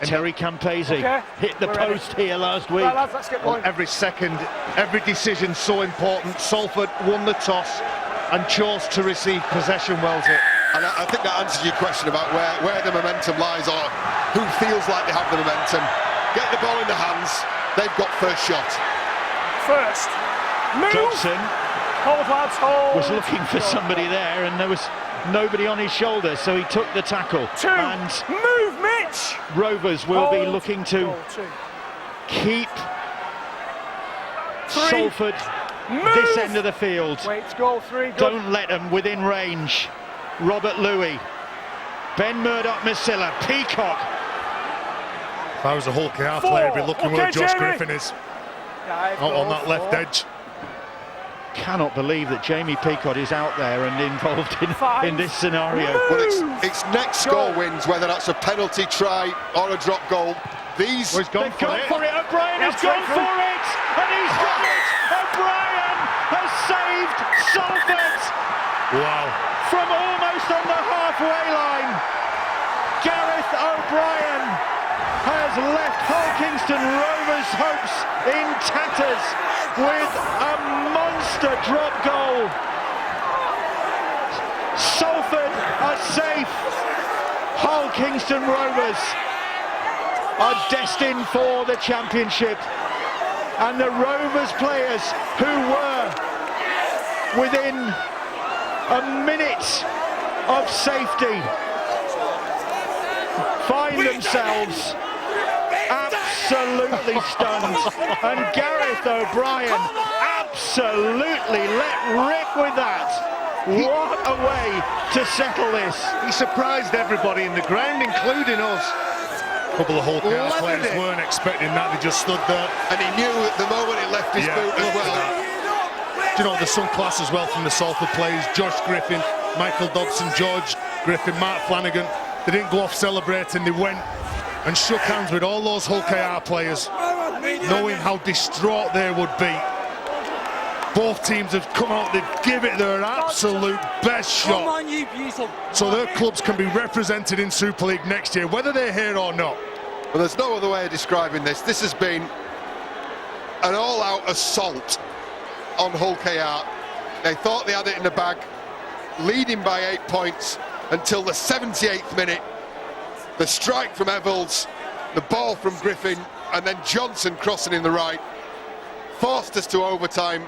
Terry Campese hit the post here last week. Right, lads, let's get going. Every second, every decision so important. Salford won the toss and chose to receive possession, Wellesley. And I think that answers your question about where the momentum lies, or who feels like they have the momentum. Get the ball in the hands, they've got first shot. First move. Dobson Hold, lads, hold. was looking for somebody there, and there was nobody on his shoulder, so he took the tackle. And move, Mitch. Rovers will be looking to keep Salford this end of the field. Wait, goal 3. Don't let them within range. Robert Louis, Ben Murdoch-Masilla, Peacock. If I was a Hull KR player, I'd be looking where Josh Griffin is. Out on that left edge. Cannot believe that Jamie Peacock is out there and involved in this scenario. Well, it's next score wins, whether that's a penalty try or a drop goal. They've gone for it. O'Brien has gone for it, and he's got it. O'Brien has saved Salford. Wow. From almost on the halfway line, Gareth O'Brien has left Hull Kingston Rovers' hopes in tatters with a monster drop goal. Salford are safe. Hull Kingston Rovers are destined for the championship, and the Rovers players who were within a minute of safety find themselves absolutely stunned, and Gareth O'Brien absolutely let rip with that. What a way to settle this. He surprised everybody in the ground, including us. A couple of Hull KR players weren't expecting that, they just stood there. And he knew at the moment it left his boot as well. Do you know, there's some class as well from the Salford players. Josh Griffin, Michael Dobson, George Griffin, Mark Flanagan. They didn't go off celebrating, they went and shook hands with all those Hull KR players, knowing how distraught they would be. Both teams have come out, they've given it their absolute best shot. So their clubs can be represented in Super League next year, whether they're here or not. Well, there's no other way of describing this. This has been an all-out assault on Hull KR. They thought they had it in the bag, leading by 8 points, until the 78th minute. The strike from Eccles, the ball from Griffin, and then Johnson crossing in the right forced us to overtime.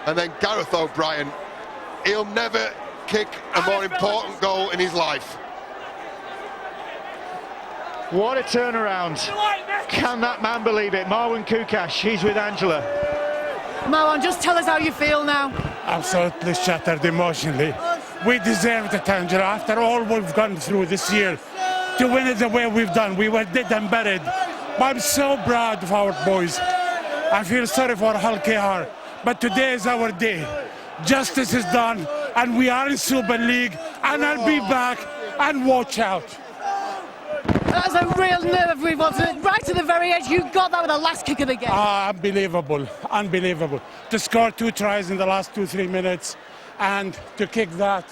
And then Gareth O'Brien, he'll never kick a more important goal in his life. What a turnaround. Can that man believe it? Marwan Kukash, he's with Angela. Marwan, just tell us how you feel now. Absolutely shattered emotionally. We deserved it, Angela, after all we've gone through this year. To win it the way we've done, we were dead and buried. But I'm so proud of our boys. I feel sorry for Hull KR, but today is our day. Justice is done, and we are in Super League, and I'll be back, and watch out. That's a real nerve revolt, right to the very edge. You got that with the last kick of the game. Unbelievable, unbelievable. To score 2 tries in the last 2-3 minutes, and to kick that.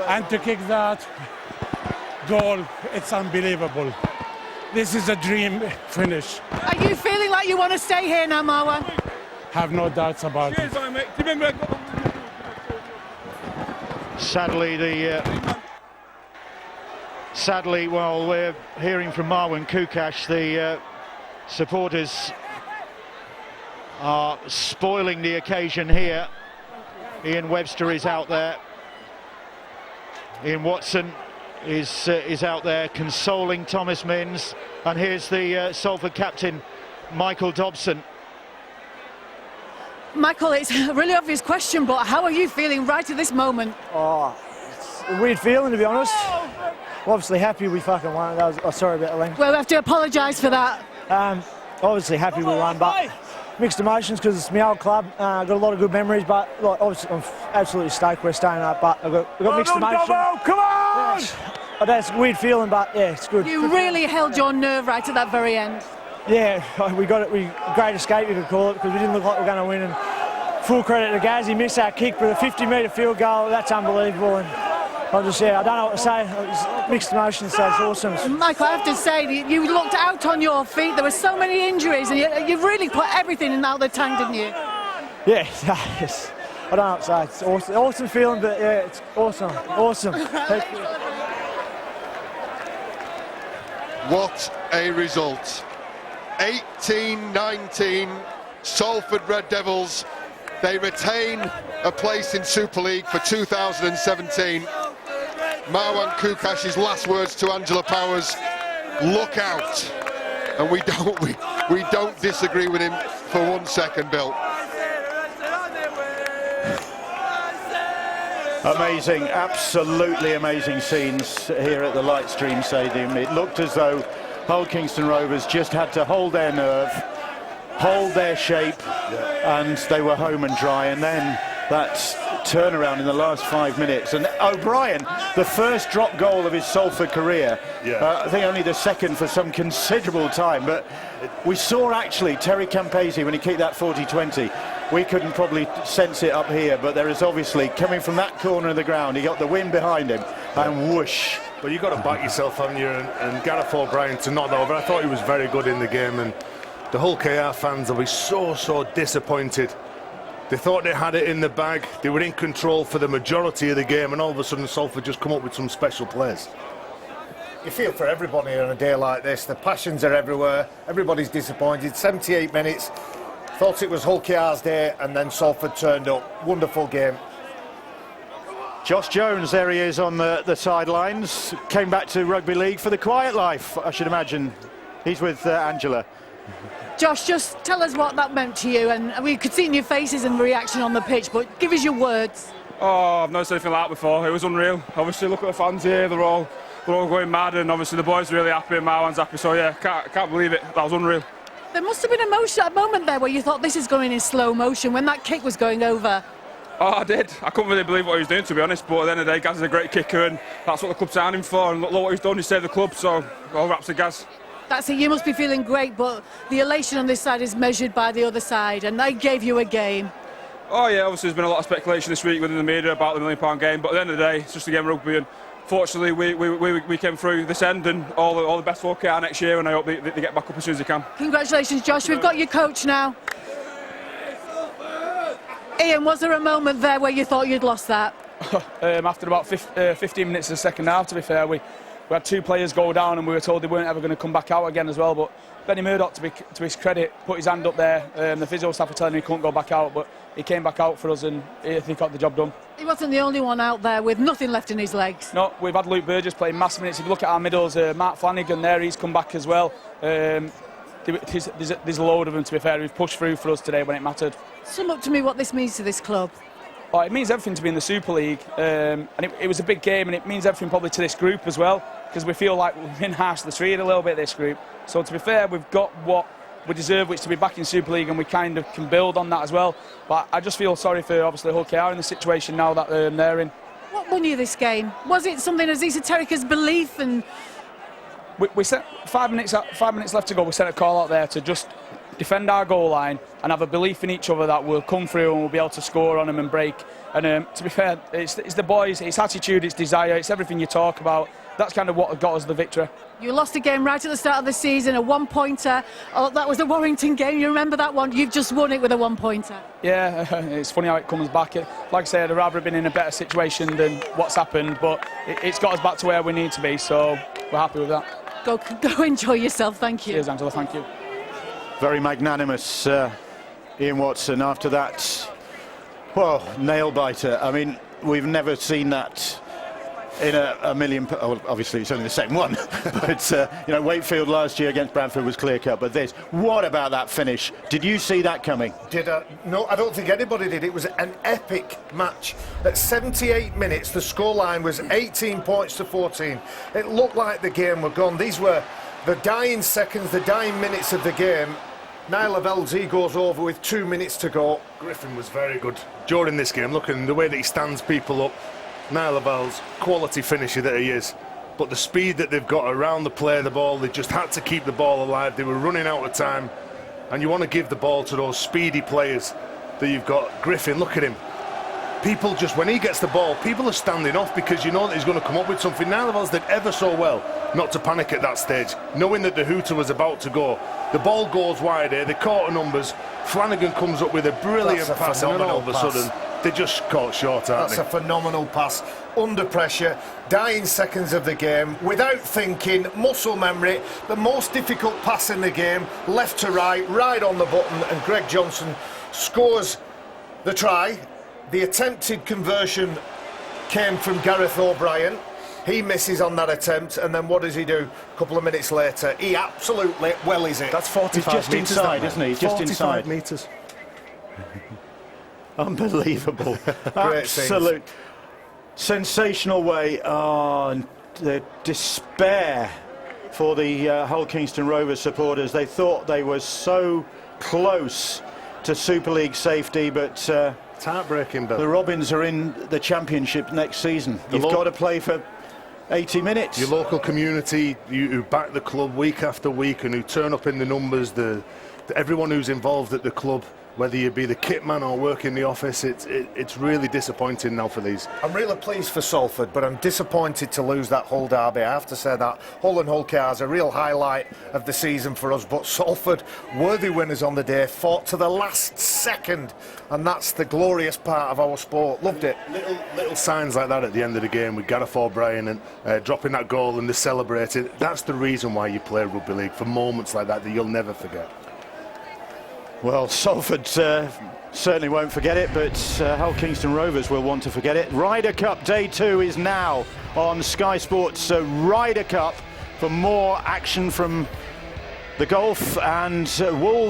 And to kick that goal, it's unbelievable. This is a dream finish. Are you feeling like you want to stay here now, Marwan? Have no doubts about it. Sadly, while we're hearing from Marwan Kukash, the supporters are spoiling the occasion here. Ian Webster is out there. Ian Watson is out there consoling Thomas Minns, and here's the Salford captain, Michael Dobson. Michael, it's a really obvious question, but how are you feeling right at this moment? Oh, it's a weird feeling, to be honest. We're obviously happy we fucking won. That was, sorry about the length. Well, we have to apologise for that. Obviously happy we won, but mixed emotions because it's my old club. Got a lot of good memories, but like, obviously I'm absolutely stoked we're staying up. But I've got mixed emotions. Come on! Yeah, that's a weird feeling, but yeah, it's good. You really held your nerve right at that very end. Yeah, we got it. Great escape, you could call it, because we didn't look like we were going to win. And full credit to Gaz, he missed our kick with a 50-metre field goal. That's unbelievable. And I don't know what to say. It's mixed emotions, so it's awesome. Michael, I have to say, you looked out on your feet. There were so many injuries, and you really put everything in out the tank, didn't you? Yeah, yes. I don't know what to say. It's awesome, awesome feeling, but yeah, it's awesome, awesome. What a result. 18-19, Salford Red Devils. They retain a place in Super League for 2017. Marwan Kukash's last words to Angela Powers: look out. And we don't disagree with him for 1 second, Bill. Amazing, absolutely amazing scenes here at the Lightstream Stadium. It looked as though Hull Kingston Rovers just had to hold their nerve, hold their shape, and they were home and dry. And then that turnaround in the last 5 minutes. And O'Brien, the first drop goal of his Salford career, I think only the second for some considerable time. But we saw actually Terry Campese when he kicked that 40-20. We couldn't probably sense it up here, but there is obviously, coming from that corner of the ground, he got the wind behind him, and whoosh. But you've got to back yourself, haven't you? And Gareth O'Brien to knock that over. I thought he was very good in the game, and the Hull KR fans will be so disappointed. They thought they had it in the bag, they were in control for the majority of the game, and all of a sudden Salford just come up with some special plays. You feel for everybody on a day like this. The passions are everywhere, everybody's disappointed. 78 minutes, thought it was Hull KR's day, and then Salford turned up. Wonderful game. Josh Jones, there he is on the sidelines, came back to rugby league for the quiet life, I should imagine. He's with Angela. Josh, just tell us what that meant to you, and we could see in your faces and reaction on the pitch, but give us your words. Oh, I've never seen anything like that before. It was unreal. Obviously, look at the fans here, they're all going mad, and obviously the boys are really happy and Marwan's happy, so yeah, can't believe it. That was unreal. There must have been a moment there where you thought this is going in slow motion when that kick was going over. Oh, I did. I couldn't really believe what he was doing, to be honest, but at the end of the day, Gaz is a great kicker, and that's what the club's signing for, and look what he's done, he saved the club, so all raps to Gaz. That's it, you must be feeling great, but the elation on this side is measured by the other side, and they gave you a game. Oh yeah, obviously there's been a lot of speculation this week within the media about the £1 million game, but at the end of the day, it's just a game of rugby, and fortunately we came through this end, and all the best for KR next year, and I hope they get back up as soon as they can. Congratulations, Josh. We've got your coach now. Ian, was there a moment there where you thought you'd lost that? After about 15 minutes of the second half, to be fair, we had 2 players go down and we were told they weren't ever going to come back out again as well. But Benny Murdoch, to his credit, put his hand up there. The physio staff were telling him he couldn't go back out, but he came back out for us and he got the job done. He wasn't the only one out there with nothing left in his legs. No, we've had Luke Burgess playing massive minutes. If you look at our middles, Mark Flanagan there, he's come back as well. There's a load of them, to be fair, who've pushed through for us today when it mattered. Sum up to me what this means to this club. Well, it means everything to be in the Super League, and it was a big game, and it means everything probably to this group as well, because we feel like we've been harsh to the street a little bit, this group. So to be fair, we've got what we deserve, which to be back in Super League, and we kind of can build on that as well. But I just feel sorry for obviously Hull KR in the situation now that they're in. What won you this game? Was it something as esoteric as belief? And we set 5 minutes left to go. We sent a call out there to just defend our goal line and have a belief in each other that we'll come through and we'll be able to score on them and break. And to be fair, it's the boys, it's attitude, it's desire, it's everything you talk about. That's kind of what got us the victory. You lost a game right at the start of the season, a one-pointer. Oh, that was the Warrington game. You remember that one? You've just won it with a one-pointer. Yeah, it's funny how it comes back. Like I said, I'd rather have been in a better situation than what's happened, but it's got us back to where we need to be, so we're happy with that. Go enjoy yourself. Thank you. Cheers, Angela. Thank you. Very magnanimous, Ian Watson, after that, well, nail-biter. I mean, we've never seen that in a million... Oh, obviously, it's only the second one. But, you know, Wakefield last year against Bradford was clear-cut. But this, what about that finish? Did you see that coming? No, I don't think anybody did. It was an epic match. At 78 minutes, the scoreline was 18 points to 14. It looked like the game were gone. These were the dying seconds, the dying minutes of the game. Niall Lavelle's goes over with 2 minutes to go. Griffin was very good during this game. Looking the way that he stands people up. Niall Lavelle's quality finisher that he is. But the speed that they've got around the play of the ball, they just had to keep the ball alive. They were running out of time. And you want to give the ball to those speedy players that you've got. Griffin, look at him. People just, when he gets the ball, people are standing off because you know that he's going to come up with something. Niall Lavelle's did ever so well not to panic at that stage, knowing that the hooter was about to go. The ball goes wide here, they caught the numbers. Flanagan comes up with a brilliant pass, and then all of a sudden, they just caught short, aren't they? That's a phenomenal pass, under pressure, dying seconds of the game, without thinking, muscle memory, the most difficult pass in the game, left to right, right on the button, and Greg Johnson scores the try. The attempted conversion came from Gareth O'Brien. He misses on that attempt, and then what does he do? A couple of minutes later, he absolutely wellies it. That's 45 just metres, inside, isn't he? Just 45 inside. metres. Unbelievable. Absolute sensational way. Oh, and the despair for the Hull Kingston Rovers supporters. They thought they were so close to Super League safety, but it's heartbreaking, Bill. The Robins are in the Championship next season. You've got to play for 80 minutes. Your local community, who back the club week after week and who turn up in the numbers, everyone who's involved at the club, whether you be the kit man or work in the office, it's really disappointing now for these. I'm really pleased for Salford, but I'm disappointed to lose that Hull derby. I have to say that Hull and Hull KR is a real highlight of the season for us, but Salford, worthy winners on the day, fought to the last second, and that's the glorious part of our sport. Loved it. Little signs like that at the end of the game with Gareth O'Brien and dropping that goal and the celebrating. That's the reason why you play rugby league, for moments like that you'll never forget. Well, Salford certainly won't forget it, but Hull Kingston Rovers will want to forget it. Ryder Cup Day 2 is now on Sky Sports Ryder Cup for more action from the golf, and Wolves